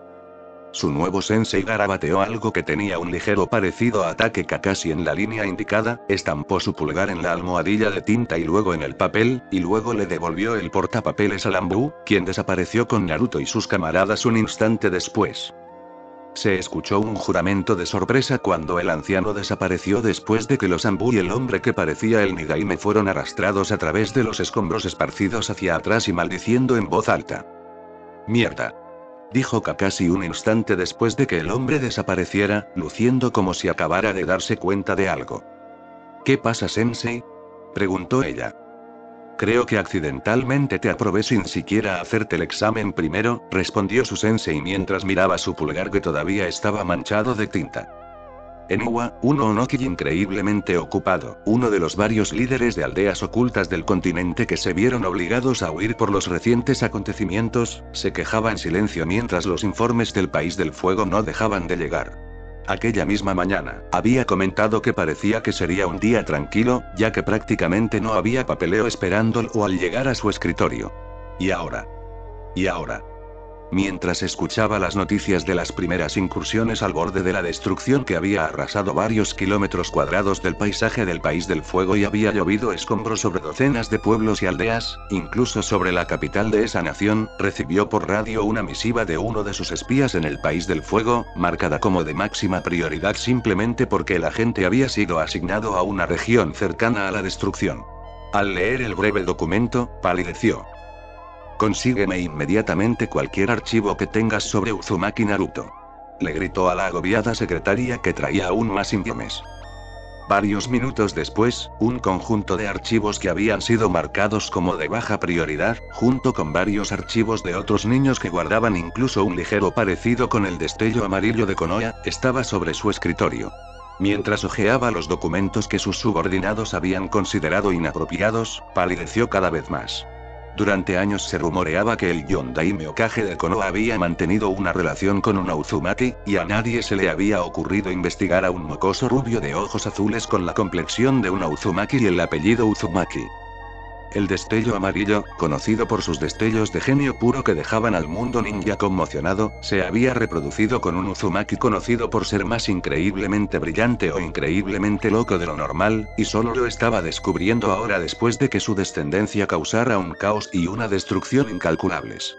su nuevo sensei garabateó algo que tenía un ligero parecido a ataque Kakashi en la línea indicada, estampó su pulgar en la almohadilla de tinta y luego en el papel, y luego le devolvió el portapapeles a Lambu, quien desapareció con Naruto y sus camaradas un instante después. Se escuchó un juramento de sorpresa cuando el anciano desapareció después de que los Anbu y el hombre que parecía el Nidaime fueron arrastrados a través de los escombros esparcidos hacia atrás y maldiciendo en voz alta. «Mierda», dijo Kakashi un instante después de que el hombre desapareciera, luciendo como si acabara de darse cuenta de algo. «¿Qué pasa, sensei?», preguntó ella. «Creo que accidentalmente te aprobé sin siquiera hacerte el examen primero», respondió su sensei mientras miraba su pulgar que todavía estaba manchado de tinta. Eniwa, un Onoki increíblemente ocupado, uno de los varios líderes de aldeas ocultas del continente que se vieron obligados a huir por los recientes acontecimientos, se quejaba en silencio mientras los informes del País del Fuego no dejaban de llegar. Aquella misma mañana, había comentado que parecía que sería un día tranquilo, ya que prácticamente no había papeleo esperándolo al llegar a su escritorio. Y ahora. Mientras escuchaba las noticias de las primeras incursiones al borde de la destrucción que había arrasado varios kilómetros cuadrados del paisaje del País del Fuego y había llovido escombros sobre docenas de pueblos y aldeas, incluso sobre la capital de esa nación, recibió por radio una misiva de uno de sus espías en el País del Fuego, marcada como de máxima prioridad simplemente porque el agente había sido asignado a una región cercana a la destrucción. Al leer el breve documento, palideció. «Consígueme inmediatamente cualquier archivo que tengas sobre Uzumaki Naruto», le gritó a la agobiada secretaria que traía aún más informes. Varios minutos después, un conjunto de archivos que habían sido marcados como de baja prioridad, junto con varios archivos de otros niños que guardaban incluso un ligero parecido con el destello amarillo de Konoha, estaba sobre su escritorio. Mientras hojeaba los documentos que sus subordinados habían considerado inapropiados, palideció cada vez más. Durante años se rumoreaba que el Yondaime Hokage de Konoha había mantenido una relación con una Uzumaki, y a nadie se le había ocurrido investigar a un mocoso rubio de ojos azules con la complexión de una Uzumaki y el apellido Uzumaki. El destello amarillo, conocido por sus destellos de genio puro que dejaban al mundo ninja conmocionado, se había reproducido con un Uzumaki conocido por ser más increíblemente brillante o increíblemente loco de lo normal, y solo lo estaba descubriendo ahora después de que su descendencia causara un caos y una destrucción incalculables.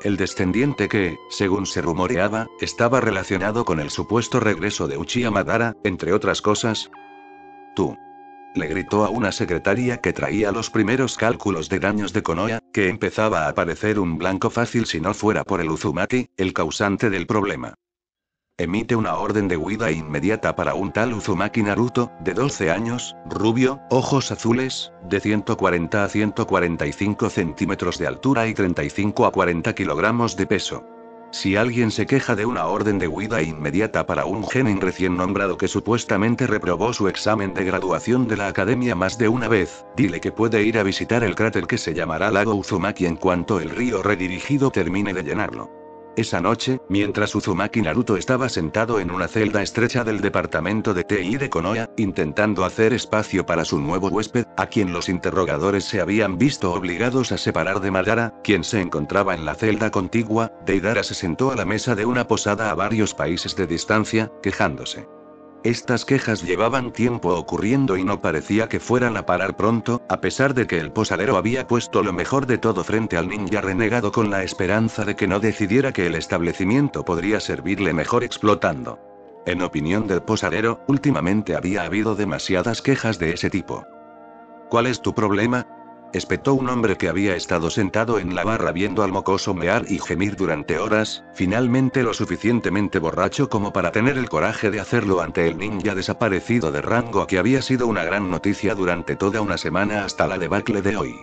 El descendiente que, según se rumoreaba, estaba relacionado con el supuesto regreso de Uchiha Madara, entre otras cosas. «Tú», le gritó a una secretaria que traía los primeros cálculos de daños de Konoha, que empezaba a parecer un blanco fácil si no fuera por el Uzumaki, el causante del problema. «Emite una orden de huida inmediata para un tal Uzumaki Naruto, de 12 años, rubio, ojos azules, de 140 a 145 centímetros de altura y 35 a 40 kilogramos de peso. Si alguien se queja de una orden de huida inmediata para un genin recién nombrado que supuestamente reprobó su examen de graduación de la academia más de una vez, dile que puede ir a visitar el cráter que se llamará Lago Uzumaki en cuanto el río redirigido termine de llenarlo». Esa noche, mientras Uzumaki Naruto estaba sentado en una celda estrecha del departamento de TI de Konoha, intentando hacer espacio para su nuevo huésped, a quien los interrogadores se habían visto obligados a separar de Madara, quien se encontraba en la celda contigua, Deidara se sentó a la mesa de una posada a varios países de distancia, quejándose. Estas quejas llevaban tiempo ocurriendo y no parecía que fueran a parar pronto, a pesar de que el posadero había puesto lo mejor de todo frente al ninja renegado con la esperanza de que no decidiera que el establecimiento podría servirle mejor explotando. En opinión del posadero, últimamente había habido demasiadas quejas de ese tipo. «¿Cuál es tu problema?», espetó un hombre que había estado sentado en la barra viendo al mocoso mear y gemir durante horas, finalmente lo suficientemente borracho como para tener el coraje de hacerlo ante el ninja desaparecido de rango que había sido una gran noticia durante toda una semana hasta la debacle de hoy.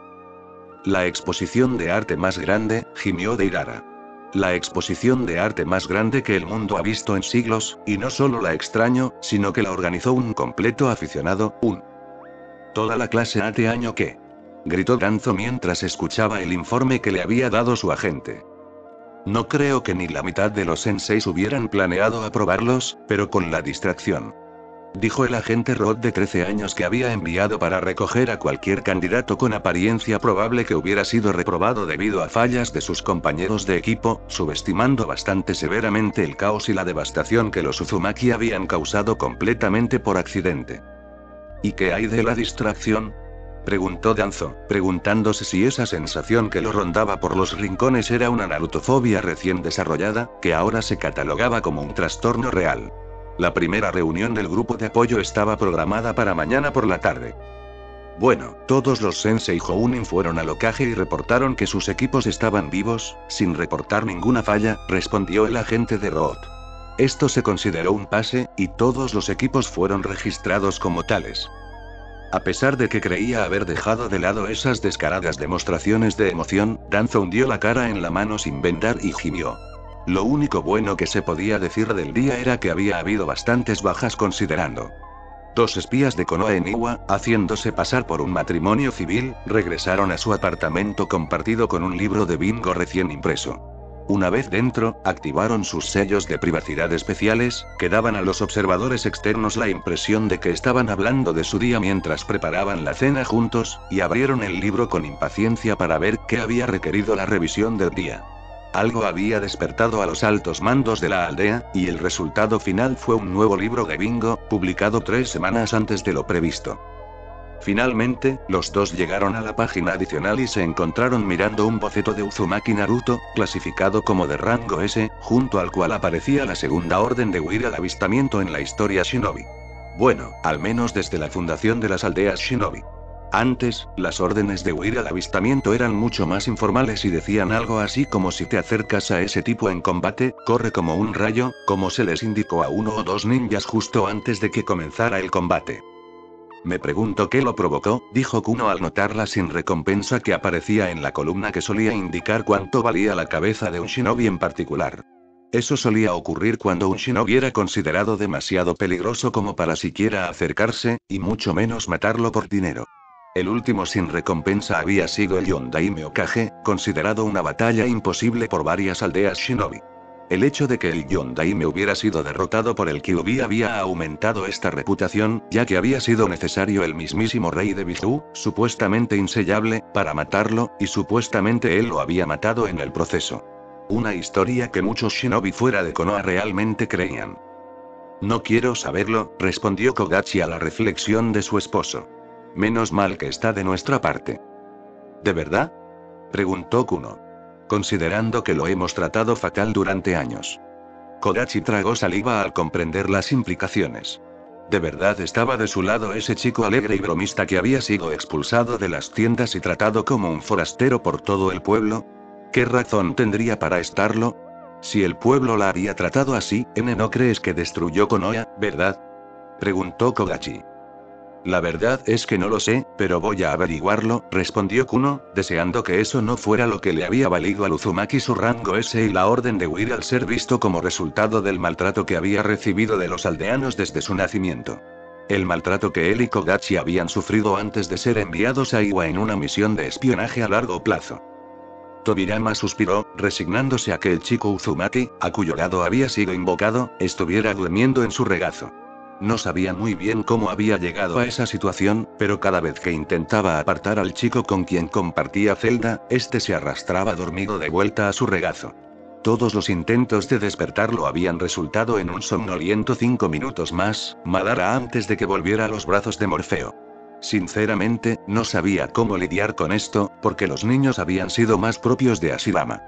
«La exposición de arte más grande», gimió Deidara. «La exposición de arte más grande que el mundo ha visto en siglos, y no solo la extraño, sino que la organizó un completo aficionado, toda la clase hace año que», gritó Danzo mientras escuchaba el informe que le había dado su agente. «No creo que ni la mitad de los senseis hubieran planeado aprobarlos, pero con la distracción». dijo el agente Rod de 13 años que había enviado para recoger a cualquier candidato con apariencia probable que hubiera sido reprobado debido a fallas de sus compañeros de equipo, subestimando bastante severamente el caos y la devastación que los Uzumaki habían causado completamente por accidente. ¿Y qué hay de la distracción?, preguntó Danzo, preguntándose si esa sensación que lo rondaba por los rincones era una narutofobia recién desarrollada, que ahora se catalogaba como un trastorno real. La primera reunión del grupo de apoyo estaba programada para mañana por la tarde. Bueno, todos los Sensei Jounin fueron al Hokage y reportaron que sus equipos estaban vivos, sin reportar ninguna falla, respondió el agente de Rod. Esto se consideró un pase, y todos los equipos fueron registrados como tales. A pesar de que creía haber dejado de lado esas descaradas demostraciones de emoción, Danzo hundió la cara en la mano sin vendar y gimió. Lo único bueno que se podía decir del día era que había habido bastantes bajas considerando. 2 espías de Konoha en Iwa, haciéndose pasar por un matrimonio civil, regresaron a su apartamento compartido con un libro de bingo recién impreso. Una vez dentro, activaron sus sellos de privacidad especiales, que daban a los observadores externos la impresión de que estaban hablando de su día mientras preparaban la cena juntos, y abrieron el libro con impaciencia para ver qué había requerido la revisión del día. Algo había despertado a los altos mandos de la aldea, y el resultado final fue un nuevo libro de bingo, publicado 3 semanas antes de lo previsto. Finalmente, los dos llegaron a la página adicional y se encontraron mirando un boceto de Uzumaki Naruto, clasificado como de rango S, junto al cual aparecía la segunda orden de huir al avistamiento en la historia Shinobi. Bueno, al menos desde la fundación de las aldeas Shinobi. Antes, las órdenes de huir al avistamiento eran mucho más informales y decían algo así como: si te acercas a ese tipo en combate, corre como un rayo, como se les indicó a 1 o 2 ninjas justo antes de que comenzara el combate. Me pregunto qué lo provocó, dijo Kuno al notar la sin recompensa que aparecía en la columna que solía indicar cuánto valía la cabeza de un shinobi en particular. Eso solía ocurrir cuando un shinobi era considerado demasiado peligroso como para siquiera acercarse, y mucho menos matarlo por dinero. El último sin recompensa había sido el Yondaime Hokage, considerado una batalla imposible por varias aldeas shinobi. El hecho de que el Yondaime hubiera sido derrotado por el Kyuubi había aumentado esta reputación, ya que había sido necesario el mismísimo rey de Bijuu, supuestamente insellable, para matarlo, y supuestamente él lo había matado en el proceso. Una historia que muchos shinobi fuera de Konoha realmente creían. No quiero saberlo, respondió Kodachi a la reflexión de su esposo. Menos mal que está de nuestra parte. ¿De verdad?, preguntó Kuno. Considerando que lo hemos tratado fatal durante años. Kodachi tragó saliva al comprender las implicaciones. ¿De verdad estaba de su lado ese chico alegre y bromista que había sido expulsado de las tiendas y tratado como un forastero por todo el pueblo? ¿Qué razón tendría para estarlo? Si el pueblo la había tratado así, ¿no crees que destruyó Konoha, verdad?, preguntó Kodachi. La verdad es que no lo sé, pero voy a averiguarlo, respondió Kuno, deseando que eso no fuera lo que le había valido al Uzumaki su rango S y la orden de huir al ser visto como resultado del maltrato que había recibido de los aldeanos desde su nacimiento. El maltrato que él y Kodachi habían sufrido antes de ser enviados a Iwa en una misión de espionaje a largo plazo. Tobirama suspiró, resignándose a que el chico Uzumaki, a cuyo lado había sido invocado, estuviera durmiendo en su regazo. No sabía muy bien cómo había llegado a esa situación, pero cada vez que intentaba apartar al chico con quien compartía celda, este se arrastraba dormido de vuelta a su regazo. Todos los intentos de despertarlo habían resultado en un somnoliento 5 minutos más, Madara antes de que volviera a los brazos de Morfeo. Sinceramente, no sabía cómo lidiar con esto, porque los niños habían sido más propios de Hashirama.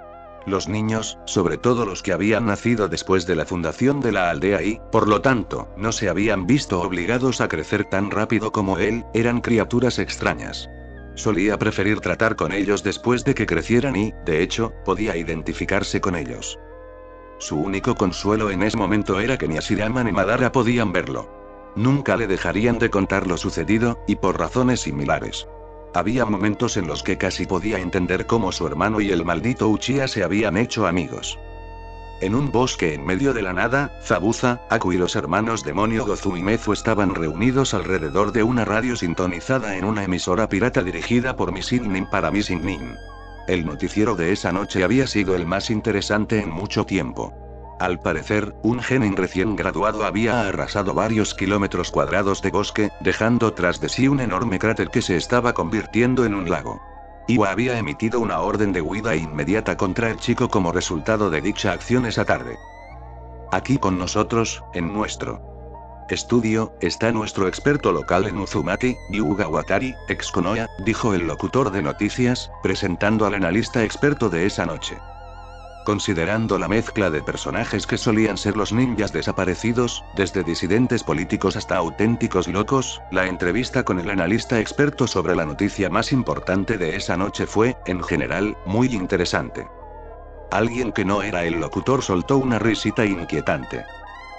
Los niños, sobre todo los que habían nacido después de la fundación de la aldea y, por lo tanto, no se habían visto obligados a crecer tan rápido como él, eran criaturas extrañas. Solía preferir tratar con ellos después de que crecieran y, de hecho, podía identificarse con ellos. Su único consuelo en ese momento era que ni Hashirama ni Madara podían verlo. Nunca le dejarían de contar lo sucedido, y por razones similares. Había momentos en los que casi podía entender cómo su hermano y el maldito Uchiha se habían hecho amigos. En un bosque en medio de la nada, Zabuza, Aku y los hermanos demonio Gozu y Mezu estaban reunidos alrededor de una radio sintonizada en una emisora pirata dirigida por Missing Nin para Missing Nin. El noticiero de esa noche había sido el más interesante en mucho tiempo. Al parecer, un genin recién graduado había arrasado varios kilómetros cuadrados de bosque, dejando tras de sí un enorme cráter que se estaba convirtiendo en un lago. Iwa había emitido una orden de huida inmediata contra el chico como resultado de dicha acción esa tarde. Aquí con nosotros, en nuestro estudio, está nuestro experto local en Uzumaki, Yuga Watari, ex Konoha, dijo el locutor de noticias, presentando al analista experto de esa noche. Considerando la mezcla de personajes que solían ser los ninjas desaparecidos, desde disidentes políticos hasta auténticos locos, la entrevista con el analista experto sobre la noticia más importante de esa noche fue, en general, muy interesante. Alguien que no era el locutor soltó una risita inquietante.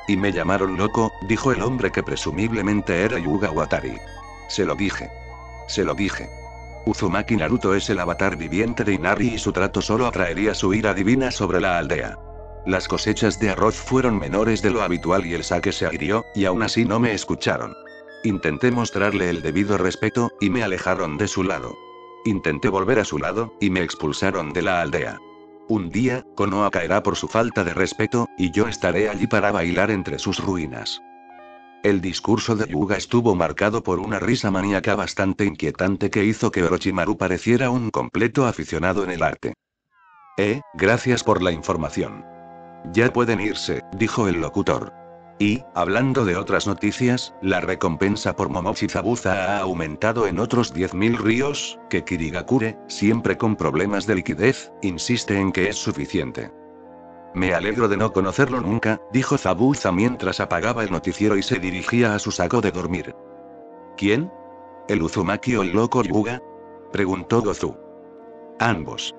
Y me llamaron loco, dijo el hombre que presumiblemente era Yuga Watari. Se lo dije. Se lo dije. Uzumaki Naruto es el avatar viviente de Inari y su trato solo atraería su ira divina sobre la aldea. Las cosechas de arroz fueron menores de lo habitual y el sake se agrió, y aún así no me escucharon. Intenté mostrarle el debido respeto, y me alejaron de su lado. Intenté volver a su lado, y me expulsaron de la aldea. Un día, Konoha caerá por su falta de respeto, y yo estaré allí para bailar entre sus ruinas. El discurso de Yuga estuvo marcado por una risa maníaca bastante inquietante que hizo que Orochimaru pareciera un completo aficionado en el arte. Gracias por la información. Ya pueden irse, dijo el locutor. Y, hablando de otras noticias, la recompensa por Momochi Zabuza ha aumentado en otros 10.000 ríos, que Kirigakure, siempre con problemas de liquidez, insiste en que es suficiente. Me alegro de no conocerlo nunca, dijo Zabuza mientras apagaba el noticiero y se dirigía a su saco de dormir. ¿Quién? ¿El Uzumaki o el loco Yuga? Preguntó Gozu. Ambos.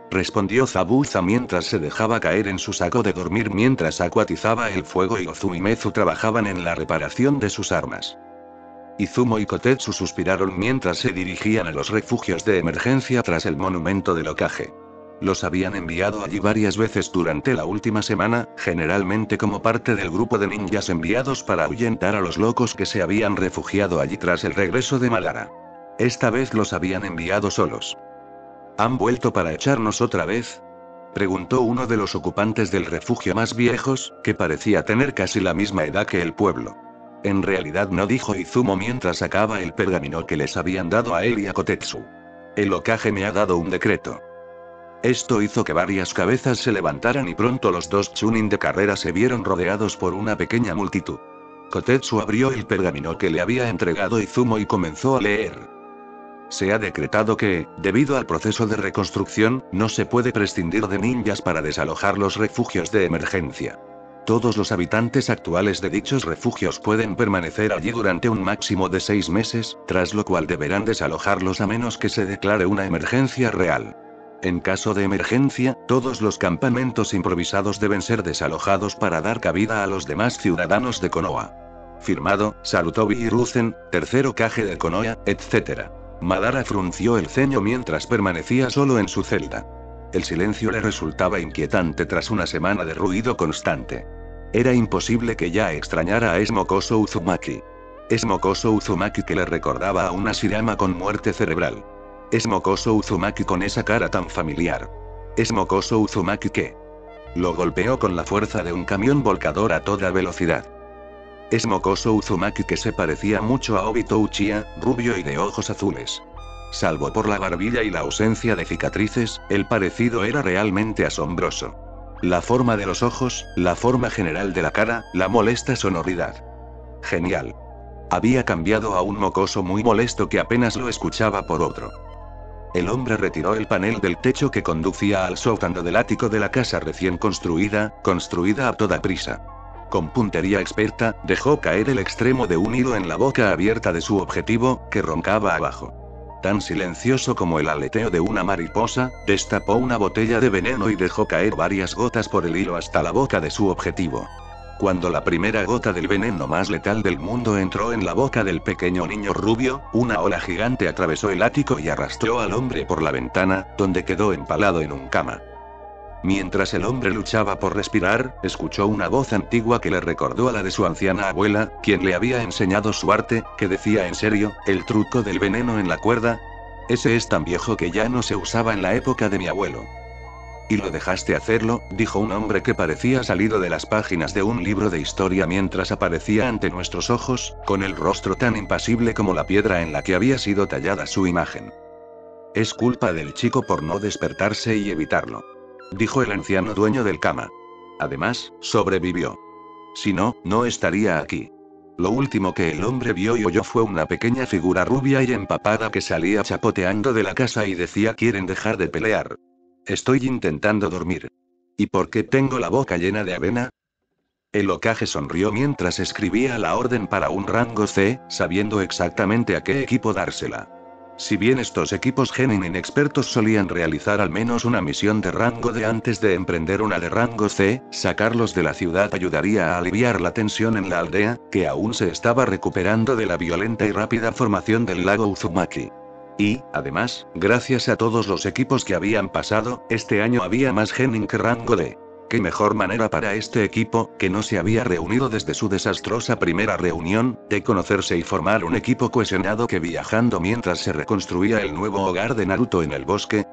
Respondió Zabuza mientras se dejaba caer en su saco de dormir mientras acuatizaba el fuego y Gozu y Mezu trabajaban en la reparación de sus armas. Izumo y Kotetsu suspiraron mientras se dirigían a los refugios de emergencia tras el monumento del Hokage. Los habían enviado allí varias veces durante la última semana, generalmente como parte del grupo de ninjas enviados para ahuyentar a los locos que se habían refugiado allí tras el regreso de Madara. Esta vez los habían enviado solos. ¿Han vuelto para echarnos otra vez? Preguntó uno de los ocupantes del refugio más viejos, que parecía tener casi la misma edad que el pueblo. En realidad no, dijo Izumo mientras sacaba el pergamino que les habían dado a él y a Kotetsu. El Hokage me ha dado un decreto. Esto hizo que varias cabezas se levantaran y pronto los dos Chunin de carrera se vieron rodeados por una pequeña multitud. Kotetsu abrió el pergamino que le había entregado Izumo y comenzó a leer. Se ha decretado que, debido al proceso de reconstrucción, no se puede prescindir de ninjas para desalojar los refugios de emergencia. Todos los habitantes actuales de dichos refugios pueden permanecer allí durante un máximo de 6 meses, tras lo cual deberán desalojarlos a menos que se declare una emergencia real. En caso de emergencia, todos los campamentos improvisados deben ser desalojados para dar cabida a los demás ciudadanos de Konoha. Firmado, Sarutobi Hiruzen, tercer Hokage de Konoha, etc. Madara frunció el ceño mientras permanecía solo en su celda. El silencio le resultaba inquietante tras una semana de ruido constante. Era imposible que ya extrañara a Smokoso Uzumaki. Smokoso Uzumaki que le recordaba a una Shirama con muerte cerebral. Smokoso Uzumaki con esa cara tan familiar. Smokoso Uzumaki que lo golpeó con la fuerza de un camión volcador a toda velocidad. Smokoso Uzumaki que se parecía mucho a Obito Uchiha, rubio y de ojos azules. Salvo por la barbilla y la ausencia de cicatrices, el parecido era realmente asombroso. La forma de los ojos, la forma general de la cara, la molesta sonoridad. Genial. Había cambiado a un mocoso muy molesto que apenas lo escuchaba por otro. El hombre retiró el panel del techo que conducía al sótano del ático de la casa recién construida a toda prisa. Con puntería experta, dejó caer el extremo de un hilo en la boca abierta de su objetivo, que roncaba abajo. Tan silencioso como el aleteo de una mariposa, destapó una botella de veneno y dejó caer varias gotas por el hilo hasta la boca de su objetivo. Cuando la primera gota del veneno más letal del mundo entró en la boca del pequeño niño rubio, una ola gigante atravesó el ático y arrastró al hombre por la ventana, donde quedó empalado en un cama. Mientras el hombre luchaba por respirar, escuchó una voz antigua que le recordó a la de su anciana abuela, quien le había enseñado su arte, que decía en serio, el truco del veneno en la cuerda. Ese es tan viejo que ya no se usaba en la época de mi abuelo. ¿Y lo dejaste hacerlo?, dijo un hombre que parecía salido de las páginas de un libro de historia mientras aparecía ante nuestros ojos, con el rostro tan impasible como la piedra en la que había sido tallada su imagen. Es culpa del chico por no despertarse y evitarlo, dijo el anciano dueño del Kama. Además, sobrevivió. Si no, no estaría aquí. Lo último que el hombre vio y oyó fue una pequeña figura rubia y empapada que salía chapoteando de la casa y decía: ¿quieren dejar de pelear? Estoy intentando dormir. ¿Y por qué tengo la boca llena de avena? El Hokage sonrió mientras escribía la orden para un rango C, sabiendo exactamente a qué equipo dársela. Si bien estos equipos genin inexpertos solían realizar al menos una misión de rango D antes de emprender una de rango C, sacarlos de la ciudad ayudaría a aliviar la tensión en la aldea, que aún se estaba recuperando de la violenta y rápida formación del lago Uzumaki. Y, además, gracias a todos los equipos que habían pasado, este año había más genin que rango D. ¿Qué mejor manera para este equipo, que no se había reunido desde su desastrosa primera reunión, de conocerse y formar un equipo cohesionado que viajando mientras se reconstruía el nuevo hogar de Naruto en el bosque?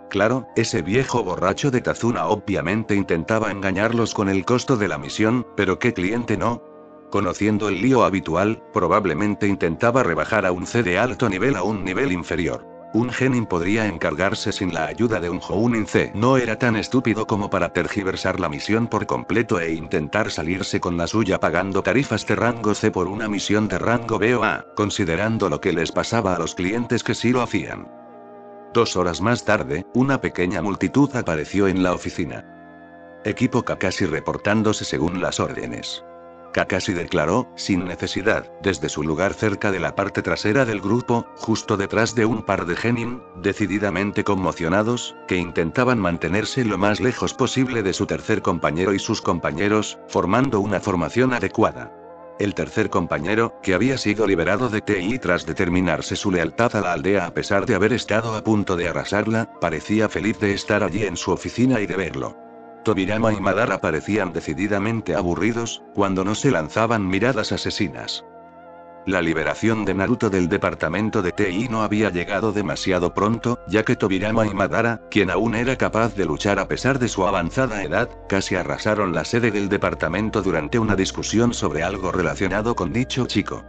Claro, ese viejo borracho de Tazuna obviamente intentaba engañarlos con el costo de la misión, pero ¿qué cliente no? Conociendo el lío habitual, probablemente intentaba rebajar a un C de alto nivel a un nivel inferior. Un genin podría encargarse sin la ayuda de un Jounin C. No era tan estúpido como para tergiversar la misión por completo e intentar salirse con la suya pagando tarifas de rango C por una misión de rango B o A, considerando lo que les pasaba a los clientes que sí lo hacían. 2 horas más tarde, una pequeña multitud apareció en la oficina. Equipo Kakashi reportándose según las órdenes. Kakashi declaró, sin necesidad, desde su lugar cerca de la parte trasera del grupo, justo detrás de un par de genin, decididamente conmocionados, que intentaban mantenerse lo más lejos posible de su tercer compañero y sus compañeros, formando una formación adecuada. El tercer compañero, que había sido liberado de TI tras determinarse su lealtad a la aldea a pesar de haber estado a punto de arrasarla, parecía feliz de estar allí en su oficina y de verlo. Tobirama y Madara parecían decididamente aburridos, cuando no se lanzaban miradas asesinas. La liberación de Naruto del departamento de TI no había llegado demasiado pronto, ya que Tobirama y Madara, quien aún era capaz de luchar a pesar de su avanzada edad, casi arrasaron la sede del departamento durante una discusión sobre algo relacionado con dicho chico.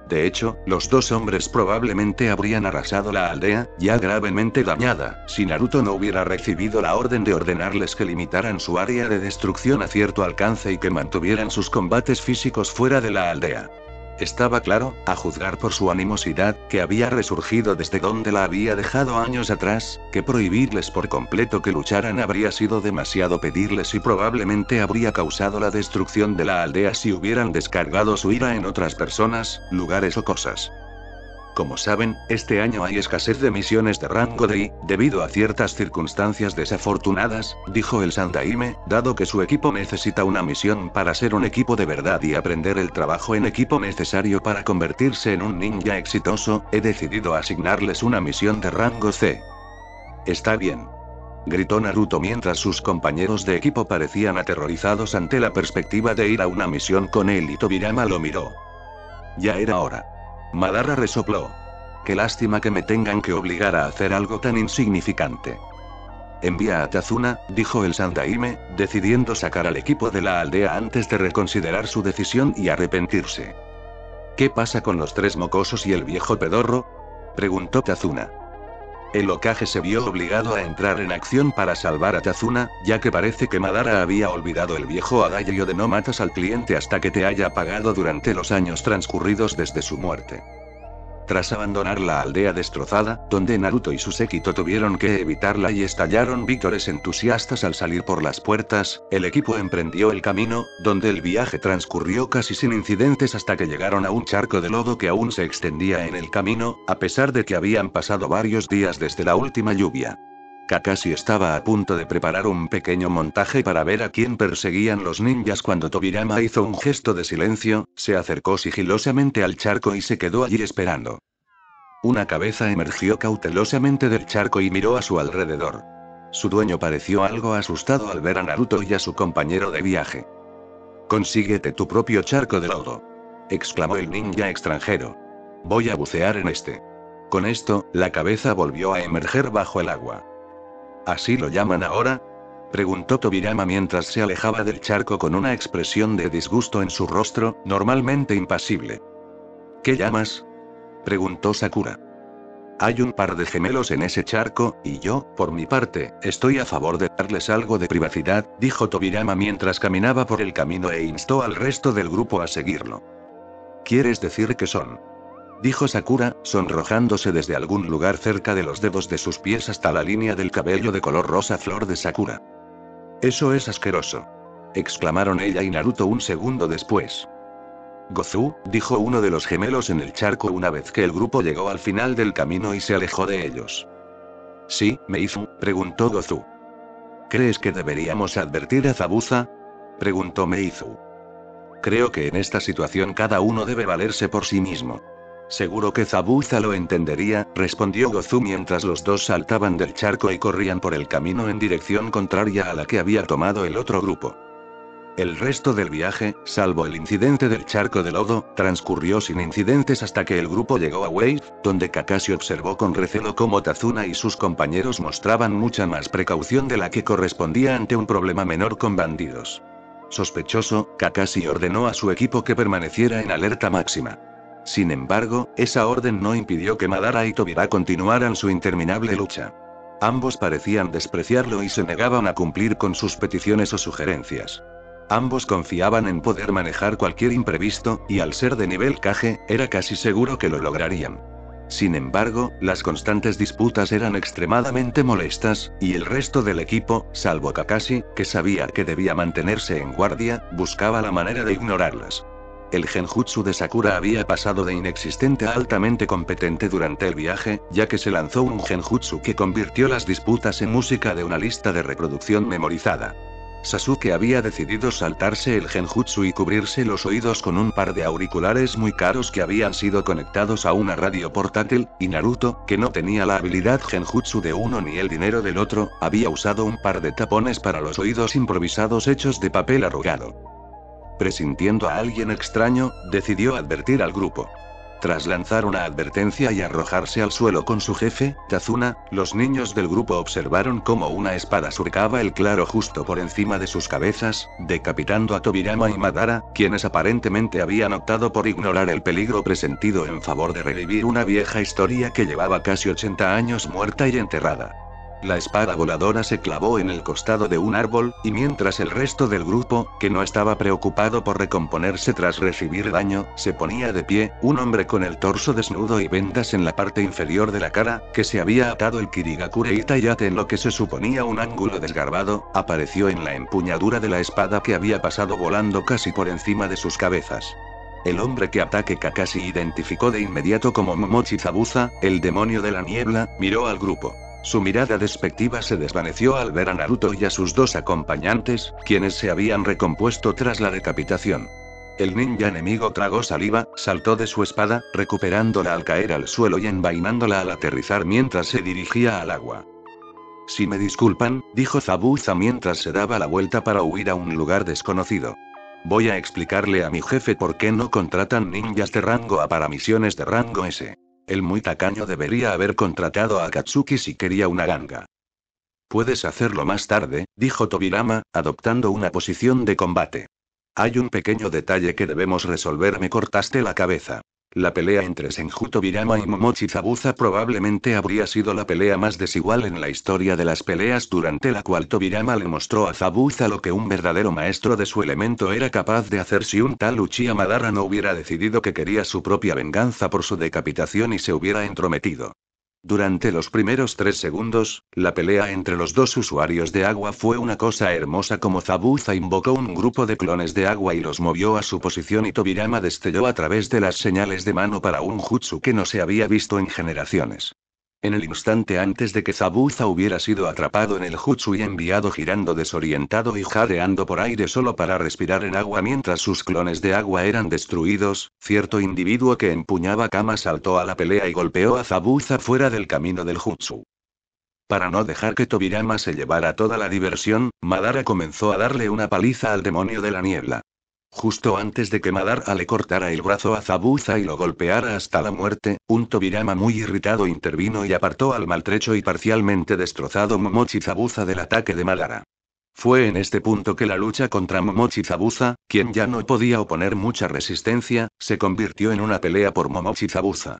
De hecho, los dos hombres probablemente habrían arrasado la aldea, ya gravemente dañada, si Naruto no hubiera recibido la orden de ordenarles que limitaran su área de destrucción a cierto alcance y que mantuvieran sus combates físicos fuera de la aldea. Estaba claro, a juzgar por su animosidad, que había resurgido desde donde la había dejado años atrás, que prohibirles por completo que lucharan habría sido demasiado pedirles y probablemente habría causado la destrucción de la aldea si hubieran descargado su ira en otras personas, lugares o cosas. Como saben, este año hay escasez de misiones de rango D, debido a ciertas circunstancias desafortunadas, dijo el Sandaime, dado que su equipo necesita una misión para ser un equipo de verdad y aprender el trabajo en equipo necesario para convertirse en un ninja exitoso, he decidido asignarles una misión de rango C. Está bien, gritó Naruto mientras sus compañeros de equipo parecían aterrorizados ante la perspectiva de ir a una misión con él y Tobirama lo miró. Ya era hora. Madara resopló. Qué lástima que me tengan que obligar a hacer algo tan insignificante. Envía a Tazuna, dijo el Sandaime, decidiendo sacar al equipo de la aldea antes de reconsiderar su decisión y arrepentirse. ¿Qué pasa con los 3 mocosos y el viejo pedorro?, preguntó Tazuna. El Hokage se vio obligado a entrar en acción para salvar a Tazuna, ya que parece que Madara había olvidado el viejo adagio de no matas al cliente hasta que te haya pagado durante los años transcurridos desde su muerte. Tras abandonar la aldea destrozada, donde Naruto y su séquito tuvieron que evitarla y estallaron vítores entusiastas al salir por las puertas, el equipo emprendió el camino, donde el viaje transcurrió casi sin incidentes hasta que llegaron a un charco de lodo que aún se extendía en el camino, a pesar de que habían pasado varios días desde la última lluvia. Kakashi estaba a punto de preparar un pequeño montaje para ver a quién perseguían los ninjas cuando Tobirama hizo un gesto de silencio, se acercó sigilosamente al charco y se quedó allí esperando. Una cabeza emergió cautelosamente del charco y miró a su alrededor. Su dueño pareció algo asustado al ver a Naruto y a su compañero de viaje. «Consíguete tu propio charco de lodo», exclamó el ninja extranjero. «Voy a bucear en este». Con esto, la cabeza volvió a emerger bajo el agua. ¿Así lo llaman ahora?, Preguntó Tobirama mientras se alejaba del charco con una expresión de disgusto en su rostro, normalmente impasible. ¿Qué llamas? Preguntó Sakura. Hay un par de gemelos en ese charco, y yo, por mi parte, estoy a favor de darles algo de privacidad, dijo Tobirama mientras caminaba por el camino e instó al resto del grupo a seguirlo. ¿Quieres decir que son? Dijo Sakura, sonrojándose desde algún lugar cerca de los dedos de sus pies hasta la línea del cabello de color rosa flor de Sakura. Eso es asqueroso. Exclamaron ella y Naruto un segundo después. Gozu, dijo uno de los gemelos en el charco una vez que el grupo llegó al final del camino y se alejó de ellos. ¿Sí, Meizu? Preguntó Gozu. ¿Crees que deberíamos advertir a Zabuza? Preguntó Meizu. Creo que en esta situación cada uno debe valerse por sí mismo. Seguro que Zabuza lo entendería, respondió Gozu mientras los dos saltaban del charco y corrían por el camino en dirección contraria a la que había tomado el otro grupo. El resto del viaje, salvo el incidente del charco de lodo, transcurrió sin incidentes hasta que el grupo llegó a Wave, donde Kakashi observó con recelo cómo Tazuna y sus compañeros mostraban mucha más precaución de la que correspondía ante un problema menor con bandidos. Sospechoso, Kakashi ordenó a su equipo que permaneciera en alerta máxima. Sin embargo, esa orden no impidió que Madara y Tobira continuaran su interminable lucha. Ambos parecían despreciarlo y se negaban a cumplir con sus peticiones o sugerencias. Ambos confiaban en poder manejar cualquier imprevisto, y al ser de nivel Kage, era casi seguro que lo lograrían. Sin embargo, las constantes disputas eran extremadamente molestas, y el resto del equipo, salvo Kakashi, que sabía que debía mantenerse en guardia, buscaba la manera de ignorarlas. El genjutsu de Sakura había pasado de inexistente a altamente competente durante el viaje, ya que se lanzó un genjutsu que convirtió las disputas en música de una lista de reproducción memorizada. Sasuke había decidido saltarse el genjutsu y cubrirse los oídos con un par de auriculares muy caros que habían sido conectados a una radio portátil, y Naruto, que no tenía la habilidad genjutsu de uno ni el dinero del otro, había usado un par de tapones para los oídos improvisados hechos de papel arrugado. Presintiendo a alguien extraño, decidió advertir al grupo. Tras lanzar una advertencia y arrojarse al suelo con su jefe, Tazuna, los niños del grupo observaron cómo una espada surcaba el claro justo por encima de sus cabezas, decapitando a Tobirama y Madara, quienes aparentemente habían optado por ignorar el peligro presentido en favor de revivir una vieja historia que llevaba casi 80 años muerta y enterrada. La espada voladora se clavó en el costado de un árbol, y mientras el resto del grupo, que no estaba preocupado por recomponerse tras recibir daño, se ponía de pie, un hombre con el torso desnudo y vendas en la parte inferior de la cara, que se había atado el Kirigakure Itayate en lo que se suponía un ángulo desgarbado, apareció en la empuñadura de la espada que había pasado volando casi por encima de sus cabezas. El hombre que ataque Kakashi identificó de inmediato como Momochi Zabuza, el demonio de la niebla, miró al grupo. Su mirada despectiva se desvaneció al ver a Naruto y a sus dos acompañantes, quienes se habían recompuesto tras la decapitación. El ninja enemigo tragó saliva, saltó de su espada, recuperándola al caer al suelo y envainándola al aterrizar mientras se dirigía al agua. Si me disculpan, dijo Zabuza mientras se daba la vuelta para huir a un lugar desconocido. Voy a explicarle a mi jefe por qué no contratan ninjas de rango A para misiones de rango S. El muy tacaño debería haber contratado a Akatsuki si quería una ganga. Puedes hacerlo más tarde, dijo Tobirama, adoptando una posición de combate. Hay un pequeño detalle que debemos resolver. Me cortaste la cabeza. La pelea entre Senju Tobirama y Momochi Zabuza probablemente habría sido la pelea más desigual en la historia de las peleas, durante la cual Tobirama le mostró a Zabuza lo que un verdadero maestro de su elemento era capaz de hacer si un tal Uchiha Madara no hubiera decidido que quería su propia venganza por su decapitación y se hubiera entrometido. Durante los primeros 3 segundos, la pelea entre los dos usuarios de agua fue una cosa hermosa como Zabuza invocó un grupo de clones de agua y los movió a su posición y Tobirama destelló a través de las señales de mano para un jutsu que no se había visto en generaciones. En el instante antes de que Zabuza hubiera sido atrapado en el jutsu y enviado girando desorientado y jadeando por aire solo para respirar en agua mientras sus clones de agua eran destruidos, cierto individuo que empuñaba Kama saltó a la pelea y golpeó a Zabuza fuera del camino del jutsu. Para no dejar que Tobirama se llevara toda la diversión, Madara comenzó a darle una paliza al demonio de la niebla. Justo antes de que Madara le cortara el brazo a Zabuza y lo golpeara hasta la muerte, un Tobirama muy irritado intervino y apartó al maltrecho y parcialmente destrozado Momochi Zabuza del ataque de Madara. Fue en este punto que la lucha contra Momochi Zabuza, quien ya no podía oponer mucha resistencia, se convirtió en una pelea por Momochi Zabuza.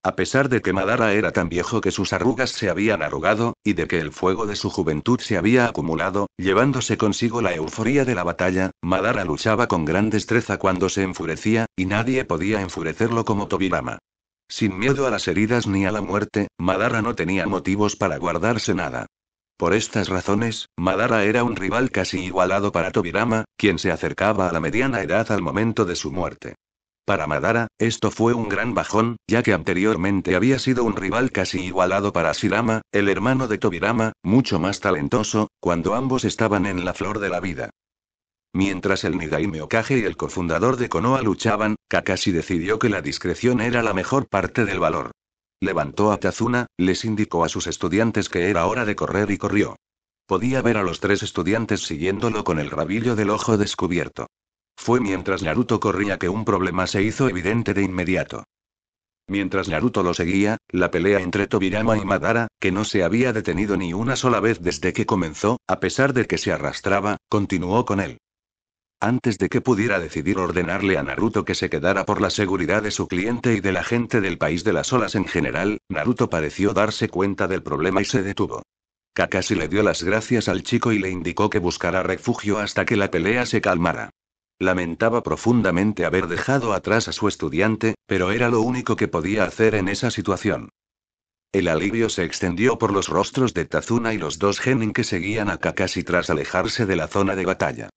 A pesar de que Madara era tan viejo que sus arrugas se habían arrugado, y de que el fuego de su juventud se había acumulado, llevándose consigo la euforía de la batalla, Madara luchaba con gran destreza cuando se enfurecía, y nadie podía enfurecerlo como Tobirama. Sin miedo a las heridas ni a la muerte, Madara no tenía motivos para guardarse nada. Por estas razones, Madara era un rival casi igualado para Tobirama, quien se acercaba a la mediana edad al momento de su muerte. Para Madara, esto fue un gran bajón, ya que anteriormente había sido un rival casi igualado para Shirama, el hermano de Tobirama, mucho más talentoso, cuando ambos estaban en la flor de la vida. Mientras el Nidaime Hokage y el cofundador de Konoha luchaban, Kakashi decidió que la discreción era la mejor parte del valor. Levantó a Tazuna, les indicó a sus estudiantes que era hora de correr y corrió. Podía ver a los 3 estudiantes siguiéndolo con el rabillo del ojo descubierto. Fue mientras Naruto corría que un problema se hizo evidente de inmediato. Mientras Naruto lo seguía, la pelea entre Tobirama y Madara, que no se había detenido ni una sola vez desde que comenzó, a pesar de que se arrastraba, continuó con él. Antes de que pudiera decidir ordenarle a Naruto que se quedara por la seguridad de su cliente y de la gente del país de las olas en general, Naruto pareció darse cuenta del problema y se detuvo. Kakashi le dio las gracias al chico y le indicó que buscara refugio hasta que la pelea se calmara. Lamentaba profundamente haber dejado atrás a su estudiante, pero era lo único que podía hacer en esa situación. El alivio se extendió por los rostros de Tazuna y los 2 genin que seguían a Kakashi tras alejarse de la zona de batalla.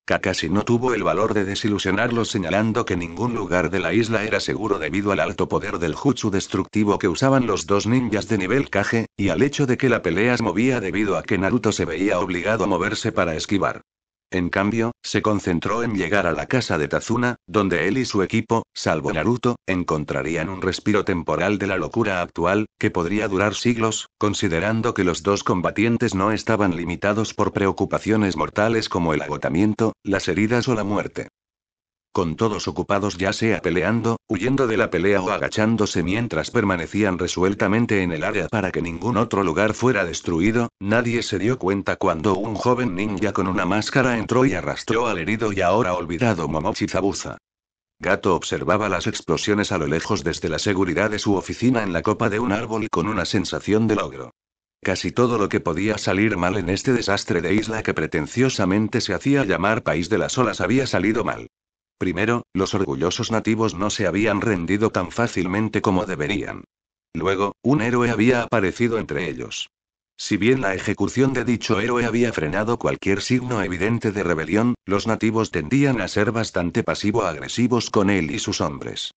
Kakashi no tuvo el valor de desilusionarlos señalando que ningún lugar de la isla era seguro debido al alto poder del jutsu destructivo que usaban los 2 ninjas de nivel Kage, y al hecho de que la pelea se movía debido a que Naruto se veía obligado a moverse para esquivar. En cambio, se concentró en llegar a la casa de Tazuna, donde él y su equipo, salvo Naruto, encontrarían un respiro temporal de la locura actual, que podría durar siglos, considerando que los 2 combatientes no estaban limitados por preocupaciones mortales como el agotamiento, las heridas o la muerte. Con todos ocupados ya sea peleando, huyendo de la pelea o agachándose mientras permanecían resueltamente en el área para que ningún otro lugar fuera destruido, nadie se dio cuenta cuando un joven ninja con una máscara entró y arrastró al herido y ahora olvidado Momochi Zabuza. Gato observaba las explosiones a lo lejos desde la seguridad de su oficina en la copa de un árbol y con una sensación de logro. Casi todo lo que podía salir mal en este desastre de isla que pretenciosamente se hacía llamar País de las Olas había salido mal. Primero, los orgullosos nativos no se habían rendido tan fácilmente como deberían. Luego, un héroe había aparecido entre ellos. Si bien la ejecución de dicho héroe había frenado cualquier signo evidente de rebelión, los nativos tendían a ser bastante pasivo-agresivos con él y sus hombres.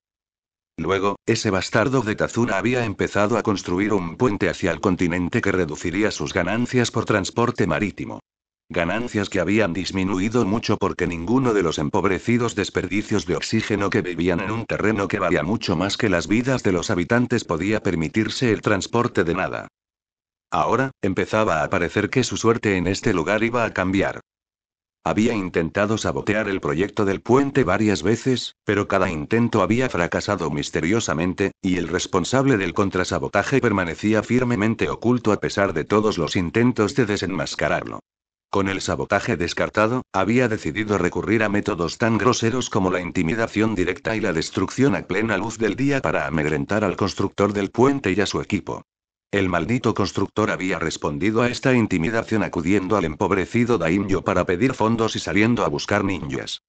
Luego, ese bastardo de Tazuna había empezado a construir un puente hacia el continente que reduciría sus ganancias por transporte marítimo. Ganancias que habían disminuido mucho porque ninguno de los empobrecidos desperdicios de oxígeno que vivían en un terreno que valía mucho más que las vidas de los habitantes podía permitirse el transporte de nada. Ahora, empezaba a parecer que su suerte en este lugar iba a cambiar. Había intentado sabotear el proyecto del puente varias veces, pero cada intento había fracasado misteriosamente, y el responsable del contrasabotaje permanecía firmemente oculto a pesar de todos los intentos de desenmascararlo. Con el sabotaje descartado, había decidido recurrir a métodos tan groseros como la intimidación directa y la destrucción a plena luz del día para amedrentar al constructor del puente y a su equipo. El maldito constructor había respondido a esta intimidación acudiendo al empobrecido Daimyo para pedir fondos y saliendo a buscar ninjas.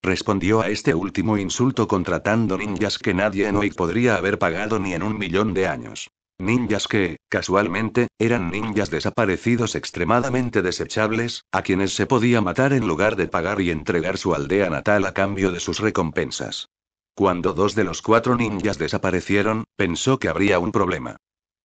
Respondió a este último insulto contratando ninjas que nadie en Oik podría haber pagado ni en 1.000.000 de años. Ninjas que, casualmente, eran ninjas desaparecidos extremadamente desechables, a quienes se podía matar en lugar de pagar y entregar su aldea natal a cambio de sus recompensas. Cuando 2 de los 4 ninjas desaparecieron, pensó que habría un problema.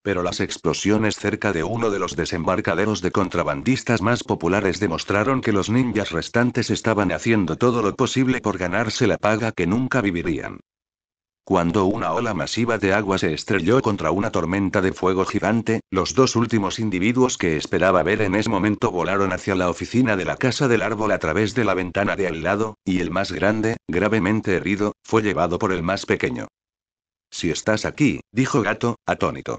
Pero las explosiones cerca de uno de los desembarcaderos de contrabandistas más populares demostraron que los ninjas restantes estaban haciendo todo lo posible por ganarse la paga que nunca vivirían. Cuando una ola masiva de agua se estrelló contra una tormenta de fuego gigante, los 2 últimos individuos que esperaba ver en ese momento volaron hacia la oficina de la casa del árbol a través de la ventana de al lado, y el más grande, gravemente herido, fue llevado por el más pequeño. Si estás aquí, dijo Gato, atónito.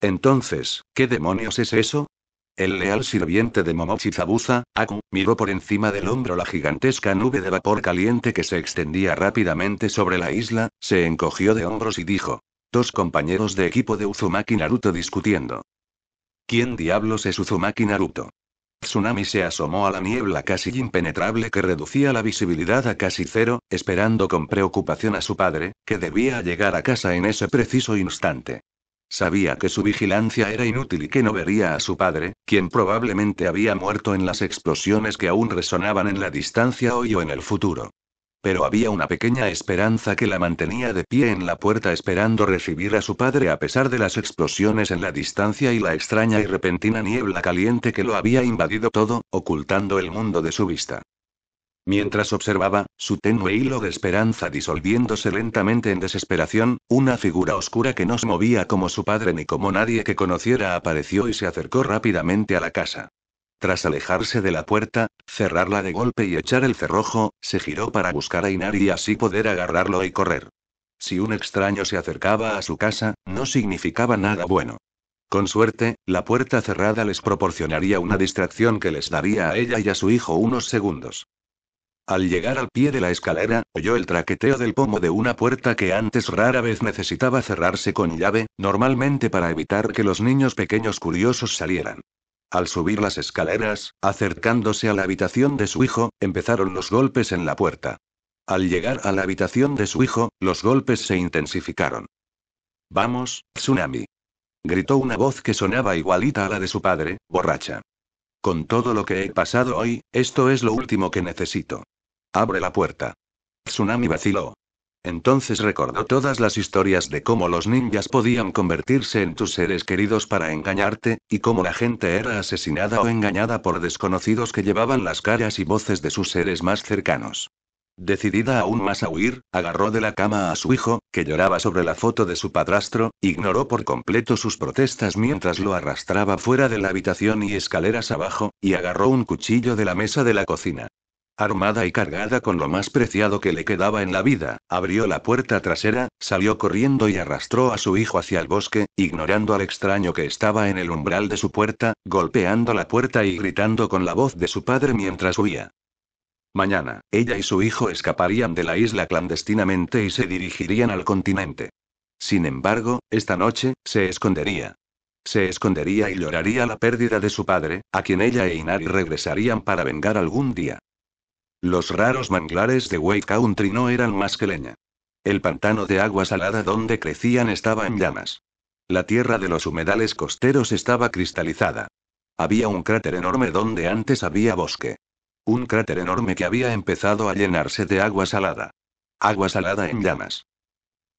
Entonces, ¿qué demonios es eso? El leal sirviente de Momochi Zabuza, Aku, miró por encima del hombro la gigantesca nube de vapor caliente que se extendía rápidamente sobre la isla, se encogió de hombros y dijo: dos compañeros de equipo de Uzumaki Naruto discutiendo. ¿Quién diablos es Uzumaki Naruto? Tsunami se asomó a la niebla casi impenetrable que reducía la visibilidad a casi cero, esperando con preocupación a su padre, que debía llegar a casa en ese preciso instante. Sabía que su vigilancia era inútil y que no vería a su padre, quien probablemente había muerto en las explosiones que aún resonaban en la distancia hoy o en el futuro. Pero había una pequeña esperanza que la mantenía de pie en la puerta esperando recibir a su padre a pesar de las explosiones en la distancia y la extraña y repentina niebla caliente que lo había invadido todo, ocultando el mundo de su vista. Mientras observaba, su tenue hilo de esperanza disolviéndose lentamente en desesperación, una figura oscura que no se movía como su padre ni como nadie que conociera apareció y se acercó rápidamente a la casa. Tras alejarse de la puerta, cerrarla de golpe y echar el cerrojo, se giró para buscar a Inari y así poder agarrarlo y correr. Si un extraño se acercaba a su casa, no significaba nada bueno. Con suerte, la puerta cerrada les proporcionaría una distracción que les daría a ella y a su hijo unos segundos. Al llegar al pie de la escalera, oyó el traqueteo del pomo de una puerta que antes rara vez necesitaba cerrarse con llave, normalmente para evitar que los niños pequeños curiosos salieran. Al subir las escaleras, acercándose a la habitación de su hijo, empezaron los golpes en la puerta. Al llegar a la habitación de su hijo, los golpes se intensificaron. «Vamos, Tsunami», gritó una voz que sonaba igualita a la de su padre, borracha. «Con todo lo que he pasado hoy, esto es lo último que necesito. Abre la puerta». Tsunami vaciló. Entonces recordó todas las historias de cómo los ninjas podían convertirse en tus seres queridos para engañarte, y cómo la gente era asesinada o engañada por desconocidos que llevaban las caras y voces de sus seres más cercanos. Decidida aún más a huir, agarró de la cama a su hijo, que lloraba sobre la foto de su padrastro, ignoró por completo sus protestas mientras lo arrastraba fuera de la habitación y escaleras abajo, y agarró un cuchillo de la mesa de la cocina. Armada y cargada con lo más preciado que le quedaba en la vida, abrió la puerta trasera, salió corriendo y arrastró a su hijo hacia el bosque, ignorando al extraño que estaba en el umbral de su puerta, golpeando la puerta y gritando con la voz de su padre mientras huía. Mañana, ella y su hijo escaparían de la isla clandestinamente y se dirigirían al continente. Sin embargo, esta noche, se escondería. Se escondería y lloraría la pérdida de su padre, a quien ella e Inari regresarían para vengar algún día. Los raros manglares de Wake Country no eran más que leña. El pantano de agua salada donde crecían estaba en llamas. La tierra de los humedales costeros estaba cristalizada. Había un cráter enorme donde antes había bosque. Un cráter enorme que había empezado a llenarse de agua salada. Agua salada en llamas.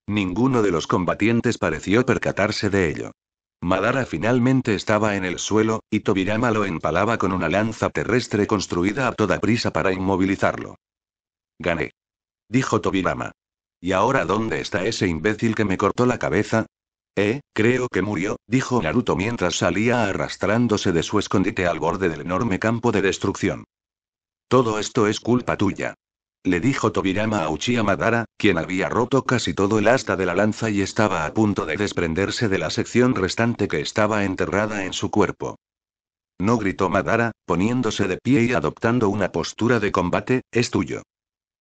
Ninguno de los combatientes pareció percatarse de ello. Madara finalmente estaba en el suelo, y Tobirama lo empalaba con una lanza terrestre construida a toda prisa para inmovilizarlo. «Gané», dijo Tobirama. «¿Y ahora dónde está ese imbécil que me cortó la cabeza?» Creo que murió», dijo Naruto mientras salía arrastrándose de su escondite al borde del enorme campo de destrucción. «Todo esto es culpa tuya», le dijo Tobirama a Uchiha Madara, quien había roto casi todo el asta de la lanza y estaba a punto de desprenderse de la sección restante que estaba enterrada en su cuerpo. «No», gritó Madara, poniéndose de pie y adoptando una postura de combate, «es tuyo».